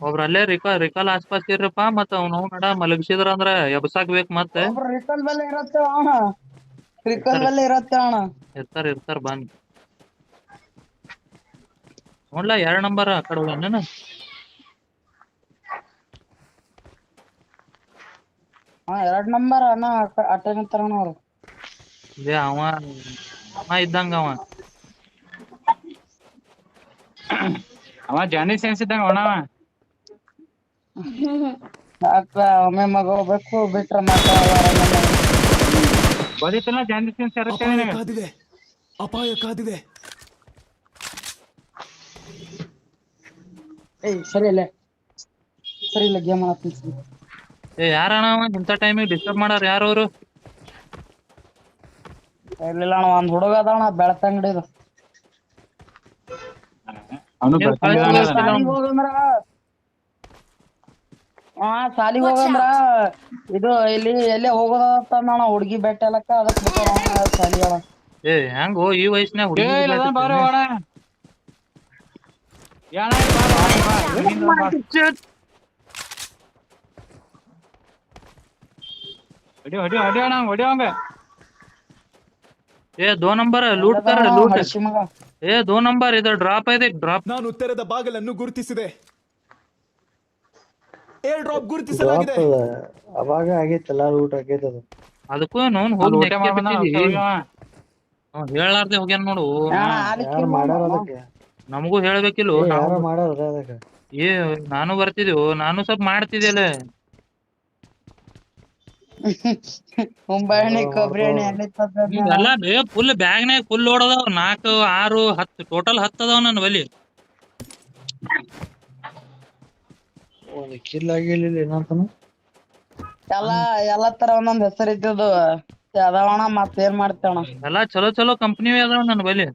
ಒಬ್ರ ಅಲ್ಲೇ ರಿಕಾಲ್ ಆಸ್ಪಾಸ್ ಇರ್ರಪ್ಪ. ಮತ್ತ ಅವ್ನು ನಡ ಮಲಗಿಸಿದ್ರ ಅಂದ್ರ ಎಬ್ಸಾಕ್ ಬೇಕ್ ಮತ್ತೆ. ಒಬ್ರು ರಿಕಲ್ ಬೆಲೆ ಇರತ್ತೆ ಅಣ್ಣ. ಇರ್ತಾರ ಬನ್ನಿ ನೋಡ್ಲಾ 2 ನಂಬರ್ ಆ ಕಡೆ ಹೋಗ್ಯಾನ. ಹಾ 2 ನಂಬರ್ ಅಣ್ಣ ಅಟ್ಟೆ ನಿಂತಾರಣ ಅವ್ರು. ಅವ ಇದ್ದಂಗ ಅವ ಜಾನಿ ಸೆನ್ಸ್ ಇದ್ದಂಗ ಅವ. ಯಾಕ ಒಮ್ಮೆ ಮಗ ಹೋಗ್ಬೇಕು ಬಿಟ್ರ ಮಾತ್ರ ಬದಿತ್ತಲ್ಲ ಜಾನಿ ಸೆನ್ಸ್ ಇರುತ್ತೆ ಅಪಾಯ ನಿನಗೆ. ಕಾದಿದೆ, ಅಪಾಯ ಕಾದಿದೆ. ಸರಿ ಇಲ್ಲ ಗೇಮ್ ಆಡ್ತೀನಿ. ಯಾರಣ್ಣ ಅವ ಇಂಥ ಟೈಮಿಗೆ ಡಿಸ್ಟರ್ಬ್ ಮಾಡಾರ ಯಾರು ಅವ್ರು? ಇರ್ಲಿಲ್ಲ ಅಣ್ಣ, ಒಂದ್ ಹುಡುಗ ಅದಣ್ಣ ಬೆಳ್ತಂಗಡಿದು. ಸಾಲಿಗೆ ಹೋಗಂದ್ರ ಇದು ಇಲ್ಲಿ ಎಲ್ಲೇ ಹೋಗೋದಣ್ಣ, ಹುಡ್ಗಿ ಬೆಟ್ಟ ಎಲ್ಲಕ್ಕ ಅದಕ್ ಬಿಟ್ಟಾರ ಸಾಲಿ ಅಣ್ಣ. ಹೆಂಗೋ ಈ ವಯಸ್ಸಿನಾಗ ಬಾರ ಹೊಡಿಯೋಂಗ. 2 ನಂಬರ್ ಲೂಟ್ ಕರ ಲೂಟ್. ಮಗ 2 ನಂಬರ್ ಇದು ಡ್ರಾಪ್ ಇದೆ ಡ್ರಾಪ್. ನಾನು ತೆರೆದ ಬಾಗಿಲನ್ನು ಗುರುತಿಸಿದೆ. ಏರ್ ಡ್ರಾಪ್ ಗುರುತಿಸಲಾಗಿದೆ. ಅವಾಗ ಆಗೈತಲ್ಲ, ಊಟ ಆಗೈತದ. ಅದಕ್ಕೂ ನೋನ್ ಹೋಗಿ ಹೇಳಾರ್ದೆ ಹೋಗ್ಯಾನ ನೋಡು. ಯಾರು ಮಾಡ್ಯಾರ ಅದಕ್ಕೆ? ನಮಗೂ ಹೇಳ್ಬೇಕಿಲ್ಲ. ಯಾರು ಮಾಡ್ಯಾರ ಅದಕ್ಕೆ? ನಾನು ಬರ್ತಿದ್ವು, ನಾನು ಸ್ವಲ್ಪ ಮಾಡ್ತಿದ್ದೆ. ಮುಂಬಾಣಿ ಕೊಬ್ಬರಿ ಎಣ್ಣೆ ಎಲ್ಲ ಫುಲ್ ಬ್ಯಾಗ್ನಾಗ ಫುಲ್ ಓಡದವ್. 4, 6, 10 ಟೋಟಲ್ 10 ಅದಾವ ನನ್ನ ಬಲಿ. ಒಂದು ಕಿಲ್ ಆಗಿಲ್ಲ ಏನಂತಾನು. ಎಲ್ಲಾ ತರ ಒಂದೊಂದ್ ಹೆಸರು ಇದ್ದದು ಅದಾವಣ. ಮತ್ತೇನ್ ಮಾಡ್ತೇವಣ? ಎಲ್ಲಾ ಚಲೋ ಕಂಪ್ನಿ ಅದಾವ ನನ್ನ ಬಲಿ.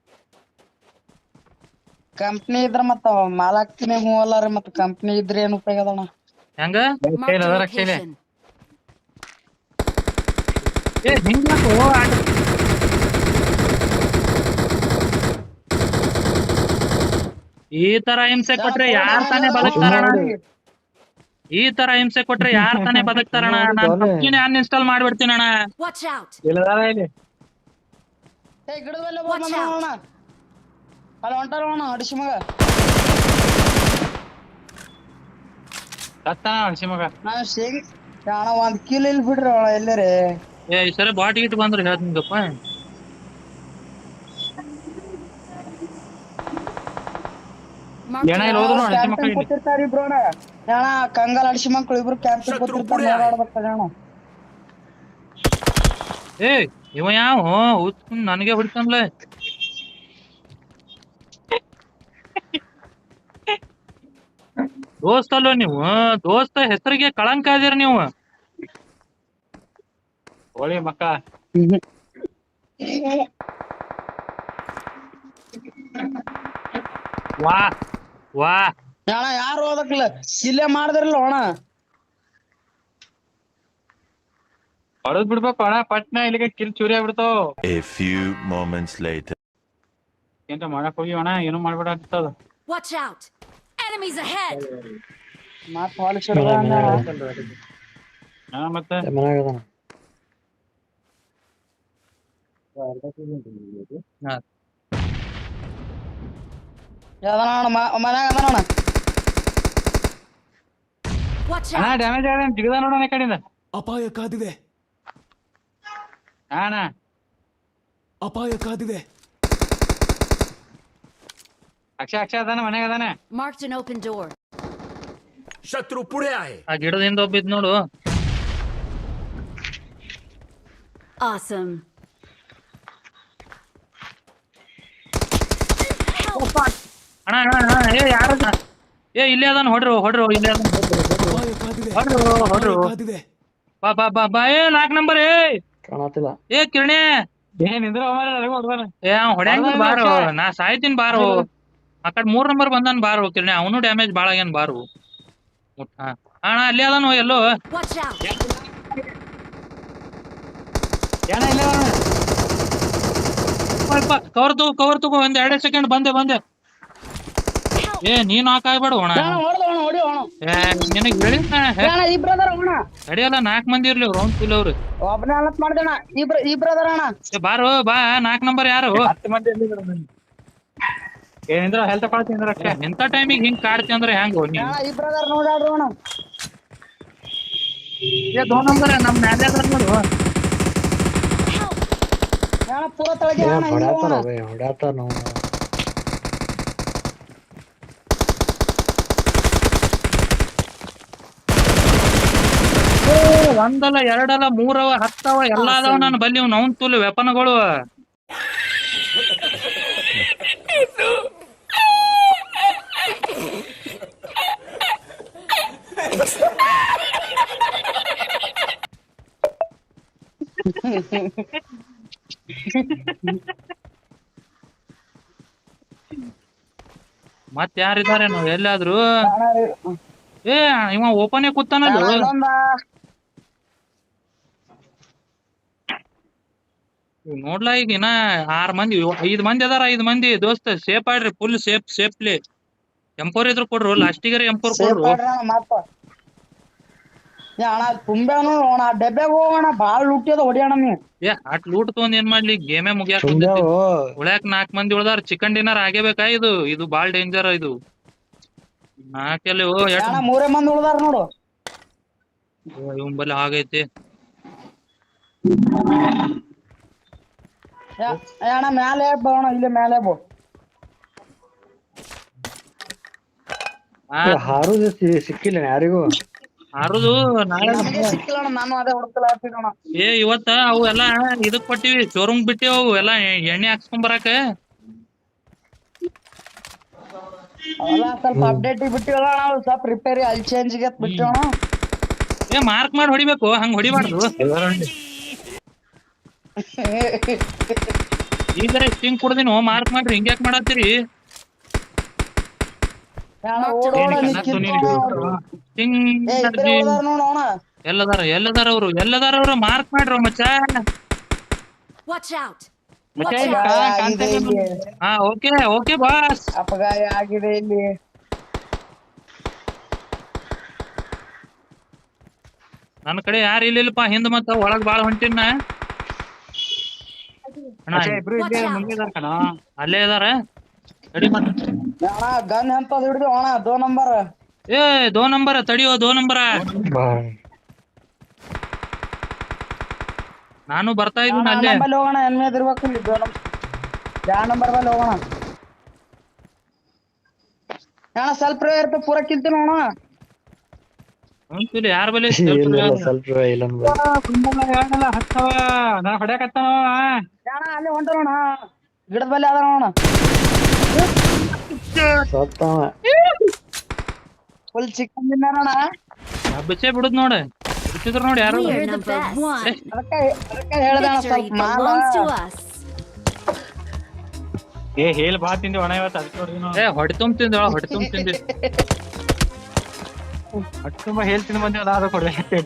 ಕಂಪ್ನಿ ಇದ್ರ ಮತ್ತ ಮಾಲಾಕ್ತಿನಿ ಹೂ ಅಲ್ಲಾರಿ. ಮತ್ತ ಕಂಪ್ನಿ ಇದ್ರೆ ಏನ್ ಉಪಯೋಗ ಅದಣ್ಣ? ಹೆಂಗ Marked a location. ಈ ತರ ಹಿಂಸೆ ಕೊಟ್ರೆ ಯಾರ್ ತಾನೇ ಬದುಕ್ತಾರಣ? ನಾನ್ ಕಂಪ್ನಿ ಅನ್ಇನ್ಸ್ಟಾಲ್ ಮಾಡ್ಬಿಡ್ತೀನಣ್ಣ. Watch out! ಗಿಡದಲ್ಲೇ ಹೋಗೋಣ. ಅಲ್ಲಿ ಹೊಂಟಾರೋಣ ಅಡಿಸಿ ಮಗ. ಹಸಿ ಮಗ ನಾವ್ ಅಣ್ಣ ಒಂದ್ ಕಿಲ್ ಇಲ್ಲಿ ಬಿಡ್ರಿ ಅಣ್ಣ ಎಲ್ಲರೇ. ಈ ಸರಿ ಬಾಟ್ ಗಿಟ್ ಬಂದ್ರೆ ಹೇಳ್ತೀನಿಗಪ್ಪ. ಕೂತಿರ್ತಾರ ಇಬ್ರು ಅಣ್ಣ. ಕಂಗಾಲ್ ಅಡಿಸಿ ಮಕ್ಳು ಇಬ್ರು ಕ್ಯಾಂಪಿಂಗ್ ಕೂತಿರ್ತಾರ. ನೋಡ್ಬೇಕಣ್ಣ. ಇವ ಯಾವ ನನಗೆ ಹೊಡಿತಾನಲ್ಲ. ದೋಸ್ತಲ್ಲೋ ನೀವು, ದೋಸ್ತ ಹೆಸರಿಗೆ ಕಳಂಕ ಇದೀರ ನೀವು. ಹೋಳಿ ಮಕ್ಕ ವಾ ಅಣ್ಣ ಯಾರು ಹೋದಕ್ಲ ಇಲ್ಲೇ ಮಾಡಿದ್ರಲ್ಲ ಅಣ್ಣ. ಹೊಡೆದ್ ಬಿಡ್ಬೇಕು ಅಣ್ಣ, ಪಟ್ನ ಇಲ್ಲಿಗೆ ಕಿಲ್ ಚೂರಿ ಆಗ್ಬಿಡ್ತಾವ. A few moments later. ಏನ್ರ ಮಾಡಕ್ ಹೋಗಿ ಅಣ್ಣ, ಏನು ಮಾಡ್ಬೇಡ ಆಗ್ತದ. Watch out! Enemies ahead! ಮತ್ ಹೊಲ ಮತ್ತೆ ಮನ್ಯಾಗದಾನ. ಅದನ ಅಣ್ಣ ಮನ್ಯಾಗ ಅದನ ಅಣ್ಣ. Watch ಅಣ್ಣ out! ಡ್ಯಾಮೇಜ್ ಆಗಿದೆ ಜಿಗದ ನೋಡೋಣ ಈ ಕಡೆಯಿಂದ. ಅಪಾಯ ಕಾದಿದೆ. ಅಣ್ಣ ಅಪಾಯ ಕಾದಿದೆ. ಅಕ್ಷಯ ಅದಾನ ಮನೆಗೆ ಅದಾನೆ. Marked an open door. ಶತ್ರು ಪುಡೆ ಆಯೆ. ಆ ಗಿಡದಿಂದ ಒಬ್ಬಿದ್ ನೋಡು. Awesome. ಅಣ್ಣ ಏ ಯಾರ ಏ ಇಲ್ಲೇ ಅದಾನ ಹೊಡ್ರು ಇಲ್ಲೇ ಅದಾನ ಅಪಾಯ ಕಾದಿದೆ. ಹೊಡ್ರು ಅಪಾಯ ಕಾದಿದೆ. ಬಾ ಏ 4 ನಂಬರ್ ಏ ಕಾಣತಿಲ್ಲ. ಏ ಕಿರಣೆ ನಿಂದ್ರ ಏ ಹೊಡ್ಯಾಂಗ ಬಾರೋ ನಾ ಸಾಯ್ತೀನಿ ಬಾರೋ. ಆ ಕಡೆ 3 ನಂಬರ್ ಬಂದಾನ ಬಾರೋ ಕಿರಣೆ, ಅವನು ಡ್ಯಾಮೇಜ್ ಬಾಳ ಆಗ್ಯಾನ ಬಾರು. ಅಣ್ಣ ಅಲ್ಲೇ ಅದಾನು ಎಲ್ಲೋ. Watch out! ಕವರ್ ತಗೋ ಒಂದ್ 2 ಸೆಕೆಂಡ್ ಬಂದೆ. ಏ ನೀನ್ ಹಾಕಾಗ್ಬೇಡ ಅಣ್ಣ. ಹೊಡಿ ಅಣ್ಣ. ನಿನಗ್ ಹೇಳಿದ್ನ ಅಣ್ಣ ಇಬ್ರು ಅದಾರ ಅಣ್ಣ. ನಡೆಯಲ್ಲ 4 ಮಂದಿ ಇರ್ಲಿ ರೌಂಡ್ ಫುಲ್ ಅವ್ರು. ಒಬ್ಬನೇ ಅಲತ್ ಮಾಡ್ದೇಣ. ಇಬ್ರು ಅದಾರ ಅಣ್ಣ. ಬಾರೋ ಬಾ 4 ನಂಬರ್ ಯಾರು 10 ಮಂದಿ ಏನಿಂದ್ರ ಹೆಲ್ತ್ ಪಾಳ್ತಿಂದ್ರ ಅಕ್ಷಯ. ಇಂಥ ಟೈಮಿಗೆ ಹಿಂಗ್ ಕಾಡ್ತಿ ಅಂದ್ರೆ ಹೆಂಗ್ ನೀ? ಅಣ್ಣ ಇಬ್ರು ಅದಾರ ನೋಡ್ಯಾಡ್ರು ಅಣ್ಣ. ಏ 2 ನಂಬರ್ ನಮ್ ಮ್ಯಾಲೆ ಅದಾರ ನೋಡು. ಅಣ್ಣ ಪೂರ ತಳಗೆ ಅಣ್ಣ ಹಿಂಗೆ ಹೋಗೋಣ. ಹೊಡ್ಯಾತಾರ ನಾವು. ಒಂದಲ್ಲ 2 ಅಲ್ಲ 3 ಅವ 10 ಅವ ಎಲ್ಲಾ ಅದಾವ ನನ್ನ ಬಲ್ಲಿ. ಅವ್ನ್ ತುಲ್ ವೆಪನ್ಗಳು. ಮತ್ ಯಾರಿದ್ದಾರೆ ನಾವ್ ಎಲ್ಲಾದ್ರು? ಏ ಇವ ಓಪನ್ ಕೂತಾನಲ್ಲ. ನೋಡ್ಲಾ ಈಗ ಇನ್ನ 6 ಮಂದಿ 5 ಮಂದಿ ಅದಾರ. 5 ಮಂದಿ ದೋಸ್ತ ಸೇಫ್ ಆಡ್ರಿ, ಫುಲ್ ಸೇಫ್ಲಿ. M4 ಇದ್ರು ಕೊಡ್ರು, ಲಾಸ್ಟಿಗರ M4 ಕೊಡ್ರು. ಅಣ್ಣ ತುಂಬ್ಯಾನು ಅಣ್ಣ ಡಬ್ಬ್ಯಾಗ ಹೋಗೋಣ. ಬಾಳ ಲೂಟಿ ಅದ ಹೊಡಿಯೋಣ ನೀ. ಏ ಅಟ್ ಲೂಟ್ ತಗೊಂಡ್ ಏನ್ ಮಾಡ್ಲಿ, ಗೇಮೇ ಮುಗಿಯಾಕ ಉಳ್ಯಾಕ 4 ಮಂದಿ ಉಳ್ದಾರ. Chicken dinner ಆಗೇಬೇಕಾ? ಇದು ಬಾಳ ಡೇಂಜರ್. ಇದು 4 ಎಲ್ಲಿ ಅಣ್ಣ 3 ಮಂದಿ ಉಳ್ದಾರ ನೋಡು. ಇವನ್ ಬಲ್ಲಿ ಆಗೈತಿ. ಅಣ್ಣ ಮ್ಯಾಲೆ ಬೋಣ, ಇಲ್ಲಿ ಮ್ಯಾಲೆ ಬೋ. ಹಾರುದು ಸಿಕ್ಕಿಲ್ಲ ಯಾರಿಗೂ. ಹಾರುದು ನಾಳೆ ಸಿಕ್ಕಿಲ್ಲ ಅಣ್ಣ, ನಾನು ಅದೇ ಹುಡುಕಲಾಗ್ತಿದ್ದಣ್ಣ. ಏ ಇವತ್ತ ಅವು ಎಲ್ಲಾ ಇದಕ್ ಕೊಟ್ಟಿವಿ, ಶೋರೂಮ್ ಬಿಟ್ಟಿವಿ. ಅವು ಎಲ್ಲಾ ಎಣ್ಣೆ ಹಾಕ್ಸ್ಕೊಂಡ್ ಬರಾಕ ಅವೆಲ್ಲ ಸ್ವಲ್ಪ ಅಪ್ಡೇಟ್ ಬಿಟ್ಟಿವಲ್ಲ ನಾವು, ಸ್ವಲ್ಪ ರಿಪೇರಿ ಅಲ್ಲಿ ಚೇಂಜ್ಗೆ ಬಿಟ್ಟಿವಣ. ಏ ಮಾರ್ಕ್ ಮಾಡಿ ಹೊಡಿಬೇಕು, ಹಂಗ ಹೊಡಿಬಾರ್ದು. ಈಗ ಸ್ಟಿಂಗ್ ಕುಡ್ದಿನ ಮಾರ್ಕ್ ಮಾಡ್ರಿ, ಹಿಂಗ್ಯಾಕ್ ಮಾಡತ್ತೀರಿ? ಎಲ್ಲದಾರ ಅವ್ರು ಮಾರ್ಕ್ ಮಾಡ್ರು ಮಚ್ಚ. Watch out! ಹಾ ಓಕೆ ಬಾಸ್. ಅಪಘಾತ ಆಗಿದೆ ಇಲ್ಲಿ. ನನ್ನ ಕಡೆ ಯಾರು ಇಲ್ಲಿಲ್ಲಪ್ಪ, ಹಿಂದ್ ಮತ್ತ ಒಳಗ್ ಬಾಳ ಹೊಂಟಿನ. ಅಲ್ಲೇ ಇದಾರ. ಗನ್ ಎಂತದ್ ಹಿಡಿದು ಅಣ್ಣ 2 ನಂಬರ್. ಏ 2 ನಂಬರ್ ತಡಿಯೋ, 2 ನಂಬರ್ ನಾನು ಬರ್ತಾ ಇದ್ದೀನಿ ಅಲ್ಲೇ. ಹೋಗೋಣ, ಎನ್ಮೇದ್ ಇರ್ಬೇಕು ಇಲ್ಲಿ 2 ನಂಬರ್ ಬಲ್ಲಿ ಹೋಗೋಣ. ಅಣ್ಣ ಸ್ವಲ್ಪ ಇರ್ತ ಪೂರ ಕಿಲ್ತೀನಿ ಅಣ್ಣ. ಯಾರ ಬಲ್ಲಿ ಸ್ವಲ್ಪ ಇಲ್ಲ ಹೊಡ್ಯಾಕತ್ತಾನ ಅಣ್ಣ ಅಲ್ಲಿ ಹೊಂಟೋಣ, ಗಿಡದ ಬಲ್ಲಿ ಅದ ಅಣ್ಣ. Full chicken ತಿನ್ನಾರಣ್ಣ. ಬಿಚ್ಚೆ ಬಿಡುದ್ ನೋಡ, ಬಿಚ್ಚಿದ್ರು ನೋಡಿ ಯಾರು. We're the best. ಅದಕ್ಕೆ ಹೇಳ್ದೆ ಅಣ್ಣ ಸ್ವಲ್ಪ Victory ಮಾಲ. belongs to us. ಏ ಹೇಲ್ ಬಾ ತಿಂದಿ ಒಣ ಇವತ್ತು. ಅದಕ್ಕೆ ಹೊಡಿ ಏ ಹೊಟ್ಟೆ ತುಂಬ ತಿಂದ, ಹೊಟ್ಟೆ ತುಂಬ ತಿಂದಿ. ಹೊಟ್ಟೆ ತುಂಬಾ ಹೇಲ್ ತಿಂದು ಬಂದಿ, ಅದಾದ ಕೊಡ್ಬೇಕು.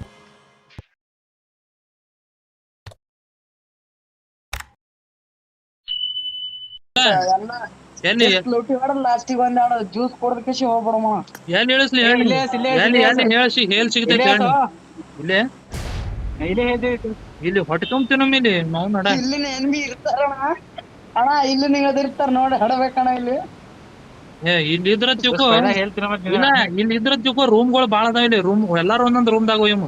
ಎಲ್ಲಿ ಲೂಟಿ ಹೊಡೆದ್ ಲಾಸ್ಟಿಗೆ ಒಂದ್ ಎರಡು ಜ್ಯೂಸ್ ಕೊಡೋದಕ್ಕೆ ಹೋಗ್ಬಿಡಮ್ಮ. ಎಲ್ಲಿ ಇಳಿಸ್ಲಿ ಹೇಳಿ, ಹೇಳಿ ಹೇಲ್ ಸಿಗ್ತೈತಿ ಇಲ್ಲೇ. ಇಲ್ಲಿ ಹೊಟ್ಟೆ ತುಂಬ ತಿನ್ನೊಮ್ಮೆ ಇಲ್ಲಿ ನಾವು ನಡ. ಇಲ್ಲಿನ ಎನ್ಮಿ ಇರ್ತಾರಣ್ಣ. ಅಣ್ಣ ಇಲ್ಲಿ ನಿಗದಿರ್ತಾರ ನೋಡಿ, ಹಡಬೇಕಣ್ಣ ಇಲ್ಲಿ. ಇಲ್ಲಿ ಇದ್ರ ತಿಳ್ಕೊ ಹೇಳ್ತೀರ ಮತ್ತೆ ಇಲ್ಲ ಇಲ್ಲಿ ಇದ್ರ ತಿಳ್ಕೊ ರೂಮ್ಗಳು ಬಾಳ ಅದಾವ ಇಲ್ಲಿ ರೂಮ್ ಎಲ್ಲಾರು ಒಂದೊಂದ್ ರೂಮ್ದಾಗ ಇವ್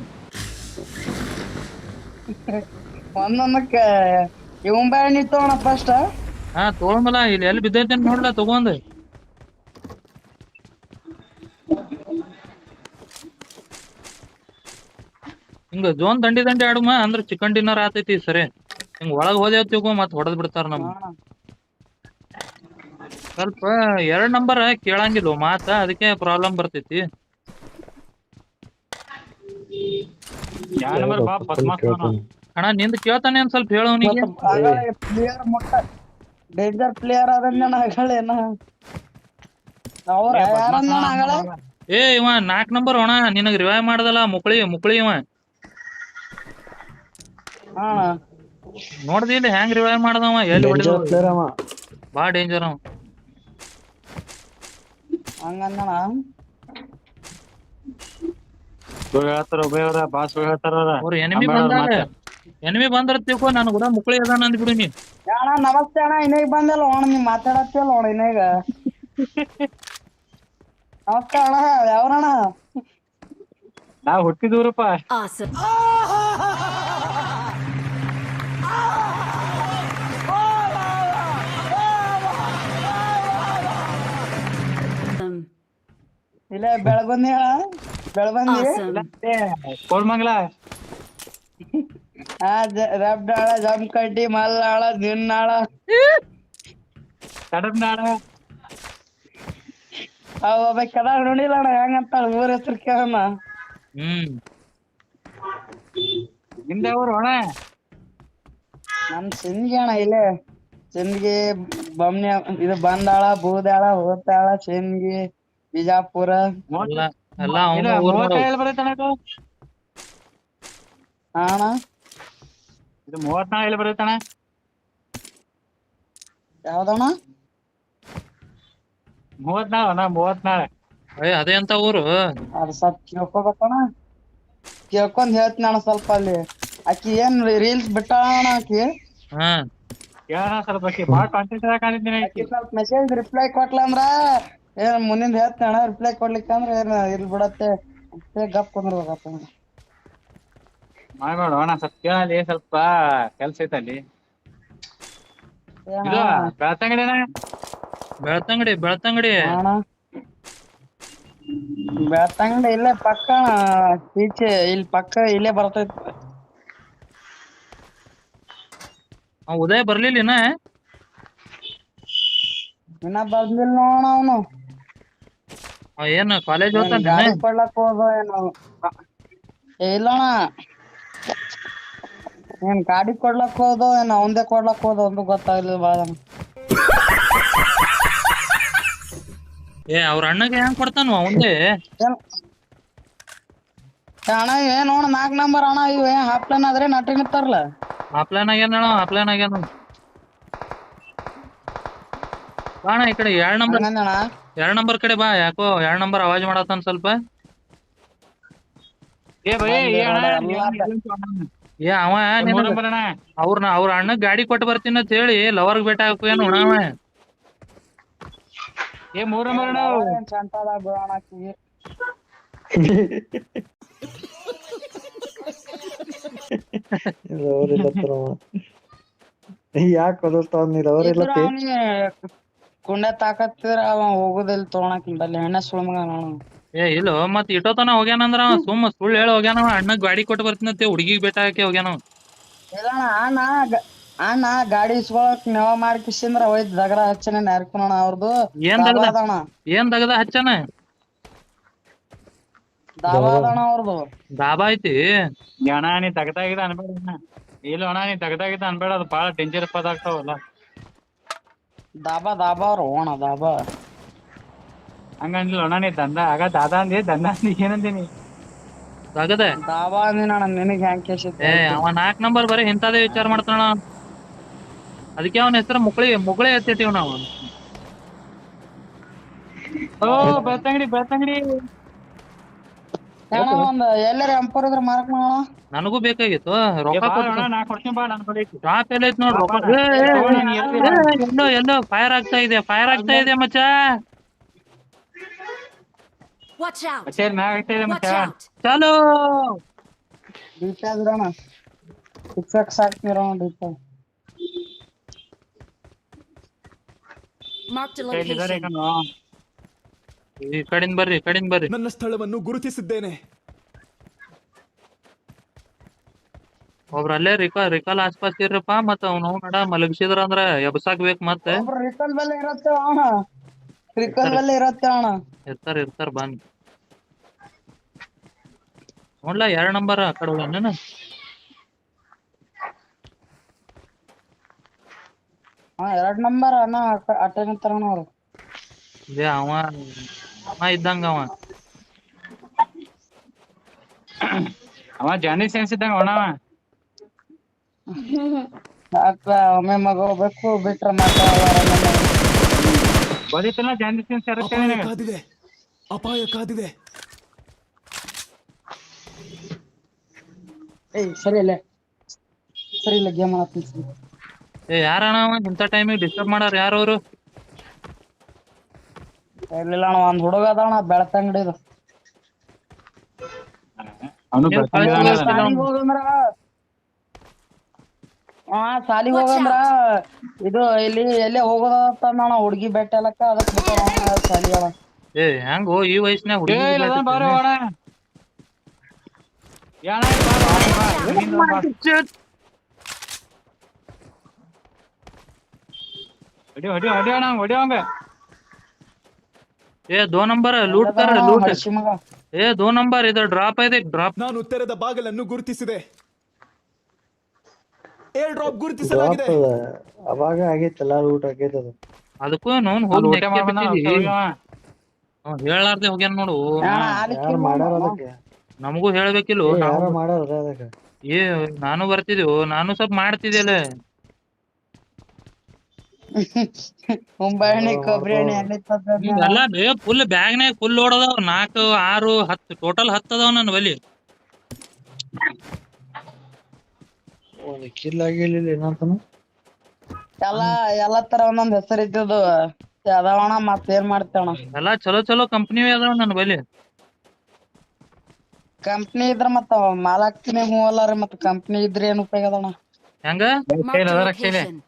ಒಂದೊಂದಕ್ಕ ಇವನ್ ಬ್ಯಾಡ ನಿಂತವಣ ಫಸ್ಟ್. ಹಾ ತಗೊಂಬಲ್ಲ ಇಲ್ಲಿ ಎಲ್ಲಿ ಬಿದ್ದೈತೆ ಅಂತ ನೋಡ್ಲಾ ತಗೊಂಡ್ ಹಿಂಗ ಜೋನ್ ದಂಡಿ ದಂಡಿ ಆಡುಮ ಅಂದ್ರ ಚಿಕನ್ ಡಿನ್ನರ್ ಆತೈತಿ ಸರಿ. ಹಿಂಗ್ ಒಳಗ್ ಹೋದೇವ್ ತಿಳ್ಕೊ ಮತ್ ಹೊಡೆದ್ ಬಿಡ್ತಾರ ನಮ್ ಸ್ವಲ್ಪ 2 ನಂಬರ್ ಕೇಳಂಗಿಲ್ಲ ಮಾತ ಅದಕ್ಕೆ ಪ್ರಾಬ್ಲಮ್ ಬರ್ತೈತಿ. ಯಾವ ನಂಬರ್ ಬಾ ಬದ್ಮಾಸ್ ಅವ್ನು. ಅಣ್ಣ ನಿಂದ್ ಕೇಳ್ತಾನೆ ಒಂದ್ ಸ್ವಲ್ಪ ಹೇಳೋನಿಗೆ. ಪ್ಲೇಯರ್ ಮೊಟ್ಟ ಡೇಂಜರ್ ಪ್ಲೇಯರ್ ಅದನ್ನ ಹೇಳೇನ ಅವ್ರ ಯಾರನ್ನ ಆಗಲ್ಲ. ಇವ 4 ನಂಬರ್ ಅಣ್ಣ ನಿನಗ್ ರಿವೈವ್ ಮಾಡ್ದಲ್ಲ ಮುಕ್ಳಿ ಇವ ಹಾ ನೋಡ್ದಿ ಇಲ್ಲಿ ಹೆಂಗ್ ರಿವೈವ್ ಮಾಡ್ದವ ಎಲ್ಲಿ ಹೊಡಿದ ಪ್ಲೇಯರ್ ಅವ. ಬಾ ಡೇಂಜರ್ ಅವ. ಹಂಗಂದಣ ಸುಳ್ಳು ಹೇಳ್ತಾರ ಉಭಯವ್ರ ಬಾ ಸುಳ್ಳು ಹೇಳ್ತಾರ ಅವ್ರ. ಅವ್ರ ಎನಿಮಿ ಬಂದ್ರ ತಿಳ್ಕೊ ನಾನು ಕೂಡ ಮುಕ್ಳಿ ಅದಾನ ಅಂದ್ಬಿಡು ನೀ. ಅಣ್ಣ ನಮಸ್ತೆ ಅಣ್ಣ ಇನ್ನೇಗ್ ಬಂದಲ್ಲ ಅಣ್ಣ ನೀವ್ ಮಾತಾಡತ್ತಿಲ್ಲ ಅಣ್ಣ ಇನ್ನೇಗ. ನಮಸ್ತೆ ಅಣ್ಣ ಯಾವ್ರಣ್ಣ? ನಾವ್ ಹುಟ್ಟಿದೂರಪ್ಪ. Awesome. ಇಲ್ಲ ಬೆಳಬಂದಿ ಅಣ್ಣ ಬೆಳಬಂದಿ. Awesome. ಕೋಲ್ಮಂಗ್ಲ ಹಾ ರಬ್ಡಾಳ ಜಮಕಡ್ಡಿ ಮಲ್ಲಾಳ ದಿನ್ನಾಳ ಕಡಬ್ನಾಳ ಅವ ಕದಾಗ ನೋಡಿಲ್ಲ ಅಣ್ಣ ಹೆಂಗಂತ ಊರ ಹೆಸರು ಕೇಳಣ್ಣ. ಹಿಂದೆ ಅವ್ರು ಅಣ್ಣ ನಮ್ ಸಿಂದಗಿ ಅಣ್ಣ ಇಲ್ಲೇ ಸಿಂದಗಿ ಬಮ್ನಿ ಇದು ಬಂದಾಳ ಬೂದಾಳ ಹೋತಾಳ ಸಿಂದಗಿ ಬಿಜಾಪುರ ಎಲ್ಲ ಅವ್ನ ಊರ್ ನೋಡು. ಬರತ್ತಣ ಇದು ಹಾ ಅಣ್ಣ ಇದು 34 ಎಲ್ಲಿ ಬರತ್ತಣ? ಯಾವ್ದಣ್ಣ? 34 ಅಣ್ಣ 34. ಅದೇ ಅಂತ ಊರು ಅದು ಸ್ವಲ್ಪ ಕೇಳ್ಕೊಬೇಕಣ್ಣ ಕೇಳ್ಕೊಂಡ್ ಹೇಳ್ತೀನಿ ಅಣ್ಣ ಸ್ವಲ್ಪ ಅಲ್ಲಿ ಆಕಿ ಏನ್ ರೀಲ್ಸ್ ಬಿಟ್ಟಾಳ ಆಕಿ. ಹಾ ಕೇಳೋಣ ಸ್ವಲ್ಪ ಬಾಳ ಕಾಂಟೆಂಟ್ ಕಾಣಿದ್ದೀನಿ. ಆಕಿ ಸ್ವಲ್ಪ ಮೆಸೇಜ್ ರಿಪ್ಲೈ ಕೊಟ್ಲ ಅಂದ್ರ ಏನ್ ಮುಂದಿನ ಹೇಳ್ತೀನಿ ಅಣ್ಣ. ರಿಪ್ಲೈ ಕೊಡ್ಲಿಕ್ಕ ಅಂದ್ರ ಏನ್ ಇಲ್ ಬಿಡತ್ತೆ ಗಪ್ ಕುಂದ್ರಬೇಕಪ್ಪ. ಮಾಡ್ಬೇಡ ಅಣ್ಣ ಸ್ವಲ್ಪ ಕೇಳಲಿ ಸ್ವಲ್ಪ ಕೆಲ್ಸ ಐತೆ ಅಲ್ಲಿ. ಇದು ಬೆಳ್ತಂಗಡಿ ಬೆಳ್ತಂಗಡಿ ಅಣ್ಣ ಬೆಳ್ತಂಗಡಿ ಇಲ್ಲೇ ಪಕ್ಕ ಈಚೆ ಇಲ್ಲಿ ಪಕ್ಕ ಇಲ್ಲೇ ಬರ್ತೈತಿ. ಉದಯ ಬರ್ಲಿಲ್ಲ ಇನ್ನ ಬಂದಿಲ್ಲ ನೋಡ ಅವನು. ಏನ್ ಕಾಲೇಜ್ ಹೋಗ್ತಾನ ಗಾಡಿ ಕೊಡ್ಲಕ್ ಹೋದ ಏನು ಇಲ್ಲಣ್ಣ. ಏನ್ ಗಾಡಿ ಕೊಡ್ಲಕ್ ಹೋದೋ ಏನ್ ಅವಂದೇ ಕೊಡ್ಲಕ್ ಹೋದ ಒಂದು ಗೊತ್ತಾಗ್ಲಿಲ್ಲ ಬಾಳ. ಅವ್ರ ಅಣ್ಣಗೆ ಹೆಂಗ್ ಕೊಡ್ತಾನ ಅವಂದೇ ಅಣ್ಣ ಏನ್ ನೋಡ 4 ನಂಬರ್ ಅಣ್ಣ ಇವ್ ಏನ್ ಹಾಪ್ಲನ್ ಆದ್ರೆ ನಟ್ರಿ ನಿಂತಾರಲ್ಲ. ಆಪ್ಲೈನ್ ಆಗ್ಯಾನ ಬಾಣ ಈ ಕಡೆ 2 ನಂಬರ್ ಕಡೆ ಬಾ. ಯಾಕೋ 2 ನಂಬರ್ ಅವಾಜ್ ಮಾಡತ್ತಾನ ಸ್ವಲ್ಪ. ಅವ ಅವ್ರ ಅಣ್ಣ ಗಾಡಿ ಕೊಟ್ಟು ಬರ್ತೀನಿ ಅಂತ ಹೇಳಿ ಲವರ್ಗ್ ಬೇಟ ಹಾಕು ಏನು ಅವ. 3 ನಂಬರ್ ಅಣ್ಣ ಯಾಕೆ ಓದಿಸ್ತಾವ ನೀ ಅವ್ರ ಇಲ್ಲತ್ತಿ ಕುಂಡೆ ತಾಕತ್ತಿದ್ರ ಅವ ಹೋಗುದಿಲ್ಲ ತಗೊಳಕ್ ಬಲ್ಲಿ ಹೆಣ್ಣ ಸುಳ್ಳ ಮಗ ನೋಡ. ಇಲ್ಲ ಮತ್ ಇಟ್ಟೋತನ ಹೋಗ್ಯಾನಂದ್ರ ಅವ ಸುಳ್ಳು ಹೇಳಿ ಹೋಗ್ಯಾನವ. ಅಣ್ಣಗ್ ಗಾಡಿ ಕೊಟ್ಟು ಬರ್ತೀನಿ ಅಂತ ಹುಡುಗಿಗ್ ಬೇಟ ಹಾಕಿ ಹೋಗ್ಯಾನವ. ಇಲ್ಲಣ್ಣ ಅಣ್ಣ ಗಾಡಿ ಇಸ್ಕೊಳಕ್ ನೆವ ಮಾಡ್ಕಿಸಿಂದ್ರ ಹೋಯ್ತು ದಗಡ ಹಚ್ಚನ ನರ್ಕೋಣ ಅವ್ರದ್ದು. ಏನ್ ದಗದ ಹಚ್ಚನ ದಾಬಾ ಅದಣ ಅವ್ರದ್ದು. ದಾಬಾ ಐತಿ ಅಣ್ಣ ನೀ ತಗದಾಗಿದ ಅನ್ಬೇಡ ಅಣ್ಣ. ಇಲ್ಲ ಅಣ್ಣ ನೀ ತಗದಾಗಿದ ಅನ್ಬೇಡ ಅದು ಬಾಳ ಡೇಂಜರ್ ಪದ ಆಗ್ತಾವಲ್ಲ. ದಾಬಾ ಅವ್ರ ಓಣ ದಾಬಾ ಹಂಗಂದಿಲ್ಲ ಅಣ್ಣ ನೀ ದಂದ ಆಗ ದಾದಾ ಅಂದಿ ದಂದ ಅಂದಿ ಏನಂದಿನಿ ದಗದ ದಾಬಾ ಅಂದಿನ ನಿನಗ್ ಹೆಂಗ್ ಕೇಸಿತ್ತು. ಅವ 4 ನಂಬರ್ ಬರೀ ಇಂಥದೇ ವಿಚಾರ ಮಾಡ್ತಾನ. ಅದಕ್ಕೆ ಅವನ ಹೆಸರು ಮುಗುಳೆ ಎತ್ತಿಟ್ಟಿವ್ ನಾವು. ಬೆಳ್ತಂಗಡಿ ಒಂದ್ ಎಲ್ಲಾರ ಎಂಪರ್ ಇದ್ರ ಮಾರಕ್ ಮಾಡೋಣ. ನನಗೂ ಬೇಕಾಗಿತ್ತು ರೊಕ್ಕ ಟಾಪ್ ಎಲ್ಲ ಐತ್ ನೋಡ್ ರೊಕ್ಕ. ಎಲ್ಲೋ ಫೈರ್ ಆಗ್ತಾ ಇದೆ ಮಚ್ಚ. Watch out! ಮತ್ತೆ ಮ್ಯಾಗ ಐತೆ Watch ಮತ್ತೆ out! ಚಾಲೋ ಡೀಪ್ ಆದ್ರಣ ಫಿಕ್ಸ್ ಹಾಕ್ತಿರೋ ಡೀಪ್. Marked a ಇಲ್ಲಿದ್ದಾರೆ location. ಕಣೋ. ಈ ಕಡೆಯಿಂದ ಬರ್ರಿ ಈ ಕಡೆಯಿಂದ ಬರ್ರಿ. ನನ್ನ ಸ್ಥಳವನ್ನು ಗುರುತಿಸಿದ್ದೇನೆ. ಒಬ್ರ ಅಲ್ಲೇ ರಿಕಾಲ್ ಆಸ್ಪಾಸ್ ಇರ್ರಪ್ಪ ಮತ್ತ ಅವ್ನು ನಡ ಮಲಗಿಸಿದ್ರ ಅಂದ್ರ ಎಬ್ಸಾಕ್ ಬೇಕ್ ಮತ್ತೆ. ಒಬ್ರು ರಿಕಲ್ ಬೆಲೆ ಇರತ್ತೆ ಅಣ್ಣ, ರಿಕಲ್ ಬೆಲೆ ಇರತ್ತೆ ಅಣ್ಣ. ಇರ್ತಾರ ಬಂದ್ ನೋಡ್ಲಾ 2 ನಂಬರ್ ಆ ಕಡೆ ಹೋಗ್ಯಾನ. ಹಾ 2 ನಂಬರ್ ಅಣ್ಣ ಅಟ್ಟೆ ನಿಂತಾರಣ ಅವ್ರು. ಇದೇ ಅವ ಇದ್ದಂಗ ಅವ ಜಾನಿ ಸೆನ್ಸ್ ಇದ್ದಂಗ ಅವ. ಯಾಕ ಒಮ್ಮೆ ಮಗ ಹೋಗ್ಬೇಕು ಬಿಟ್ರ ಮಾತ್ರ ಬದಿತಲ್ಲ ಜಾನಿ ಸೆನ್ಸ್ ಇರುತ್ತೆ ಅಪಾಯ ನಿನಗೆ. ಕಾದಿದೆ, ಅಪಾಯ ಕಾದಿದೆ. ಸರಿ ಇಲ್ಲ ಗೇಮ್ ಆಡ್ತೀನಿ. ಯಾರಣ ಅವ ಇಂಥ ಟೈಮಿಗೆ ಡಿಸ್ಟರ್ಬ್ ಮಾಡಾರ ಯಾರು ಅವ್ರು? ಇರ್ಲಿಲ್ಲ ಅಣ್ಣ, ಒಂದ್ ಹುಡುಗ ಅದಣ್ಣ ಬೆಳ್ತಂಗಡಿದು. ಅವನು ನೀವು ಬರ್ತಾನೆ ಸಾಲಿಗ್ ಹೋಗಂದ್ರ ಸಾಲಿಗ್ ಹೋಗಂದ್ರ ಇದು ಇಲ್ಲಿ ಎಲ್ಲೇ ಹೋಗೋದಣ್ಣ ಹುಡ್ಗಿ ಬೆಟ್ಟ ಎಲ್ಲಕ್ಕ ಅದಕ್ ಬಿಟ್ಟಾರ ಸಾಲಿಗಳ. ಹೆಂಗೋ ಈ ವಯಸ್ಸಿನಾಗ ಏ ಇಲ್ಲ ಅದನ್ನ ಬಾರೋ ಅಣ್ಣ. ಯಾಣ ಹೊಡಿ ಅಣ್ಣ ಹೊಡಿಯೋಂಗ. 2 ನಂಬರ್ ಲೂಟ್ ಕರ ಲೂಟ್. ಮಗ 2 ನಂಬರ್ ಇದು ಡ್ರಾಪ್ ಇದೆ ಡ್ರಾಪ್. ನಾನು ತೆರೆದ ಬಾಗಿಲನ್ನು ಗುರುತಿಸಿದೆ. ಏರ್ ಡ್ರಾಪ್ ಗುರುತಿಸಲಾಗಿದೆ. ಅವಾಗ ಆಗೈತಲ್ಲ ಊಟ ಆಗೈತದ. ಅದಕ್ಕೂ ನೋನ್ ಹೋಗಿ ಊಟ ಹೇಳಾರ್ದೆ ಹೋಗ್ಯಾನ ನೋಡು. ಯಾರು ಮಾಡ್ಯಾರ ಅದಕ್ಕೆ? ನಮಗೂ ಹೇಳ್ಬೇಕಿಲ್ಲ. ಯಾರು ಮಾಡ್ಯಾರ ಅದಕ್ಕೆ? ನಾನು ಬರ್ತಿದ್ವು, ನಾನು ಸ್ವಲ್ಪ ಮಾಡ್ತಿದ್ದೆ. ಮುಂಬಾಣಿ ಕೊಬ್ಬರಿ ಎಣ್ಣೆ ಎಲ್ಲ ಫುಲ್ ಬ್ಯಾಗ್ನಾಗ ಫುಲ್ ಓಡದವ್ 4, 6, 10 ಟೋಟಲ್ 10 ಅದಾವ ನನ್ನ ಬಲಿ. ಒಂದು ಕಿಲ್ ಆಗಿರ್ಲಿಲ್ಲ ಏನಂತಾನು. ಎಲ್ಲ ತರ ಒಂದೊಂದ್ ಹೆಸರು ಇದ್ದದು ಅದಾವಣ. ಮತ್ತೇನ್ ಮಾಡ್ತೇವಣ, ಎಲ್ಲಾ ಚಲೋ ಕಂಪ್ನಿ ಅದಾವ ನನ್ನ ಬಲಿ. ಕಂಪ್ನಿ ಇದ್ರ ಮತ್ತ ಮಾಲಾಕ್ತಿನಿ ಹೂ ಅಲ್ಲಾರಿ. ಮತ್ತ ಕಂಪ್ನಿ ಇದ್ರೆ ಏನ್ ಉಪಯೋಗ ಅದಣ್ಣ? ಹೆಂಗ Marked a location.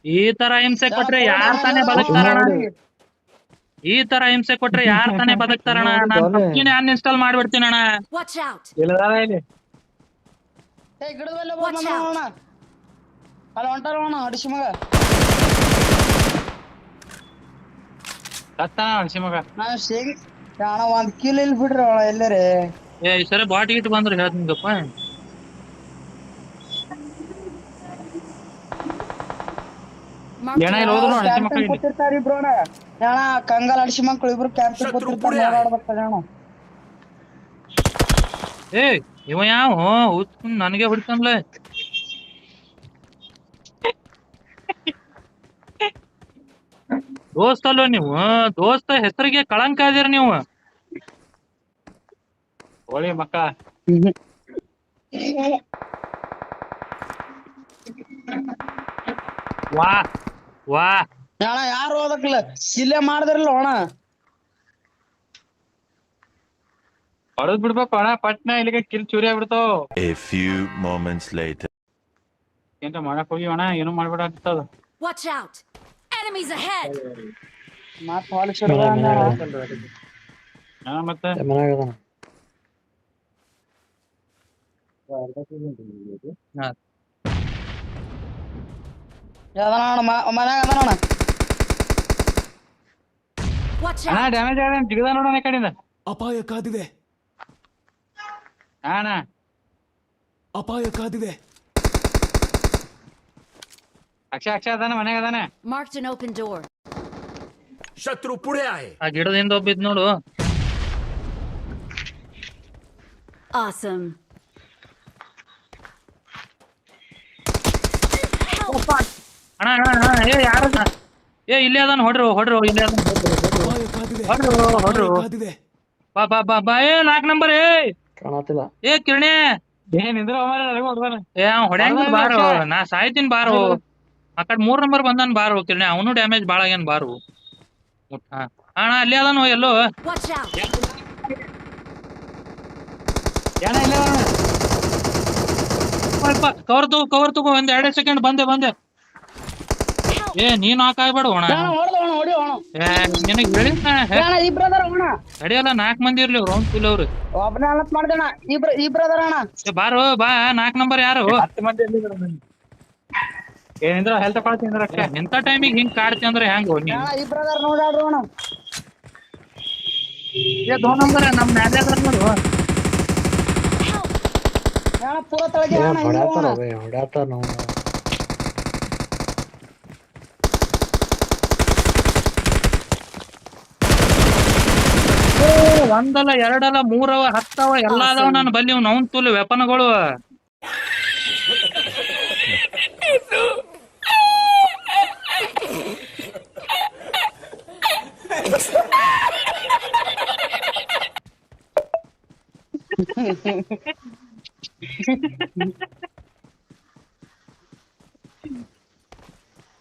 ಈ ತರ ಹಿಂಸೆ ಕೊಟ್ರೆ ಯಾರ್ ತಾನೇ ಬದುಕ್ತಾರಣ? ಈ ತರ ಹಿಂಸೆ ಕೊಟ್ರೆ ಯಾರ್ ತಾನೇ ಬದುಕ್ತಾರಣ? ನಾನ್ ಕಂಪ್ನಿ ಅನ್ಇನ್ಸ್ಟಾಲ್ ಮಾಡ್ಬಿಡ್ತೀನಿ ಅಣ್ಣ. Watch out! ಇಲ್ಲದಾರ ಇಲ್ಲಿ ಗಿಡದಲ್ಲೇ ಹೋಗೋಣ. ಅಲ್ಲಿ ಹೊಂಟಾರಣ ಅಡಿಸಿ ಮಗ. ಸತ್ತಾನ ಹಸಿ ಮಗ. ನಾವ್ ಶೇಂಗ್ ಅಣ್ಣ 1 ಕಿಲೋ ಇಲ್ಲಿ ಬಿಡ್ರಿ ಅಣ್ಣ ಎಲ್ಲರೇ. ಈ ಸರಿ ಬಾಟ್ ಗಿಟ್ ಬಂದ್ರೆ ಹೇಳ್ತೀನಿಗಪ್ಪ. ಏನ ಇಲ್ಲಿ ಹೋದ್ರು ಹಸಿ ಮಕ್ಕಳು ಇಲ್ಲಿ. ಕೂತಿರ್ತಾರ ಇಬ್ರು ಅಣ್ಣ. ಅಣ್ಣ ಕಂಗಾಲ್ ಅಡಿಸಿ ಮಕ್ಕಳು ಇಬ್ರು ಕ್ಯಾಂಪಿಂಗ್ ಕೂತಿರ್ತಾರ ಓಡಾಡ್ಬೇಕಾರೆ ಅಣ್ಣ. ಇವ ಯಾವ ನನಗೆ ಹೊಡಿತಾನಲ್ಲ. ದೋಸ್ತಲ್ವ ನೀವು? ದೋಸ್ತ ಹೆಸರಿಗೆ ಕಳಂಕ ಇದೀರ ನೀವು. ಹೋಳಿ ಮಕ್ಕಳ ವಾ ಅಣ್ಣ ಯಾರು ಹೋದಕ್ಲ ಇಲ್ಲೇ ಮಾಡಿದ್ರಲ್ಲ ಅಣ್ಣ. ಹೊಡೆದ್ ಬಿಡ್ಬೇಕು ಅಣ್ಣ ಪಟ್ನ, ಇಲ್ಲಿಗೆ ಕಿಲ್ ಚೂರಿ ಆಗ್ಬಿಡ್ತಾವ. A few moments later. ಏನ್ರ ಮಾಡಕ್ ಹೋಗಿ ಅಣ್ಣ ಏನು ಮಾಡ್ಬೇಡ ಆಗ್ತದ. Watch out! Enemies ahead! ಮತ್ ಹೊಲಸಿಡ ಮತ್ತೆ ಮನ್ಯಾಗ ಅದಾನ. ಯಾವ್ದಣ್ಣ ಮನ್ಯಾಗ ಅದಾನಣ್ಣ. Watch ಅಣ್ಣ out! ಡ್ಯಾಮೇಜ್ ಆಗ ಜಿಗದ ನೋಡೋಣ ಈ ಕಡೆಯಿಂದ. ಅಪಾಯ ಕಾದಿದೆ, ಅಣ್ಣ ಅಪಾಯ ಕಾದಿದೆ. ಅಕ್ಷಯ ಅದಾನ ಮನ್ಯಾಗ ಅದಾನ. Marked an open door. ಶತ್ರು ಪುಡೆ ಆಯೆ. ಆ ಗಿಡದಿಂದ ಒಬ್ಬಿದ್ ನೋಡು. Awesome. ಅಣ್ಣ ಯಾರು? ಇಲ್ಲೇ ಅದಾನ. ಹೊಡ್ರು ಇಲ್ಲೇ ಅದಾನ. ಅಪಾಯ ಕಾದಿದೆ, ಹೊಡ್ರು ಅಪಾಯ ಕಾದಿದೆ. ಬಾ 4 ನಂಬರ್. ಕಾಣತಿಲ್ಲ. ಕಿರಣೆ ಏನಿದ್ರ ನನಗೆ ಹೊಡ್ದಾನ ಏ ಹೊಡ್ಯಾಂಗ ಬಾರೋ ನಾ ಸಾಯ್ತೀನಿ ಬಾರೋ ಆ ಕಡೆ 3 ನಂಬರ್ ಬಂದಾನ ಬಾರೋ ಕಿರಣೆ ಅವನು ಡ್ಯಾಮೇಜ್ ಬಾಳ ಆಗ್ಯಾನ ಬಾರೋ ಅಣ್ಣ ಅಲ್ಲಿ ಅದಾನು ಎಲ್ಲೋ Watch out! ಏನ ಇಲ್ಲ ಕವರ್ ತಗೋ ಒಂದ್ 2 ಸೆಕೆಂಡ್ ಬಂದೆ ಏ ನೀನ್ ಹಾಕಾಗ್ಬೇಡ ಅಣ್ಣ ಹೊಡಿ ಅಣ್ಣ ನಿನಗ್ ಹೇಳಿದ್ನ ಅಣ್ಣ ಇಬ್ರು ಅದಾರ ಅಣ್ಣ ತಡಿಯಲ್ಲ 4 ಮಂದಿ ಇರ್ಲಿ ರೌಂಡ್ ಫುಲ್ ಅವ್ರು ಒಬ್ಬನೇ ಅಲತ್ ಮಾಡ್ದೇಣ ಇಬ್ರು ಅದಾರ ಅಣ್ಣ ಬಾರೋ ಬಾ 4 ನಂಬರ್ ಯಾರು 10 ಮಂದಿ ಏನಿದ್ರ ಹೆಲ್ತ್ ಕೊಡ್ತೀನಿ ಅಷ್ಟೇ ಇಂಥ ಟೈಮಿಗೆ ಹಿಂಗ್ ಕಾಡ್ತಿ ಅಂದ್ರೆ ಹೆಂಗ್ ನೀ ಅಣ್ಣ ಇಬ್ರು ಅದಾರ ನೋಡ್ರಿ ಅಣ್ಣ ಏ 2 ನಂಬರ್ ನಮ್ ಮ್ಯಾಲೆ ಅದಾರ ನೋಡು ಅಣ್ಣ ಪೂರ ತಳಗೆ ಅಣ್ಣ ಹಿಂಗ್ ಹೋಗೋಣ. ಹೊಡ್ಯಾತಾರ ನಾವು ಒಂದಲ್ಲ ಎರಡಲ್ಲ 3 ಅವ 10 ಅವ ಎಲ್ಲಾ ಅದಾವ ನಾನು ಬಲ್ಲಿ ಅವ್ನ್ ತುಲ್ ವೆಪನ್ಗಳು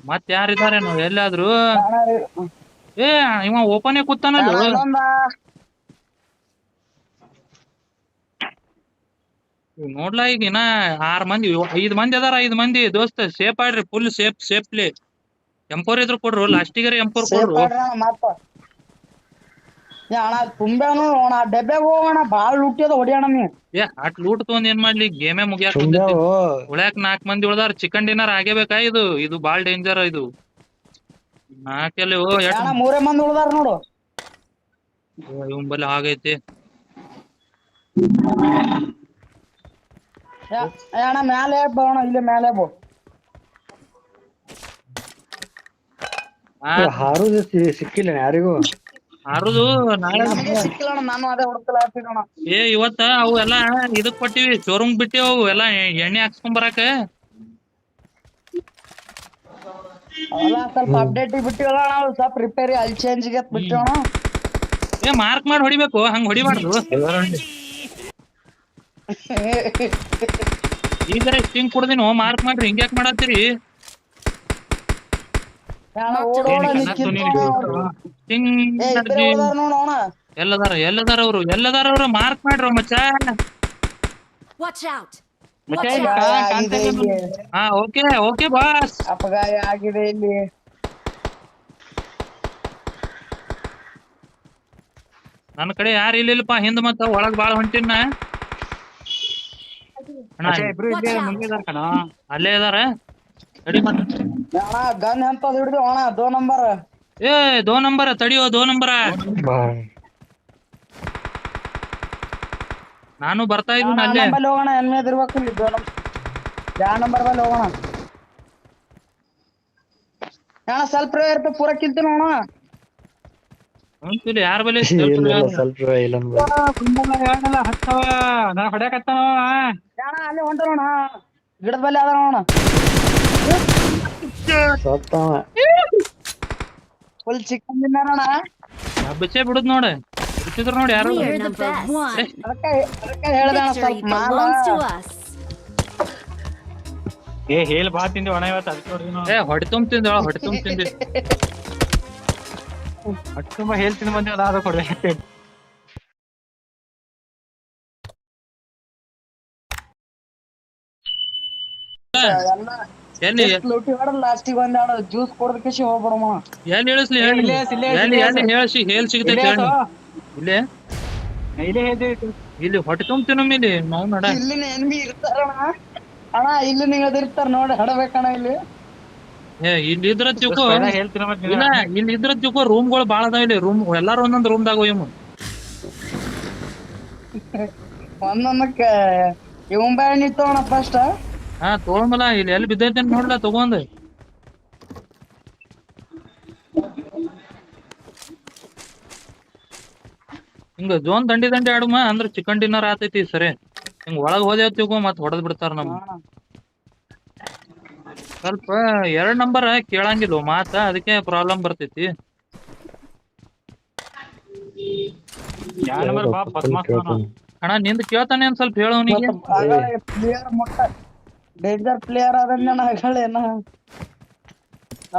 ಮತ್ ಯಾರಿದ್ದಾರೆ ನಾವು ಎಲ್ಲಾದ್ರು ಏ ಇವ ಓಪನ್ ಕೂತಾನಲ್ಲ ಇನ್ನೊಂದ ನೋಡ್ಲಾ ಈಗ ಇನ್ನ 6 ಮಂದಿ 5 ಮಂದಿ ಅದಾರ 5 ಮಂದಿ ದೋಸ್ತ ಸೇಫ್ ಆಡ್ರಿ ಫುಲ್ ಸೇಫ್ಲಿ M4 ಇದ್ರು ಕೊಡ್ರು ಲಾಸ್ಟಿಗರೆ M4 ಕೊಡ್ರು ಮತ್ತ ಅಣ್ಣ ತುಂಬ್ಯಾನು ಅಣ್ಣ ಡಬ್ಬ್ಯಾಗ ಹೋಗೋಣ ಬಾಳ ಲುಟ್ಟಿ ಅದ ಹೊಡಿಯೋಣ ನೀ ಏ ಅಟ್ ಲೂಟ್ ತಗೊಂಡ್ ಏನ್ ಮಾಡ್ಲಿ ಗೇಮೇ ಮುಗಿಯಾಕ ಉಳ್ಯಾಕ 4 ಮಂದಿ ಉಳ್ದಾರ ಚಿಕನ್ ಡಿನ್ನರ್ ಆಗೇಬೇಕಾ ಇದು ಬಾಳ ಡೇಂಜರ್ ಇದು 4 ಎಲ್ಲಿ ಅಣ್ಣ 3 ಮಂದಿ ಉಳ್ದಾರ ನೋಡು ಇವನ್ ಬಲ್ಲಿ ಆಗೈತಿ ಅಣ್ಣ ಮ್ಯಾಲೆ ಬೋಣ ಇಲ್ಲಿ ಮ್ಯಾಲೆ ಬೋ ಹಾರುದು ಸಿಕ್ಕಿಲ್ಲ ಯಾರಿಗೂ ಹಾರುದು ನಾಳೆ ನಮಗೆ ಸಿಕ್ಕಿಲ್ಲ ಅಣ್ಣ ನಾನು ಅದೇ ಹುಡುಕಲಾಗ್ತೀನಿ ಏ ಇವತ್ತ ಅವು ಎಲ್ಲಾ ಇದಕ್ ಕೊಟ್ಟಿವಿ ಶೋರೂಮ್ ಬಿಟ್ಟಿವಿ ಅವು ಎಲ್ಲಾ ಎಣ್ಣೆ ಹಾಕ್ಸ್ಕೊಂಡ್ ಬರಾಕ ಅವೆಲ್ಲ ಸ್ವಲ್ಪ ಅಪ್ಡೇಟ್ ಬಿಟ್ಟಿವಲ್ಲ ನಾವು ಸ್ವಲ್ಪ ರಿಪೇರಿ ಅಲ್ಲಿ ಚೇಂಜ್ಗೆ ಬಿಟ್ಟಿವಣ ಏ ಮಾರ್ಕ್ ಮಾಡಿ ಹೊಡಿಬೇಕು ಹಂಗ ಹೊಡಿಬಾರ್ದು ಈಗ ಸ್ಟಿಂಗ್ ಕುಡ್ದಿನ ಮಾರ್ಕ್ ಮಾಡ್ರಿ ಹಿಂಗ್ಯಾಕ್ ಮಾಡತ್ತೀರಿ ಎಲ್ಲದಾರ ಅವ್ರು ಮಾರ್ಕ್ ಮಾಡ್ರಿ ಮಚ್ಚ Watch out! ಹಾ ಓಕೆ ಬಾಸ್ ಅಪಘಾತ ಆಗಿದೆ ಇಲ್ಲಿ ನನ್ನ ಕಡೆ ಯಾರು ಇಲ್ಲಿಲ್ಲಪ್ಪ ಹಿಂದ್ ಮತ್ತ ಒಳಗ್ ಬಾಳ ಹೊಂಟಿನ ಇಬ್ರು ಇಲ್ಲೇ ಮುಂದೆ ಇದಾರ ಕಣ ಅಲ್ಲೇ ಇದಾರ ತಡಿ ಮತ್ತ ಅಣ್ಣ ಗನ್ ಎಂತದ್ ಹಿಡಿದು ಅಣ್ಣ 2 ನಂಬರ್ ಏ 2 ನಂಬರ್ ತಡಿಯೋ 2 ನಂಬರ್ ನಾನು ಬರ್ತಾ ಇದ್ದೀನಿ ಅಲ್ಲೇ ನಂಬಲ್ಲಿ ಹೋಗೋಣ ಎನ್ಮೇದ್ ಇರ್ಬೇಕು ಇಲ್ಲಿ 2 ನಂಬರ್ ಬಲ್ಲಿ ಹೋಗೋಣ ಅಣ್ಣ ಸ್ವಲ್ಪ ಇರ್ತ ಪೂರ ಕಿಲ್ತೀನಿ ಅಣ್ಣ ಯಾರ ಬಲ್ಲಿ ಸ್ವಲ್ಪ ಇಲ್ಲ ಹತ್ತವ ನಾ ಹೊಡ್ಯಾಕತ್ತಾನ ಅಣ್ಣ ಅಲ್ಲಿ ಹೊಂಟೋಣ ಗಿಡದ ಬಲ್ಲಿ ಅದ ಅಣ್ಣ ಸತ್ತವ ಫುಲ್ ಚಿಕನ್ ತಿನ್ನಾರಣ್ಣ ಬಿಚ್ಚೆ ಬಿಡುದ್ ನೋಡ ಬಿಚ್ಚಿದ್ರು ನೋಡಿ ಯಾರು We're the best. ಅದಕ್ಕೆ ಹೇಳ್ದೆ ಅಣ್ಣ Victory ಸ್ವಲ್ಪ ಮಾಲ belongs to us. ಏ ಹೇಲ್ ಬಾ ತಿಂದಿ ಒಣ ಇವತ್ತು ಅದಕ್ಕೆ ಹೊಡ್ದಿ ನಾವು ಏ ಹೊಟ್ಟೆ ತುಂಬ್ತಿಂದ ಹೊಟ್ಟೆ ತುಂಬ್ತಿಂದಿ ಅಷ್ಟು ತುಂಬಾ ಹೇಳ್ತೀನಿ ಬಂದಿ ಅದಾದ ಕೊಡ್ಬೇಕು ಎಲ್ಲಿ ಲೂಟಿ ಹೊಡೆದ್ ಲಾಸ್ಟಿಗೆ ಒಂದ್ ಎರಡು ಜ್ಯೂಸ್ ಕೊಡೋದಕ್ಕೆ ಹೋಗ್ಬಿಡಮ್ಮ ಎಲ್ಲಿ ಇಳಿಸ್ಲಿ ಹೇಳಿ ಎಲ್ಲಿ ಹೇಳಿಸಿ ಹೇಳಿ ಸಿಗ್ತೈತಿ ಹೇಳಿ ಇಲ್ಲೇ ಇಲ್ಲೇ ಹೇಳ್ತೀವಿ ಇಲ್ಲಿ ಹೊಟ್ಟೆ ತುಂಬ್ತೀನಮ್ಮ ಇಲ್ಲಿ ನಾವು ನಡ ಇಲ್ಲಿನ ಎನ್ಮಿ ಇರ್ತಾರಣ್ಣ ಅಣ್ಣ ಇಲ್ಲಿ ನಿಂಗದ ಇರ್ತಾರ ನೋಡಿ ಹಡಬೇಕಣ್ಣ ಇಲ್ಲಿ ಏ ಇಲ್ಲಿ ಇದ್ರ ತಿಳ್ಕೊ ಹೇಳ್ತೀನಿ ಮತ್ತೆ ಇಲ್ಲ ಇಲ್ಲಿ ಇದ್ರ ತಿಳ್ಕೊ ರೂಮ್ಗಳು ಬಾಳ ಅದಾವ ಇಲ್ಲಿ ರೂಮ್ ಎಲ್ಲಾರು ಒಂದೊಂದ್ ರೂಮ್ದಾಗ ಇವ್ ಒಂದೊಂದಕ್ಕೆ ಇವನ್ ಬ್ಯಾಳ ನಿಂತವಣ್ಣ ಫಸ್ಟ್ ಹಾ ತಗೊಂಬಲ್ಲ ಇಲ್ಲಿ ಎಲ್ಲಿ ಬಿದ್ದೈತೆ ನೋಡ್ಲ ತಗೊಂಡ್ ಹಿಂಗ ಜೋನ್ ದಂಡಿ ಆಡುಮ ಅಂದ್ರ ಚಿಕನ್ ಡಿನ್ನರ್ ಆತೈತಿ ಸರಿ ಹಿಂಗ ಒಳಗ್ ಹೋದೇವ್ ತಿಳ್ಕೊ ಮತ್ ಹೊಡೆದ್ ಬಿಡ್ತಾರ ನಮ್ ಸ್ವಲ್ಪ 2 ನಂಬರ್ ಕೇಳಂಗಿಲ್ಲ ಮಾತ ಅದಕ್ಕೆ ಪ್ರಾಬ್ಲಮ್ ಬರ್ತೈತಿ ಯಾವ ನಂಬರ್ ಬಾ ಬದ್ಮಾಸ್ ಅಣ್ಣ ನಿಂದ ಕೇಳ್ತಾನೆ ಒಂದ್ ಸ್ವಲ್ಪ ಹೇಳು ಅವನಿಗೆ. ಪ್ಲೇಯರ್ ಮೊಟ್ಟ ಡೇಂಜರ್ ಪ್ಲೇಯರ್ ಅದನ್ನ ಆಗಳೇನ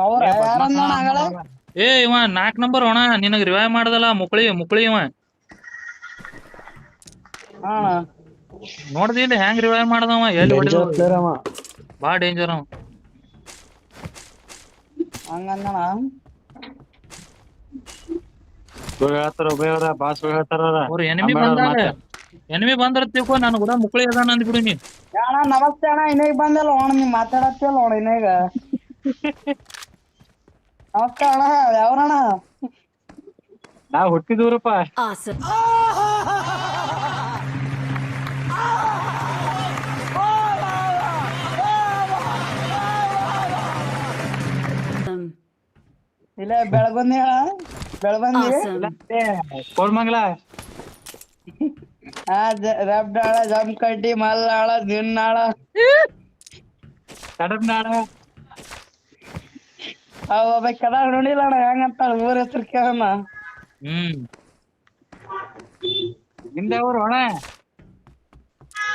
ಅವ್ರ ಯಾರನ್ನ ಆಗಳ ಏ ಇವ 4 ನಂಬರ್ ಅಣ್ಣ ನಿನಗ್ ರಿವೈವ್ ಮಾಡ್ದಲ್ಲ ಮುಕ್ಳಿ ಇವ ಹಾ ನೋಡ್ದಿ ಇಲ್ಲಿ ಹೆಂಗ್ ರಿವೈವ್ ಮಾಡ್ದವ ಎಲ್ಲಿ ಹೊಡಿದ ಪ್ಲೇಯರ್ ಅವ ಬಾ ಡೇಂಜರ್ ಅವ ಹಂಗಂದಣ ಹೇಳ್ತಾರ ಉಭಯವ್ರ ಬಾಸ್ ಹೇಳ್ತಾರ ಅವ್ರ ಎನಿಮಿ ಬಂದ್ರ ತಿಳ್ಕೊ ನಾನು ಕೂಡ ಮುಕ್ಳಿ ಅದಾನ ಅಂದ್ಬಿಡು ನೀ. ಅಣ್ಣ ನಮಸ್ತೆ ಅಣ್ಣ ಇನ್ನೇಗ್ ಬಂದಲ್ಲ ಅಣ್ಣ ನೀವ್ ಮಾತಾಡತ್ತಿಲ್ಲ ಅಣ್ಣ ಇನ್ನೇಗ ನಮಸ್ತೆ ಅಣ್ಣ ಯಾವ್ರಣ್ಣ ನಾವ್ ಹುಟ್ಟಿದೂರಪ್ಪ. Awesome. ಇಲ್ಲ ಬೆಳಬಂದಿ ಅಣ್ಣ ಬೆಳಬಂದಿ Awesome. ಕೋರ್ಮಂಗ್ಲ ಹಾ ರಬ್ಡಾಳ ಜಮಕಡ್ಡಿ ಮಲ್ಲಾಳ ದಿನ್ನಾಳ ಕಡಬ್ನಾಳ ಒಬ್ಬ ಕದ ನೋಡಿಲ್ಲ ಅಣ್ಣ ಹೆಂಗಂತ ಊರ ಹೆಸರು ಕೇಳಣ್ಣ ಹಿಂದೆ ಅವ್ರು ಅಣ್ಣ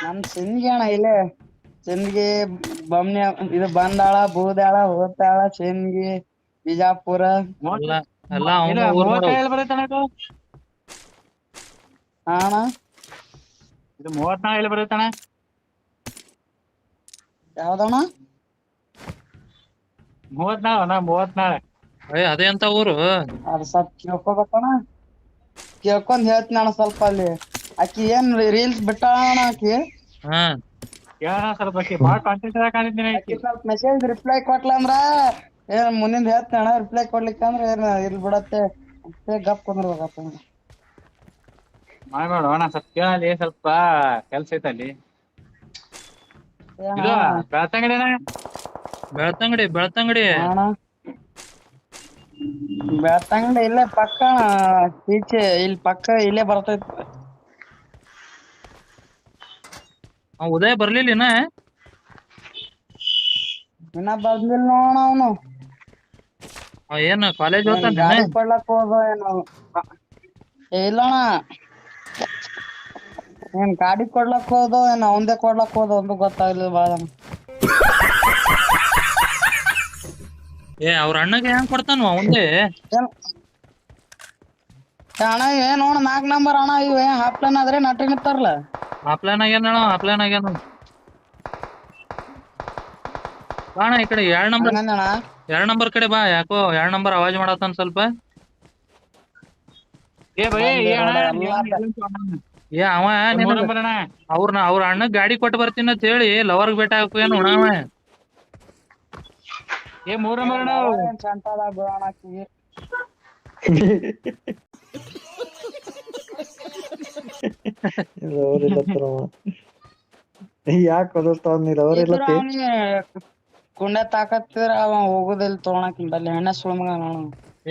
ನಮ್ ಸಿಂದಗಿ ಅಣ್ಣ ಇಲ್ಲೇ ಸಿಂದಗಿ ಬಮ್ನಿ ಇದು ಬಂದಾಳ ಬೂದಾಳ ಹೋತಾಳ ಸಿಂದಗಿ ಬಿಜಾಪುರ ಎಲ್ಲ ಅವ್ನ ಊರ್ ನೋಡು. ಬರತ್ತಣ ಹಾ ಅಣ್ಣ ಇದು 34 ಎಲ್ಲಿ ಬರತ್ತಣ ಯಾವ್ದಣ್ಣ 34 ಅಣ್ಣ 34 ಏ ಅದೇ ಅಂತ ಊರು ಅದು ಸ್ವಲ್ಪ ಕೇಳ್ಕೊಬೇಕಣ್ಣ ಕೇಳ್ಕೊಂಡ್ ಹೇಳ್ತೀನಿ ಅಣ್ಣ ಸ್ವಲ್ಪ ಅಲ್ಲಿ ಆಕಿ ಏನ್ ರೀಲ್ಸ್ ಬಿಟ್ಟಾಳ ಆಕಿ ಹಾ ಕೇಳೋಣ ಸ್ವಲ್ಪ ಬಾಳ ಕಾಂಟೆಂಟ್ ಕಾಣಿದ್ದೀನಿ ಆಕಿ ಸ್ವಲ್ಪ ಮೆಸೇಜ್ ರಿಪ್ಲೈ ಕೊಟ್ಲಂದ್ರ ಏನ್ ಮುಂದಿನ ಹೇಳ್ತೀನಿ ಅಣ್ಣ ರಿಪ್ಲೈ ಕೊಡ್ಲಿಕ್ಕಂದ್ರ ಏನ್ ಇಲ್ ಬಿಡತ್ತೆ ಅಷ್ಟೇ ಗಪ್ ಕುಂದ್ರಬೇಕಪ್ಪ ಮಾಡ್ಬೇಡ ಅಣ್ಣ ಸ್ವಲ್ಪ ಕೇಳಲಿ ಸ್ವಲ್ಪ ಕೆಲ್ಸ ಐತೆ ಅಲ್ಲಿ ಇದು ಬೆಳ್ತಂಗಡಿ ಬೆಳ್ತಂಗಡಿ ಅಣ್ಣ ಬೆಳ್ತಂಗಡಿ ಇಲ್ಲೇ ಪಕ್ಕ ಈಚೆ ಇಲ್ಲಿ ಪಕ್ಕ ಇಲ್ಲೇ ಬರ್ತೈತಿ ಉದಯ ಬರ್ಲಿಲ್ಲ ಇನ್ನ ಬಂದಿಲ್ಲ ನೋಡ ಅವನು ಏನ್ ಕಾಲೇಜ್ ಹೋಗ್ತಾನ ಗಾಡಿ ಕೊಡ್ಲಕ್ ಹೋದ ಏನು ಇಲ್ಲಣ್ಣ ಏನ್ ಗಾಡಿ ಕೊಡ್ಲಕ್ ಹೋದ ಏನ್ ಅವಂದೇ ಕೊಡ್ಲಕ್ ಹೋದ ಒಂದು ಗೊತ್ತಾಗ್ಲಿಲ್ಲ ಬಾಳ ಏ ಅವ್ರ ಅಣ್ಣಗೆ ಹೆಂಗ್ ಕೊಡ್ತಾನ ಅವಂದೇ ಅಣ್ಣ ಏನ್ ನೋಡ 4 ನಂಬರ್ ಅಣ್ಣ ಇವ್ ಹಾಫ್ ಪ್ಲಾನ್ ಆದ್ರೆ ನಟ್ರಿ ನಿಂತಾರಲ್ಲ ಆಪ್ಲಾನ್ ಆಗ್ಯಾನ ಬಾಣ ಈ ಕಡೆ 2 ನಂಬರ್ ಕಡೆ ಬಾ ಯಾಕೋ 2 ನಂಬರ್ ಅವಾಜ್ ಮಾಡತ್ತಾನ ಸ್ವಲ್ಪ ಏ ಬೈ ಏ ಅವ ಅವ್ರ ಅಣ್ಣ ಗಾಡಿ ಕೊಟ್ಟು ಬರ್ತೀನಿ ಅಂತ ಹೇಳಿ ಲವರ್ಗ್ ಭೇಟಿ ಹಾಕು ಏನು ಅವ ಏ 3 ನಂಬರ್ ಅಣ್ಣ ಯಾಕೆ ಓದಿಸ್ತಾವ ನೀ ಅವ್ರ ಇಲ್ಲತ್ತಿ ಕುಂಡೆ ತಾಕತ್ತಿರ ಅವ ಹೋಗುದಿಲ್ಲ ತಗೊಳಕ್ ಬಲ್ಲಿ ಹೆಣ್ಣ ಸುಳ್ಮಗ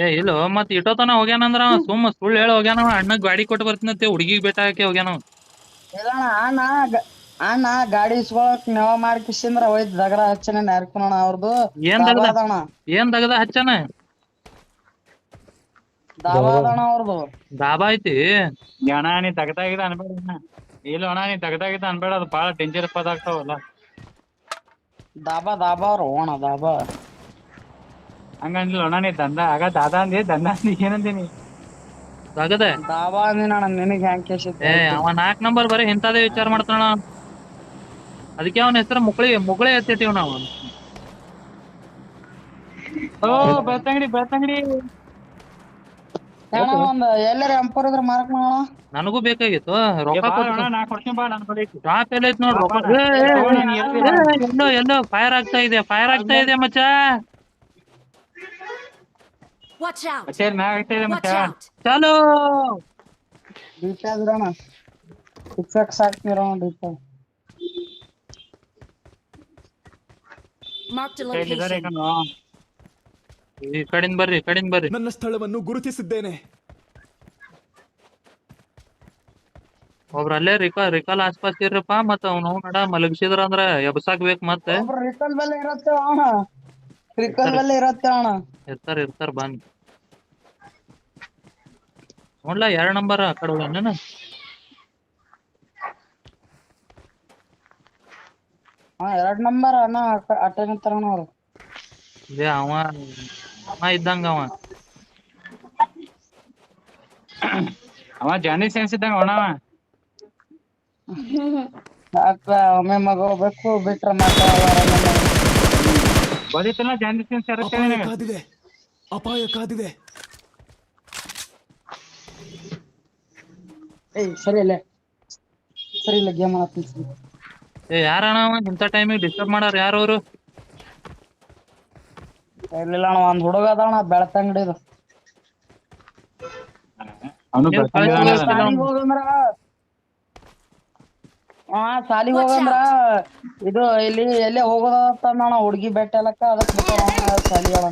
ಏ ಇಲ್ಲ ಮತ್ ಇಟ್ಟೋತನ ಹೋಗ್ಯಾನಂದ್ರ ಅವ ಸುಳ್ಳು ಹೇಳಿ ಹೋಗ್ಯಾನವ ಅಣ್ಣಗ್ ಗಾಡಿ ಕೊಟ್ಟು ಬರ್ತೀನಿ ಅಂತ ಹುಡುಗಿಗ್ ಭೇಟಿ ಹಾಕಿ ಹೋಗ್ಯಾನವ ಇಲ್ಲಣ್ಣ ಅಣ್ಣ ಗಾಡಿ ಇಸ್ಕೊಳಕ್ ನೆವ ಮಾಡ್ಕಿಸಿಂದ್ರ ಹೋಯ್ತು ದಗಡ ಹಚ್ಚನ ನರ್ಕೋಣ ಅವ್ರದ್ದು ಏನ್ ದಗದ ಹಚ್ಚನ ದಾಬಾ ಅದಣ ಅವ್ರದ್ದು ದಾಬಾ ಐತಿ ಅಣ್ಣ ನೀ ತಗದಾಗಿದ ಅನ್ಬೇಡ ಇಲ್ಲ ಅಣ್ಣ ನೀ ತಗದಾಗಿದ ಅನ್ಬೇಡ ಅದು ಬಾಳ ಡೇಂಜರ್ ಪದ ಆಗ್ತಾವಲ್ಲ ದಾಬಾ ಅವ್ರ ಓಣ ದಾಬಾ ಹಂಗಂದಿಲ್ಲ ಅಣ್ಣ ನೀ ದಂದ ಆಗ ದಾದಾ ಅಂದಿ ದಂದ ಅಂದಿ ಏನಂದಿನಿ ದಗದ ದಾಬಾ ಅಂದಿನ ನಿನಗ್ ಹೆಂಗ್ ಕೇಸಿತ್ತು ಏ ಅವ 4 ನಂಬರ್ ಬರೀ ಇಂಥದೇ ವಿಚಾರ ಮಾಡ್ತಾನ ಅದಕ್ಕೆ ಅವನ ಹೆಸರು ಮುಗುಳೆ ಎತ್ತಿಟ್ಟಿವ್ ನಾವು ಓ ಬೆಳ್ತಂಗಡಿ ಅಣ್ಣ ಒಂದ್ ಎಲ್ಲಾರ ಎಂಪರ್ ಇದ್ರ ಮಾರಕ್ ಮಾಡೋಣ ನನಗೂ ಬೇಕಾಗಿತ್ತು ರೊಕ್ಕ ನಾ ಕೊಡ್ತೀನಿ ಬಾ ನನ್ ಬಳಿ ಟಾಪ್ ಎಲ್ಲ ಐತ್ ನೋಡ್ ರೊಕ್ಕ ಎಲ್ಲೋ ಫೈರ್ ಆಗ್ತಾ ಇದೆ ಮಚ್ಚ Watch out! ಸರಿ ಮ್ಯಾಗ ಐತೆ Watch ಮತ್ತೆ out! ಚಾಲೋ ಡಿಪ್ಯಾದ್ರಣ ಫಿಕ್ಸ್ ಹಾಕ್ತಿರೋ ಡಿಪ್ಯಾ Marked a ಇಲ್ಲಿದ್ದಾರೆ location. ಕಣೋ ಈ ಕಡಿಂದ ಬರ್ರಿ ನನ್ನ ಸ್ಥಳವನ್ನು ಗುರುತಿಸಿದ್ದೇನೆ. ಒಬ್ರ ಅಲ್ಲೇ ರಿಕಾಲ್ ಆಸ್ಪಾಸ್ ಇರ್ರಪ್ಪ ಮತ್ತ ಅವ್ನು ನಡ ಮಲಗಿಸಿದ್ರ ಅಂದ್ರ ಎಬ್ಸಾಕ್ ಬೇಕ್ ಮತ್ತೆ ರಿಕಲ್ ಬೆಲೆ ಇರತ್ತೆ ಅಣ್ಣ ಇರ್ತಾರ ಬನ್ನಿ ನೋಡ್ಲಾ 2 ನಂಬರ್ ಆ ಕಡೆ ಹೋಗ್ಯಾನ ಎರಡ್ ನಂಬರ್ ಅಣ್ಣ ಅಟ್ಟೆ ನಿಂತಾರಣ್ಣ ಅವ್ರು. ಇದೇ ಅವ ಇದ್ದಂಗ ಅವ ಅವ ಜಾನಿ ಸೆನ್ಸ್ ಇದ್ದಂಗ ಅವ. ಯಾಕ ಒಮ್ಮೆ ಮಗ ಹೋಗ್ಬೇಕು ಬಿಟ್ರ ಮಾತ ಗೊತ್ತಿಲ್ಲ ಜಾನಿ ಸೆನ್ಸ್ ಇರುತ್ತೆ ಅಪಾಯ ನಿನಗೆ. ಕಾದಿದೆ, ಅಪಾಯ ಕಾದಿದೆ. ಏಯ್ ಸರಿ ಇಲ್ಲ ಗೇಮ್ ಆಡ್ತೀನಿ. ಯಾರಣ್ಣ ಅವ ಇಂಥ ಟೈಮಿಗೆ ಡಿಸ್ಟರ್ಬ್ ಮಾಡಾರ ಯಾರು ಅವ್ರು? ಇರ್ಲಿಲ್ಲ ಅಣ್ಣ ಒಂದ್ ಹುಡುಗ ಅದಣ್ಣ ಬೆಳ್ತಂಗಡಿದು. ಅವನು ನೀವು ಸಾಲಿಗ್ ಹೋಗಂದ್ರ ಸಾಲಿಗ್ ಹೋಗಂದ್ರ ಇದು ಇಲ್ಲಿ ಎಲ್ಲೇ ಹೋಗೋದಣ್ಣ ಹುಡ್ಗಿ ಬೆಟ್ಟ ಎಲ್ಲಕ್ಕ ಅದಕ್ ಬಿಟ್ಟಾರ ಸಾಲಿ ಅಣ್ಣ.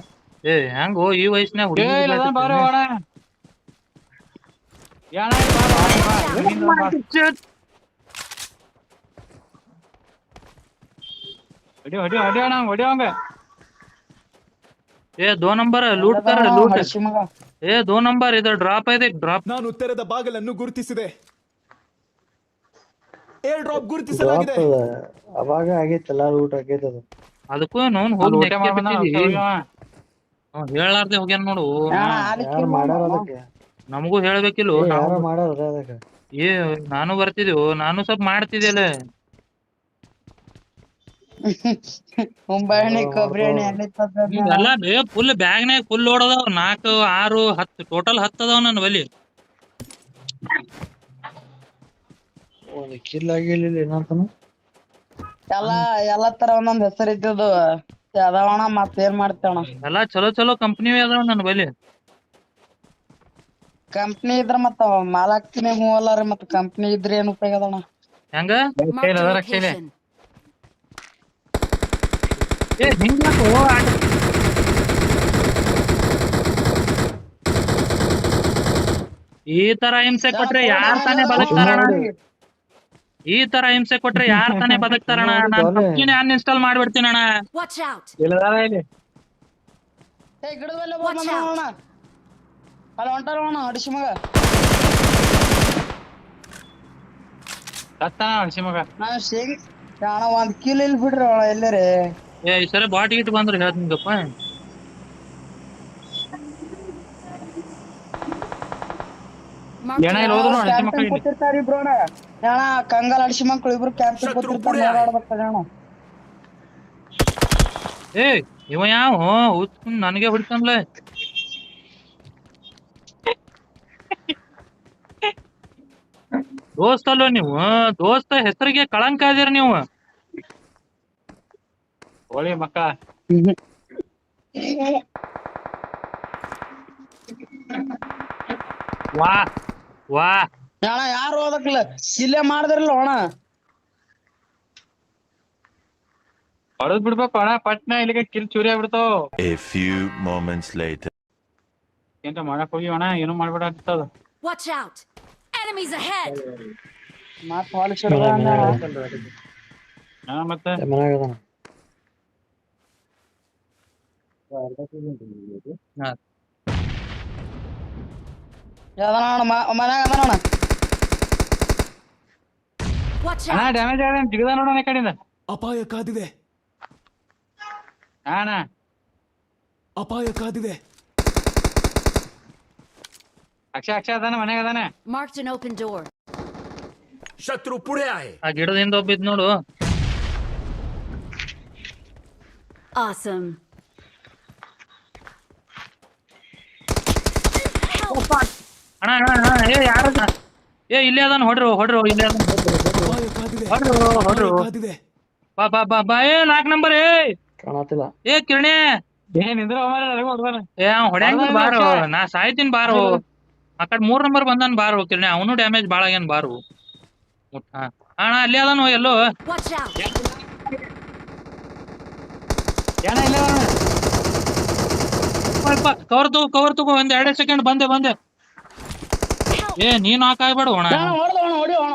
ಹೆಂಗೋ ಈ ವಯಸ್ಸಿನಾಗ ಬಾರ ಹುಡುಗಿ ಅಣ್ಣ ಹೊಡಿ ಅಣ್ಣ ಹೊಡಿಯೋಂಗ. दो नंबर लूट कर लूट ಹಡ್ಸಿ ಮಗ. दो नंबर इधर ड्रॉप है देख ड्रॉप ನಾನು ತೆರೆದ ಬಾಗಲನ್ನು ಗುರುತಿಸಿದೆ. ಏರ್ ಡ್ರಾಪ್ ಡ್ರಾಪ್ ಗುರುತಿಸಲಾಗಿದೆ. ಅವಾಗ ಆಗೈತಲ್ಲ ಊಟ ಆಗೈತದ. ಅದಕ್ಕೂ ನೋನ್ ಹೋಗಿ ಊಟ ನೆಕ್ಕೆ ಮಾಡ್ಬಂದ ಬಿಟ್ಟಿದಿ. ಹೇಳಾರ್ದೆ ಹೋಗ್ಯಾನ ನೋಡು. ಅಣ್ಣ ಆಲಿಕ್ಕೆ ಯಾರು ಮಾಡ್ಯಾರ ಅದಕ್ಕೆ? ನಮಗೂ ಹೇಳ್ಬೇಕಿಲ್ಲ ಯಾರು ಮಾಡ್ಯಾರ ಅದಕ್ಕೆ? ನಾನು ಬರ್ತಿದ್ದೆವು ನಾನು ಸ್ವಲ್ಪ ಮಾಡ್ತಿದ್ದೆ. ಮುಂಬಾಣಿ ಕೊಬ್ಬರಿ ಎಣ್ಣೆ ಎಣ್ಣೆ ಎಲ್ಲ ಫುಲ್ ಬ್ಯಾಗ್ನಾಗ ಫುಲ್ ಲೋಡ್ ಅದಾವ 4 6 10 ಟೋಟಲ್ 10 ಅದಾವ ನನ್ನ ಬಲಿ. ಒಂದು ಕಿಲ್ ಆಗಿಲ್ಲ ಏನಂತಾನು ಎಲ್ಲಾ ತರ ಒಂದೊಂದ್ ಹೆಸರು ಇದ್ದದು ಅದಾವಣ ಮತ್ತ ಏನ್ ಮಾಡ್ತೇವಣ. ಎಲ್ಲಾ ಚಲೋ ಕಂಪ್ನಿ ಅದಾವ ನನ್ನ ಬಲಿ. ಕಂಪ್ನಿ ಇದ್ರ ಮತ್ತ ಮಾಲಾಕ್ತಿನಿ ಹೂ ಅಲ್ಲಾರಿ ಮತ್ತ ಕಂಪ್ನಿ ಇದ್ರ ಏನ್ ಉಪಯೋಗ ಅದಣ್ಣ. ಹೆಂಗ Marked a location. ಹಿಂಗ್ಯಾಕೋ ಈ ತರ ಹಿಂಸೆ ಕೊಟ್ರೆ ಯಾರ್ ತಾನೇ ಬದುಕ್ತಾರಣ? ಈ ತರ ಹಿಂಸೆ ಕೊಟ್ರೆ ಯಾರ್ ತಾನೇ ಬದುಕ್ತಾರಣ? ನಾನ್ ಕಂಪ್ನಿನೇ ಅನ್ಇನ್ಸ್ಟಾಲ್ ಮಾಡ್ಬಿಡ್ತೀನಣ್ಣ. Watch out! ಇಲ್ಲಿ ಗಿಡದಲ್ಲೇ ಅಣ್ಣ ಅಲ್ಲಿ ಹೊಂಟಾರಣ್ಣ ಹಡಿಸಿ ಮಗ. ಸತ್ತಾನ ಹಡ್ಸಿ ಮಗ. ನಾವ್ ಶೇಂಗ್ ಅಣ್ಣ ಒಂದ್ ಕಿಲ್ ಇಲ್ಲಿ ಬಿಡ್ರಿ ಅಣ್ಣ ಎಲ್ಲರೇ. ಈ ಸರಿ ಬಾಟ್ ಗಿಟ್ ಬಂದ್ರೆ ಹೇಳ್ತೀನಿಗಪ್ಪ. Marked ಏನ a ಇಲ್ಲಿ ಹೋದ್ರು ಹಡ್ಸಿ ಮಕ್ಕಳು ಇಲ್ಲಿ. ಕೂತಿರ್ತಾರ ಇಬ್ರು ಅಣ್ಣ. ಅಣ್ಣ ಕಂಗಾಲ್ ಹಡಿಸಿ ಮಕ್ಳು ಇಬ್ರು ಕ್ಯಾಂಪಿಂಗ್ ಕೂತಿರ್ತಾರ ಓಡಾಡ್ಬೇಕಾರೆ ಅಣ್ಣ. ಇವ ಯಾವ ನನಗೆ ಹೊಡಿತಾನಲ್ಲ. ದೋಸ್ತಲ್ಲೋ ನೀವು, ದೋಸ್ತ ಹೆಸರಿಗೆ ಕಳಂಕ ಇದೀರ ನೀವು. ಹೋಳಿ ಮಕ್ಕ ವಾ ಅಣ್ಣ ಯಾರು ಹೋದಕ್ಲ ಇಲ್ಲೇ ಮಾಡಿದ್ರಲ್ಲ ಅಣ್ಣ. ಹೊಡೆದ್ ಬಿಡ್ಬೇಕು ಅಣ್ಣ ಪಟ್ನ ಇಲ್ಲಿಗೆ ಕಿಲ್ ಚೂರಿ ಆಗ್ಬಿಡ್ತಾವ. A few moments later. ಏನ್ರ ಮಾಡಕ್ ಹೋಗಿ ಅಣ್ಣ ಏನು ಮಾಡ್ಬೇಡ ಆಗ್ತದ. Watch out! Enemies ahead! ಮತ್ ಪಾಲಿಶ್ ಹಿಡ್ದ ಅಂದ ಅಣ್ಣ. ಮತ್ತೆ ಮನ್ಯಾಗ ಅದಾನ. ಯಾವ್ದಣ್ಣ ಅಣ್ಣ ಮನ್ಯಾಗ ಅದಾನ ಅಣ್ಣ. Watch ಅಣ್ಣ out! ಡ್ಯಾಮೇಜ್ ಆಗ ಜಿಗದ ನೋಡೋಣ ಈ ಕಡೆಯಿಂದ. ಅಪಾಯ ಕಾದಿದೆ, ಅಣ್ಣ ಅಪಾಯ ಕಾದಿದೆ. ಅಕ್ಷ ಅದಾನ ಮನ್ಯಾಗ ಅದಾನ. Marked an open door. ಶತ್ರು ಪುಡೆ ಆಯೆ. ಆ ಗಿಡದಿಂದ ಒಬ್ಬಿದ್ ನೋಡು. Awesome. ಅಣ್ಣ ಯಾರ ಇಲ್ಲೇ ಅದಾನ. ಹೊಡ್ರು ಇಲ್ಲೇ ಅದಾನ. ಅಪಾಯ ಕಾದಿದೆ, ಹೊಡ್ರು ಅಪಾಯ ಕಾದಿದೆ. ಬಾ 4 ನಂಬರ್. ಕಾಣತಿಲ್ಲ. ಕಿರಣೆ ಏನಿದ್ರ ಹೊಡ್ಯಾಂಗ ಬಾರೋ, ನಾ ಸಾಯ್ತೀನಿ ಬಾರೋ. ಆ ಕಡೆ 3 ನಂಬರ್ ಬಂದಾನ ಬಾರೋ ಕಿರಣೆ. ಅವನು ಡ್ಯಾಮೇಜ್ ಬಾಳ ಆಗ್ಯಾನ ಬಾರು. ಅಣ್ಣ ಅಲ್ಲಿ ಅದಾನು ಎಲ್ಲೋ. Watch out! ಕವರ್ ತಗೋ ಒಂದ್ 2 ಸೆಕೆಂಡ್ ಬಂದೆ. ನೀನ್ ಹಾಕಾಗ್ಬೇಡ ಅಣ್ಣ. ಹೊಡಿ ಅಣ್ಣ.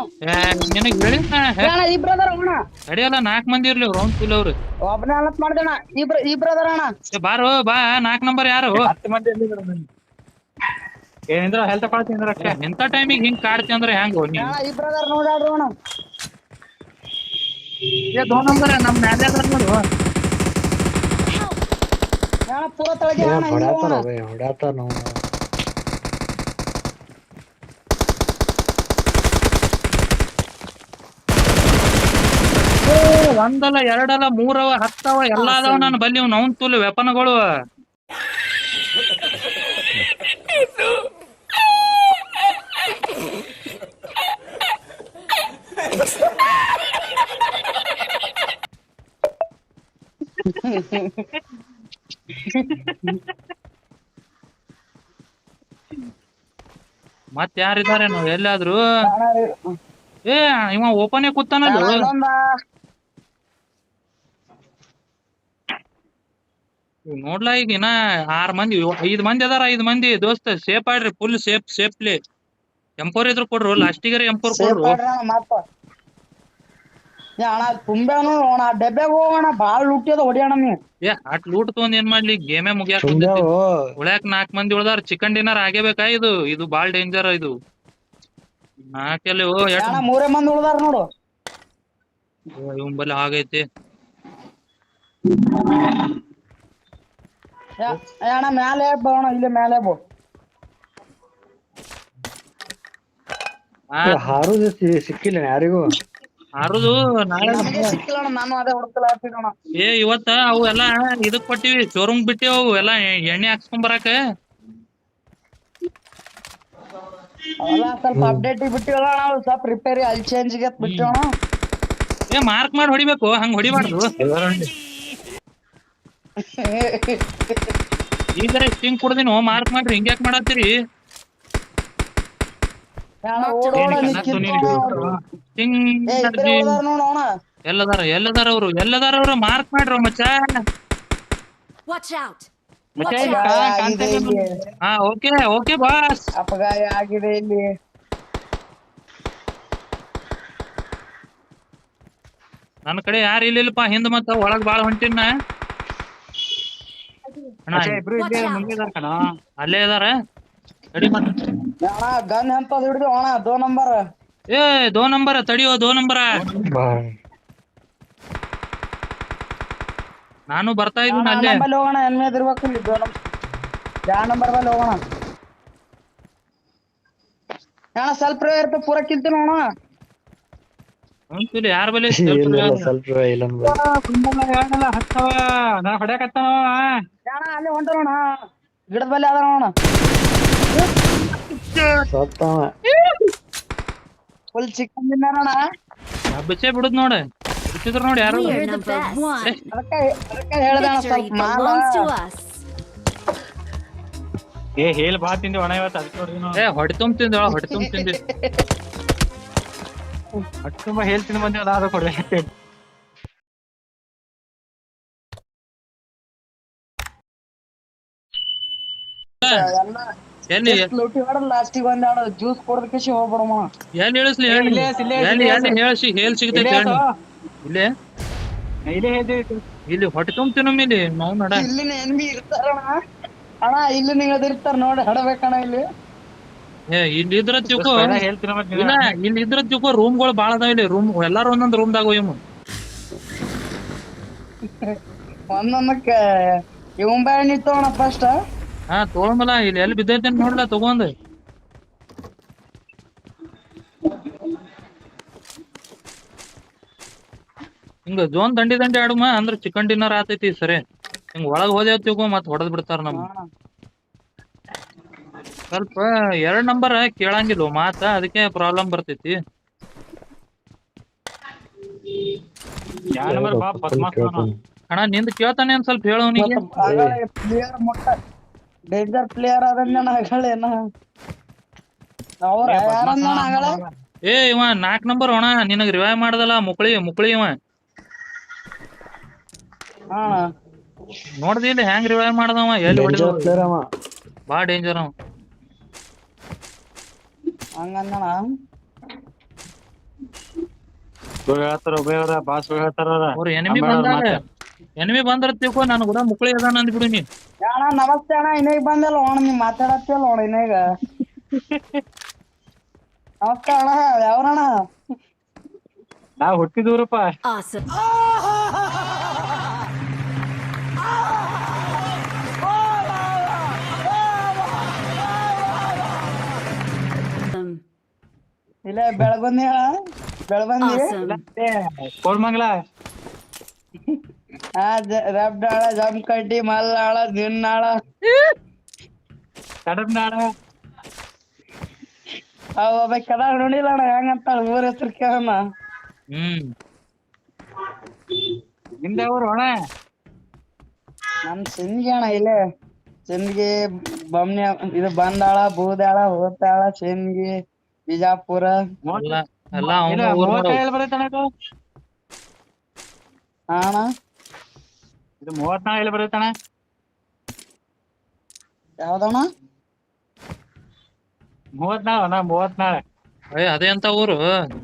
ನಿನಗ್ ಹೇಳಿದ್ನ ಅಣ್ಣ ಇಬ್ರು ಅದಾರ ಅಣ್ಣ. ನಡೆಯಲ್ಲ 4 ಮಂದಿ ಇರ್ಲಿ ರೌಂಡ್ ಫುಲ್ ಅವ್ರು. ಒಬ್ಬನೇ ಅಲತ್ ಮಾಡ್ದೇಣ ಇಬ್ರು ಅದಾರ ಅಣ್ಣ. ಬಾರೋ ಬಾ 4 ನಂಬರ್ ಯಾರು? 10 ಮಂದಿ ಏನಿದ್ರ ಹೆಲ್ತ್ ಪಾಳ್ತಿಂದ್ರ ಅಕ್ಷ. ಇಂಥ ಟೈಮಿಗೆ ಹಿಂಗ್ ಕಾಡ್ತಿ ಅಂದ್ರೆ ಹೆಂಗ್ ನೀ? ಅಣ್ಣ ಇಬ್ರು ಅದಾರ ನೋಡಾಡ್ರು ಅಣ್ಣ. ಏ 2 ನಂಬರ್ ನಮ್ ಮ್ಯಾಲೆ ಅದಾರ ನೋಡು. ಅಣ್ಣ ಪೂರ ತಳಗೆ ಅಣ್ಣ ಹಿಂಗ್ ಹೊಡ್ಯಾತಾರ ಹೋಗೋಣ. ಹೊಡ್ಯಾತಾರ ನಾವು ಒಂದಲ್ಲ ಎರಡಲ್ಲ ಮೂರವ 10 ಎಲ್ಲಾ ಅದಾವ ನನ್ನ ಬಲ್ಲಿ. ಅವ್ನ್ ತುಲ್ ವೆಪನ್ಗಳು. ಮತ್ ಯಾರಿದ್ದಾರೆ ನಾವು ಎಲ್ಲಾದ್ರು? ಏ ಇವ ಓಪನ್ ಕೂತಾನಲ್ಲ. ಅಣ್ಣ ಇನ್ನೊಂದ ನೋಡ್ಲಾ ಈಗ ಇನ್ನ 6 ಮಂದಿ 5 ಮಂದಿ ಅದಾರ. 5 ಮಂದಿ ದೋಸ್ತ ಸೇಫ್ ಆಡ್ರಿ. Full safely. M4 ಇದ್ರು ಕೊಡ್ರು. ಲಾಸ್ಟಿಗರೆ M4 ಸೇಫ್ ಕೊಡ್ರು. ಮಾಡ್ರಿ ಅಣ್ಣ ಮತ್ತ. ಅಣ್ಣ ತುಂಬ್ಯಾನು ಅಣ್ಣ ಡಬ್ಬ್ಯಾಗ ಹೋಗೋಣ. ಬಾಳ ಲುಟ್ಟಿ ಅದ ಹೊಡಿಯೋಣ ನೀ. ಏ ಅಟ್ ಲೂಟ್ ತಗೊಂಡ್ ಏನ್ ಮಾಡ್ಲಿ? ಗೇಮೇ ಮುಗಿಯಾಕ ತುಂಬ್ಯಾವು ಉಳ್ಯಾಕ 4 ಮಂದಿ ಉಳ್ದಾರ. ಚಿಕನ್ ಡಿನ್ನರ್ ಆಗೇಬೇಕಾ ಇದು? ಇದು ಬಾಳ್ ಡೇಂಜರ್ ಇದು. 4 ಎಲ್ಲಿ ಅಣ್ಣ 3 ಮಂದಿ ಉಳ್ದಾರ ನೋಡು. ಇವನ್ ಬಲ್ಲಿ ಆಗೈತಿ. ಅಣ್ಣ ಮ್ಯಾಲೆ ಬೋಣ ಇಲ್ಲಿ ಮ್ಯಾಲೆ ಬೋ. ಹಾರುದು ಸಿಕ್ಕಿಲ್ಲ ಯಾರಿಗೂ. ಹಾರುದು ನಾಳೆ ನಮಗೆ ಸಿಕ್ಕಿಲ್ಲ ಅಣ್ಣ. ನಾನು ಅದೇ ಹುಡುಕಲಾಗ್ತೀನಿ ಅಣ್ಣ. ಏ ಇವತ್ತ ಅವು ಎಲ್ಲಾ ಇದಕ್ ಕೊಟ್ಟಿವಿ. ಶೋರೂಮ್ ಬಿಟ್ಟಿವಿ. ಅವು ಎಲ್ಲಾ ಎಣ್ಣೆ ಹಾಕ್ಸ್ಕೊಂಡ್ ಬರಾಕ. ಅವೆಲ್ಲ ಸ್ವಲ್ಪ ಅಪ್ಡೇಟ್ ಬಿಟ್ಟಿವಲ್ಲ ನಾವು. ಸ್ವಲ್ಪ ರಿಪೇರಿ ಅಲ್ಲಿ ಚೇಂಜ್ಗೆ ಬಿಟ್ಟಿವಣ. ಏ ಮಾರ್ಕ್ ಮಾಡಿ ಹೊಡಿಬೇಕು. ಹಂಗ್ ಹೊಡಿಬಾರ್ದು. ಈಗ ಸ್ಟಿಂಗ್ ಕುಡ್ದಿನ ಮಾರ್ಕ್ ಮಾಡ್ರಿ. ಹಿಂಗ್ಯಾಕ್ ಮಾಡತ್ತೀರಿ? ಸ್ಟಿಂಗ್ ಎಲ್ಲದಾರ ಅವ್ರು ಮಾರ್ಕ್ ಮಾಡ್ರಿ ಮಚ್ಚ. Watch out! ಮತ್ತೆ Watch ಇಲ್ಲಿ out! ಕಾಣ್ತಾ ಇಲ್ಲ. ಹಾ ಓಕೆ ಬಾಸ್. ಅಪಘಾತ ಆಗಿದೆ ಇಲ್ಲಿ. ನನ್ನ ಕಡೆ ಯಾರು ಇಲ್ಲಿಲ್ಲಪ್ಪ. ಹಿಂದ್ ಮತ್ತ ಒಳಗ್ ಬಾಳ ಹೊಂಟಿನ. ಅಣ್ಣ ಇಬ್ರು ಇಲ್ಲೇ ಮುಂದೆ ಇದಾರ ಕಣ. ಅಲ್ಲೇ ಇದಾರ. ತಡಿ ಮತ್ತ. ಅಣ್ಣ ಗನ್ ಎಂತದ್ ಹಿಡಿದು ಅಣ್ಣ 2 ನಂಬರ್. ಏ 2 ನಂಬರ್ ತಡಿಯೋ. 2 ನಂಬರ್ ನಾನು ಬರ್ತಾ ಇದ್ದೀನಿ ಅಲ್ಲೇ. ಬಲ್ಲಿ ಹೋಗೋಣ. ಎನ್ಮೇದ್ ಇರ್ಬೇಕು ಇಲ್ಲಿ 2 ನಂಬರ್ ಬಲ್ಲಿ ಹೋಗೋಣ. ಅಣ್ಣ ಸ್ವಲ್ಪ ಇರ್ತ ಪೂರ ಕಿಲ್ತೀನಿ ಅಣ್ಣ. ಯಾರ ಬಲ್ಲಿ ಸ್ವಲ್ಪ ಇಲ್ಲ ಹತ್ತವ ನಾ ಹೊಡ್ಯಾಕತ್ತಾವ. ಅಣ್ಣ ಅಲ್ಲಿ ಹೊಂಟೋಣ. ಗಿಡದ ಬಲ್ಲಿ ಅದ ಅಣ್ಣ. ಸತ್ತವ ಫುಲ್ ಚಿಕನ್ ತಿನ್ನಾರಣ. ಬಿಚ್ಚೆ ಬಿಡುದ್ ನೋಡ. ಬಿಚ್ಚಿದ್ರು ನೋಡಿ ಯಾರು. We're the best. ಅದಕ್ಕೆ ಹೇಳ್ದೆ ಅಣ್ಣ Victory ಸ್ವಲ್ಪ ಮಾಲ. belongs to us. ಏ ಹೇಲ್ ಬಾ ತಿಂದಿ ಒಣ ಇವತ್ತು. ಅದಕ್ಕೆ ನೋಡ್ರಿ ನಾವು. ಏ ಹೊಡಿ ತುಂಬ್ತಿಂದ ಹೊಡಿ ತುಂಬ್ತಿಂದಿ. ಅಷ್ಟು ತುಂಬಾ ಹೇಳ್ತೀನಿ ಬಂದಿ ಅದಾದ ಕೊಡ್ಬೇಕು. ಎಲ್ಲಿ ಲೂಟಿ ಹೊಡೆದ್ ಲಾಸ್ಟಿಗೆ ಒಂದ್ ಎರಡು ಜ್ಯೂಸ್ ಕೊಡೋದಕ್ಕೆ ಹೋಗ್ಬಿಡಮ್ಮ. ಎಲ್ಲಿ ಇಳಿಸ್ಲಿ ಹೇಳಿ. ಎಲ್ಲಿ ಹೇಳಿ ಹೇಳಿ ಸಿಗ್ತೈತಿ ಹೇಳಿ. ಇಲ್ಲೇ ಇಲ್ಲೇ ಹೇಳ್ತೀವಿ. ಇಲ್ಲಿ ಹೊಟ್ಟೆ ತುಂಬ್ತೀವಿ ಇಲ್ಲಿ ನಾವು ನಡ. ಇಲ್ಲಿನ ಎನ್ಮಿ ಇರ್ತಾರಣ. ಅಣ್ಣ ಇಲ್ಲಿ ನಿಂಗದ ಇರ್ತಾರ ನೋಡಿ ಹಡಬೇಕಣ್ಣ ಇಲ್ಲಿ. ಏ ಇಲ್ಲಿ ಇದ್ರ ತಿಳ್ಕೊ. ಹೇಳ್ತೀನಿ ಮತ್ತೆ. ಇಲ್ಲ ಇಲ್ಲಿ ಇದ್ರ ತಿಳ್ಕೊ. ರೂಮ್ಗಳು ಬಾಳ ಅದಾವ ಇಲ್ಲಿ. ರೂಮ್ ಎಲ್ಲಾರು ಒಂದೊಂದ್ ರೂಮ್ದಾಗ ಇವ್ ಒಂದೊಂದಕ್ಕೆ ಇವನ್ ಬ್ಯಾಡ ನಿಂತವಣ ಫಸ್ಟ್. ಹಾ ತಗೊಂಬಲ್ಲ. ಇಲ್ಲಿ ಎಲ್ಲಿ ಬಿದ್ದೈತೆ ನೋಡ್ಲ ತಗೊಂಡ್. ಹಿಂಗ ಜೋನ್ ದಂಡಿ ಆಡುಮ ಅಂದ್ರ ಚಿಕನ್ ಡಿನ್ನರ್ ಆತೈತಿ. ಸರಿ ಹಿಂಗ್ ಒಳಗ್ ಹೋದೇವ್ ತಿಳ್ಕೊ ಮತ್ ಹೊಡೆದ್ ಬಿಡ್ತಾರ ನಮ್. ಸ್ವಲ್ಪ 2 ನಂಬರ್ ಕೇಳಂಗಿಲ್ಲ ಮಾತ. ಅದಕ್ಕೆ ಪ್ರಾಬ್ಲಮ್ ಬರ್ತೈತಿ. ಯಾವ ನಂಬರ್ ಬಾ ಬದ್ಮಾಸ್ ಅಣ್ಣ ನಿಂದ ಕೇಳ್ತಾನೆ ಒಂದ್ ಸ್ವಲ್ಪ ಹೇಳು ಅವನಿಗೆ. ಪ್ಲೇಯರ್ ಮೊಟ್ಟ ಡೇಂಜರ್ ಪ್ಲೇಯರ್ ಅದನ್ನ ಹಗಳೇನ ಅವ್ರ ಯಾರನ್ನ ಹಗಳ. ಏ ಇವ 4 ನಂಬರ್ ಅಣ್ಣ. ನಿನಗ್ ರಿವೈವ್ ಮಾಡ್ದಲ್ಲ ಮುಕ್ಳಿ ಇವ. ನೋಡ್ದಿ ಇಲ್ಲಿ ಹೆಂಗ್ ರಿವೈವ್ ಮಾಡ್ದವ. ಎಲ್ಲಿ ಹೊಡಿದ ಬಾ ಡೇಂಜರ್ ಅವ. ಹಂಗಂದಣ ಹೇಳ್ತಾರ ಉಭಯವ್ರ ಬಾಸ್ ಹೇಳ್ತಾರ. ಅವ್ರ ಎನಿಮಿ ಬಂದ್ರ ತಿಳ್ಕೊ. ನಾನು ಕೂಡ ಮುಕ್ಳಿ ಅದಾನ ಅಂದ್ಬಿಡು ನೀ. ಅಣ್ಣ ನಮಸ್ತೆ ಅಣ್ಣ. ಇನ್ನೇಗ್ ಬಂದಲ್ಲ ಅಣ್ಣ. ನೀವ್ ಮಾತಾಡತ್ತಿಲ್ಲ ಅಣ್ಣ ಇನ್ನೇಗ. ನಮಸ್ತೆ ಅಣ್ಣ. ಯಾವ್ರಣ್ಣ? ನಾವ್ ಹುಟ್ಟಿದೂರಪ್ಪ. Awesome. ಇಲ್ಲ ಬೆಳಬಂದಿ ಬೆಳಬಂದಿ Awesome. ಕೋರ್ಮಂಗ್ಲ ರಬ್ಡಾಳ ಜಮಕಡ್ಡಿ ಮಲ್ಲಾಳ ದಿನ್ನಾಳ ಕಡಬ್ನಾಳ ಒಬ್ಬ ಕದ ನೋಡಿಲ್ಲ ಅಣ್ಣ ಹೆಂಗಂತ ಊರ ಹೆಸರು ಕೇಳಣ್ಣ. ನಿಂದ ಊರು ಅಣ್ಣ? ನಮ್ ಸಿಂದಗಿ ಅಣ್ಣ ಇಲ್ಲೇ ಸಿಂದಗಿ ಬಮ್ನಿ ಇದು ಬಂದಾಳ ಬೂದಾಳ ಹೋತಾಳ ಸಿಂದಗಿ ಬಿಜಾಪುರ ಎಲ್ಲ ಅವ್ನ ಊರ್ ನೋಡು. ಎಲ್ಲಿ ಬರುತ್ತಣ್ಣ ಇದು? ಅಣ್ಣ ಇದು 34 ಎಲ್ಲಿ ಬರುತ್ತಣ್ಣ? ಯಾವ್ದಣ್ಣ? 34 ಅಣ್ಣ 34. ಅದೇ ಅಂತ ಊರು.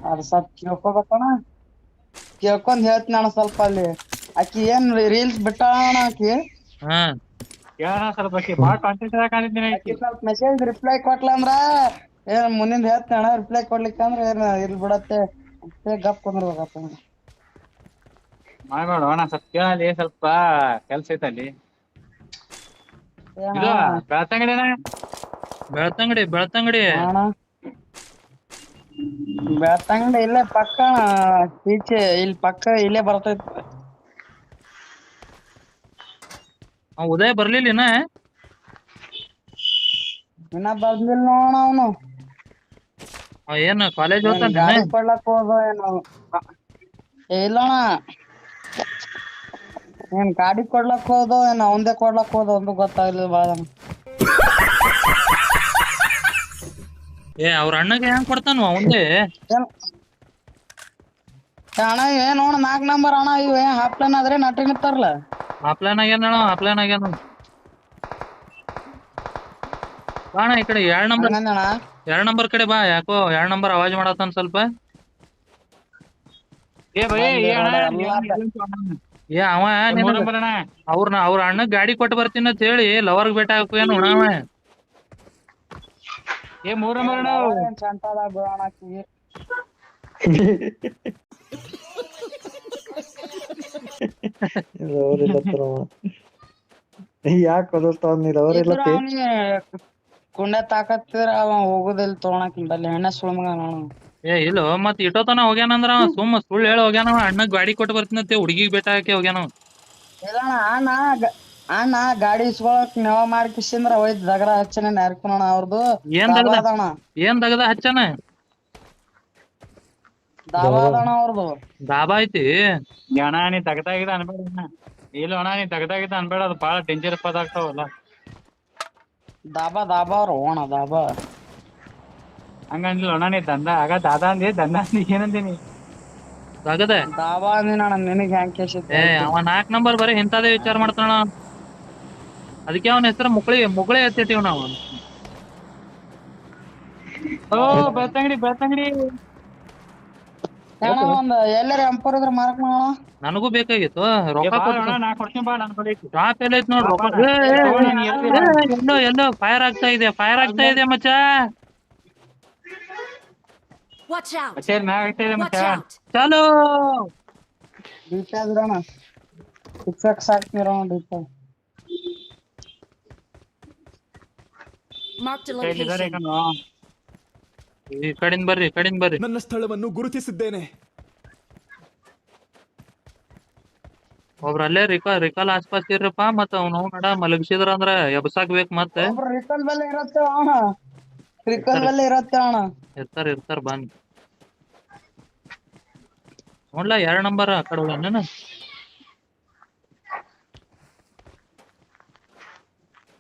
ಅದು ಸ್ವಲ್ಪ ಕೇಳ್ಕೊಬೇಕಣ್ಣ, ಕೇಳ್ಕೊಂಡ್ ಹೇಳ್ತೀನಿ ಅಣ್ಣ. ಸ್ವಲ್ಪ ಅಲ್ಲಿ ಆಕಿ ಏನ್ ರೀಲ್ಸ್ ಬಿಟ್ಟಾಳ ಆಕಿ. ಹಾ ಕೇಳೋಣ ಸ್ವಲ್ಪ ಬಾಳ ಕಾಂಟೆಂಟ್ ಕಾಣಿದ್ದೀನಿ. ಆಕಿ ಸ್ವಲ್ಪ ಮೆಸೇಜ್ ರಿಪ್ಲೈ ಕೊಟ್ಲ ಅಂದ್ರ ಏನ್ ಮುಂದಿನ ಹೇಳ್ತೀನಿ ಅಣ್ಣ. ರಿಪ್ಲೈ ಕೊಡ್ಲಿಕ್ಕೆ ಅಂದ್ರ ಏನ್ ಇಲ್ ಬಿಡತ್ತೆ ಅಷ್ಟೇ ಗಪ್ ಕುಂದ್ರಬೇಕಪ್ಪ. ಮಾಡ್ಬೇಡ ಅಣ್ಣ, ಸ್ವಲ್ಪ ಕೇಳಲಿ, ಸ್ವಲ್ಪ ಕೆಲ್ಸ ಐತೆ ಅಲ್ಲಿ. ಇದು ಬೆಳ್ತಂಗಡಿ ಅಣ್ಣ? ಬೆಳ್ತಂಗಡಿ ಅಣ್ಣ ಬೆಳ್ತಂಗಡಿ ಇಲ್ಲೇ ಪಕ್ಕ ಈಚೆ ಇಲ್ಲಿ ಪಕ್ಕ ಇಲ್ಲೇ ಬರ್ತೈತಿ. ಉದಯ ಬರ್ಲಿಲ್ಲ ಇನ್ನ ಬಂದಿಲ್ಲ ನೋಡ ಅವನು. ಏನ್ ಕಾಲೇಜ್ ಹೋಗ್ತಾನ? ಗಾಡಿ ಕೊಡ್ಲಕ್ ಹೋದ ಏನು ಇಲ್ಲಣ್ಣ, ಏನ್ ಗಾಡಿ ಕೊಡ್ಲಕ್ ಹೋದ ಏನ್ ಅವಂದೇ ಕೊಡ್ಲಕ್ ಹೋದ ಒಂದು ಗೊತ್ತಾಗ್ಲಿಲ್ಲ ಬಾಳ. ಅವ್ರ ಅಣ್ಣಗೆ ಹೆಂಗ್ ಕೊಡ್ತಾನು ಅವಂದೇ? ಅಣ್ಣ ಏನ್ ನೋಡ 4 ನಂಬರ್ ಅಣ್ಣ. ಇವ್ ಹಾಫ್ ಪ್ಲಾನ್ ಆದ್ರೆ ನಟ್ರಿ ನಿಂತಾರಲ್ಲ. ಆಪ್ಲಾನ್ ಆಗ್ಯಾನ ಬಾಣ ಈ ಕಡೆ 2 ನಂಬರ್. ಹಂಗಂದಣ್ಣ 2 ನಂಬರ್ ಕಡೆ ಬಾ. ಯಾಕೋ 2 ನಂಬರ್ ಆವಾಜ್ ಮಾಡತ್ತಾನ ಸ್ವಲ್ಪ. ಏ ಬೈ ಏ ಅಣ್ಣ ಅವ ಮೂರ್ ನಂಬರ್ ಅಣ್ಣ. ಅವ್ರ ಅಣ್ಣ ಗಾಡಿ ಕೊಟ್ಟು ಬರ್ತೀನಿ ಅಂತ ಹೇಳಿ ಲವರ್ಗ್ ಭೇಟ ಹಾಕೇನು ಅವ. ಏ 3 ನಂಬರ್ ಅಣ್ಣ. ಚಂಟದ ಬಿಡೋಣ ಆಕಿಗೆ. ಯಾಕೆ ಓದಿಸ್ತಾವ ನೀ ಲವರ್ ಇಲ್ಲತ್ತಿ? ಕುಂಡೆ ತಾಕತ್ತಿದ್ರ ಅವ ಹೋಗುದಿಲ್ಲ ತಗೊಳಕ್ ಬಲ್ಲಿ ಹೆಣ್ಣ ಸುಳ್ಮಗ ನೋಡ. ಇಲ್ಲೋ ಮತ್ ಇಟ್ಟೋತನ ಹೋಗ್ಯಾನಂದ್ರ ಅವ ಸುಳ್ಳು ಹೇಳಿ ಹೋಗ್ಯಾನವ. ಅಣ್ಣಗ್ ಗಾಡಿ ಕೊಟ್ಟು ಬರ್ತೀನಿ ಅಂತ ಹುಡುಗಿಗ್ ಭೇಟ ಹಾಕಿ ಹೋಗ್ಯಾನವ. ಇಲ್ಲಣ್ಣ ಅಣ್ಣ ಗಾಡಿ ಇಸ್ಕೊಳಕ್ ನೆವ ಮಾಡ್ಕಿಸಿಂದ್ರ ಹೋಯ್ತು ದಗರ ಹಚ್ಚನ ನರ್ಕೋಣ ಅವ್ರದ್ದು. ಏನ್ ದಗದ ಹಚ್ಚನ? ದಾಬಾ ಅದಣ್ಣ ಅವ್ರದ್ದು. ದಾಬಾ ಐತಿ ಅಣ್ಣ ನೀ ತಗದಾಗಿದ ಅನ್ಬೇಡ ಅಣ್ಣ. ಇಲ್ಲ ಅಣ್ಣ ನೀ ತಗದಾಗಿದ ಅನ್ಬೇಡ, ಅದು ಬಾಳ ಡೇಂಜರಸ್ ಪದ ಆಗ್ತಾವಲ್ಲ. ದಾಬಾ ಅವ್ರು ಅಣ್ಣ ದಾಬಾ ಹಂಗಂದಿಲ್ಲ ಅಣ್ಣ. ನೀ ದಂದ ಆಗ ದಾದಾ ಅಂದಿ, ದಂದ ಅಂದಿ, ಏನಂದಿನಿ? ದಗದ ದಾಬಾ ಅಂದಿನ ನಿನಗ್ ಹೆಂಗ್ ಕೇಸಿತ್ತು? ಅವ 4 ನಂಬರ್ ಬರೀ ಇಂಥದೇ ವಿಚಾರ ಮಾಡ್ತಾನ. ಅದಕ್ಕೆ ಅವನ ಹೆಸರು ಮುಗುಳೆ ಎತ್ತಿಟ್ಟಿವ್ ನಾವು. ಬೆಳ್ತಂಗಡಿ ಅಣ್ಣ ಒಂದ್ ಎಲ್ಲಾರ ಎಂಪರ್ ಇದ್ರ ಮಾರಕ್ ಮಾಡೋಣ. ನನಗೂ ಬೇಕಾಗಿತ್ತು ರೊಕ್ಕ ಕೊಟ್ಟು. ನಾ ಕೊಡ್ತೀನಿ ಬಾ, ನನ್ ಬಳಿ ಐತಿ. ಟಾಪ್ ಎಲ್ಲ ಐತಿ ನೋಡ್ ರೊಕ್ಕ. ಎಲ್ಲೋ ಫೈರ್ ಆಗ್ತಾ ಇದೆ ಮಚ್ಚ. Watch out. ಸರಿ ಮ್ಯಾಗ ಐತೆ Watch ಮತ್ತೆ. out. ಚಾಲೋ ಡಿಪ್ಯಾದ್ರಣ ಫಿಕ್ಸ್ ಹಾಕ್ತಿರೋ ಡಿಪ್ಯಾ. Marked a ಇಲ್ಲಿದ್ದಾರೆ location. ಕಣೋ. ಈ ಕಡಿಂದ ಬರ್ರಿ. ನನ್ನ ಸ್ಥಳವನ್ನು ಗುರುತಿಸಿದ್ದೇನೆ. ಒಬ್ರ ಅಲ್ಲೇ ರಿಕಾಲ್ ಆಸ್ಪಾಸ್ ಇರ್ರಪ್ಪ. ಮತ್ತ ಅವ್ನು ನಡ ಮಲಗಿಸಿದ್ರ ಅಂದ್ರ ಎಬ್ಸಾಕ್ ಬೇಕ್ ಮತ್ತೆ. ರಿಕಲ್ ಬೆಲೆ ಇರತ್ತೆ ಅಣ್ಣ, ರಿಕಲ್ ಬೆಲೆ ಇರತ್ತೆ ಅಣ್ಣ. ಇರ್ತಾರ ಬನ್ನಿ ನೋಡ್ಲಾ 2 ನಂಬರ್ ಆ ಕಡೆ ಹೋಗ್ಯಾನ.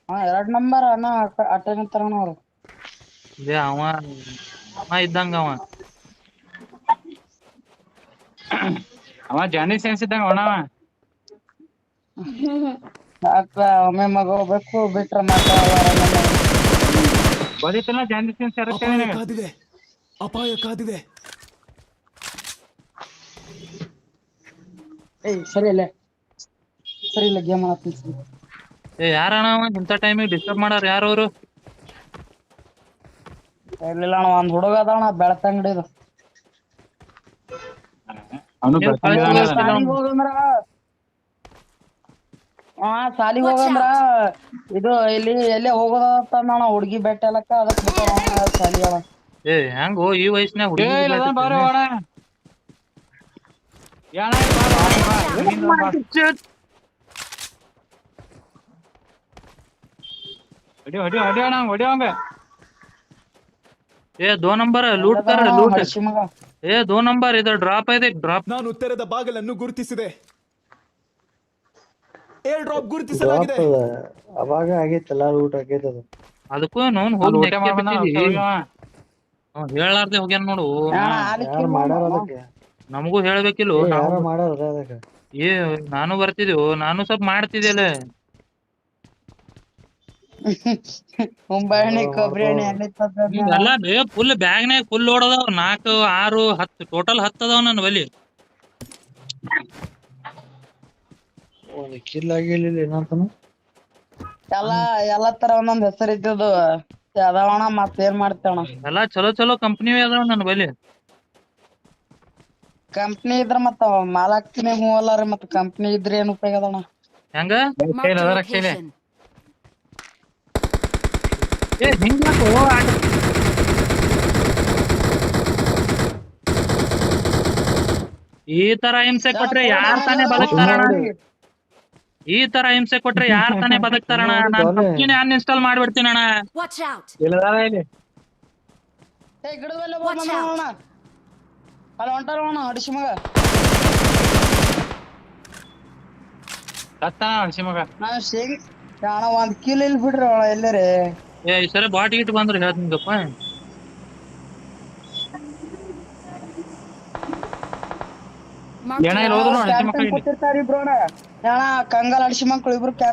ಹಾ 2 ನಂಬರ್ ಅಣ್ಣ ಅಟ್ಟೆ ನಿಂತಾರಣ್ಣ ಅವ್ರು. ಅವ ಇದ್ದಂಗ ಅವ ಜಾನಿ ಸೆನ್ಸ್ ಇದ್ದಂಗ ಅವ. ಒಮ್ಮೆ ಮಗ ಹೋಗ್ಬೇಕು ಬಿಟ್ರ ಗೊತ್ತಿಲ್ಲ ಜಾನಿ ಸೆನ್ಸ್ ಇರುತ್ತೆ ಅಪಾಯ ನಿನಗೆ. ಕಾದಿದೆ, ಅಪಾಯ ಕಾದಿದೆ. ಸರಿ ಇಲ್ಲ ಗೇಮ್ ಆಡ್ತೀನಿ. ಯಾರಣ್ಣ ಅವ ಇಂಥ ಟೈಮಿಗೆ ಡಿಸ್ಟರ್ಬ್ ಮಾಡಾರ ಯಾರು ಅವ್ರು? ಇರ್ಲಿಲ್ಲ ಅಣ್ಣ, ಒಂದ್ ಹುಡುಗ ಅದಣ್ಣ ಬೆಳ್ತಂಗಡಿದು. ಅವನು ನೀವು ಬೆಳ್ತಂಗಿದಾನೆ ಕಳ್ಸಿ- ಸಾಲಿಗ್ ಹೋಗಂದ್ರ ಸಾಲಿಗ್ ಹೋಗಂದ್ರ ಇದು ಇಲ್ಲಿ ಎಲ್ಲೇ ಹೋಗೋದತ್ತಂದಣ ಹುಡ್ಗಿ ಬೆಟ್ಟ ಎಲ್ಲಕ್ಕ ಅದಕ್ ಬಿಟ್ಟಾರ ಸಾಲಿಗಳ. ಏ ಹೆಂಗೋ ಈ ವಯಸ್ಸಿನಾಗ ಏ ಇಲ್ಲ ಅದಾನ ಬಾರೋ ಅಣ್ಣ ಯಾಣ ಹೊಡಿ ಅಣ್ಣ ಹೊಡಿಯೋಂಗ. ಏ 2 ನಂಬರ್ ಲೂಟ್ ಕರ ಲೂಟ್. ಹಡ್ಸಿ ಮಗ. ಏ 2 ನಂಬರ್ ಇದು ಡ್ರಾಪ್ ಇದೆ ಡ್ರಾಪ್. ನಾನು ತೆರೆದ ಬಾಗಿಲನ್ನು ಗುರುತಿಸಿದೆ. ಏರ್ ಡ್ರಾಪ್ ಡ್ರಾಪ್ ಗುರುತಿಸಲಾಗಿದೆ. ಅವಾಗ ಆಗೈತಲ್ಲ ಊಟ ಆಗೈತದ. ಅದಕ್ಕೂ ನೋನ್ ಹೋಗಿ ಊಟ ನೆಕ್ಕೆ ಮಾಡ್ಬಂದ ಬಿಟ್ಟಿದಿ. ಹೇಳಾರ್ದೆ ಹೋಗ್ಯಾನ ನೋಡು. ಅಣ್ಣ ಆಲಿಕ್ಕೆ ಯಾರು ಮಾಡ್ಯಾರ ಅದಕ್ಕೆ? ನಮಗೂ ಹೇಳ್ಬೇಕಿಲ್ಲ. ಯಾರು ಮಾಡ್ಯಾರ ಅದಕ್ಕೆ? ಏ ನಾನು ಬರ್ತಿದ್ದೆವು, ನಾನು ಸ್ವಲ್ಪ ಮಾಡ್ತಿದ್ದೆಲ್ಲ. ಮುಂಬಾಣಿ ಕೊಬ್ಬರಿ ಎಣ್ಣೆ ಎಣ್ಣೆ ಎಲ್ಲ ಫುಲ್ ಬ್ಯಾಗ್ನಾಗ ಫುಲ್ ಲೋಡ್ ಅದಾವ. 4, 6, 10 ಟೋಟಲ್ 10 ಅದಾವ ನನ್ನ ಬಲಿ. ಒಂದು ಕಿಲ್ ಆಗಿಲ್ಲ ಏನಂತಾನು. ಎಲ್ಲಾ ತರ ಒಂದೊಂದ್ ಹೆಸರು ಇದ್ದದು ಅದಾವಣ ಮತ್ತೇನ್ ಮಾಡ್ತೇವಣ. ಎಲ್ಲಾ ಚಲೋ ಕಂಪ್ನಿ ಅದಾವ ನನ್ನ ಬಲಿ. ಕಂಪ್ನಿ ಇದ್ರ ಮತ್ತ ಮಾಲಾಕ್ತಿನಿ ಹೂ ಅಲ್ಲಾರಿ ಮತ್ತ ಕಂಪ್ನಿ ಇದ್ರ ಏನ್ ಉಪಯೋಗ ಅದಣ್ಣ. ಹೆಂಗ Marked a ರಕ್ಷಣೆ. location. ಏ ಹಿಂಗ್ಯಾಕೋ ಈ ತರ ಹಿಂಸೆ ಕೊಟ್ರೆ ಯಾರ್ ತಾನೇ ಬದುಕ್ತಾರಣ? ಈ ತರ ಹಿಂಸೆ ಕೊಟ್ರೆ ಯಾರ್ ತಾನೇ ಬದುಕ್ತಾರಣ? ನಾನ್ ಕಂಪ್ನಿ ಅನ್ಇನ್ಸ್ಟಾಲ್ ಮಾಡ್ಬಿಡ್ತೀನಿ ಅಣ್ಣ. Watch out. ಇಲ್ಲದಾರ ಇಲ್ಲಿ ಏ ಗಿಡದಲ್ಲೇ ಹೋಗೋಣ ಅಲ್ಲಿ ಹೊಂಟಾರಣ ಹಡಿಸಿ ಮಗ. ಸತ್ತಾನ ಹಡ್ಸಿ ಮಗ. ನಾವ್ ಶೇಂಗ್ ಅಣ್ಣ 1 ಕಿಲೋ ಇಲ್ಲಿ ಬಿಡ್ರಿ ಅಣ್ಣ ಎಲ್ಲರೇ. ಏ ಈ ಸರಿ ಬಾಟ್ ಗಿಟ್ ಬಂದ್ರೆ ಹೇಳ್ತೀನಿಗಪ್ಪ. Marked ಏನ a ಇಲ್ಲಿ ಹೋದ್ರು ಕ್ಯಾಪ್ಟನ್ ಹಡ್ಸಿ ಮಕ್ಕಳಿಗೆ ಕೂತಿರ್ತಾರ ಇಬ್ರು ಅಣ್ಣ. ಅಣ್ಣ ಕಂಗಾಲ್ ಹಡಿಸಿ ಮಕ್ಳು ಇಬ್ರು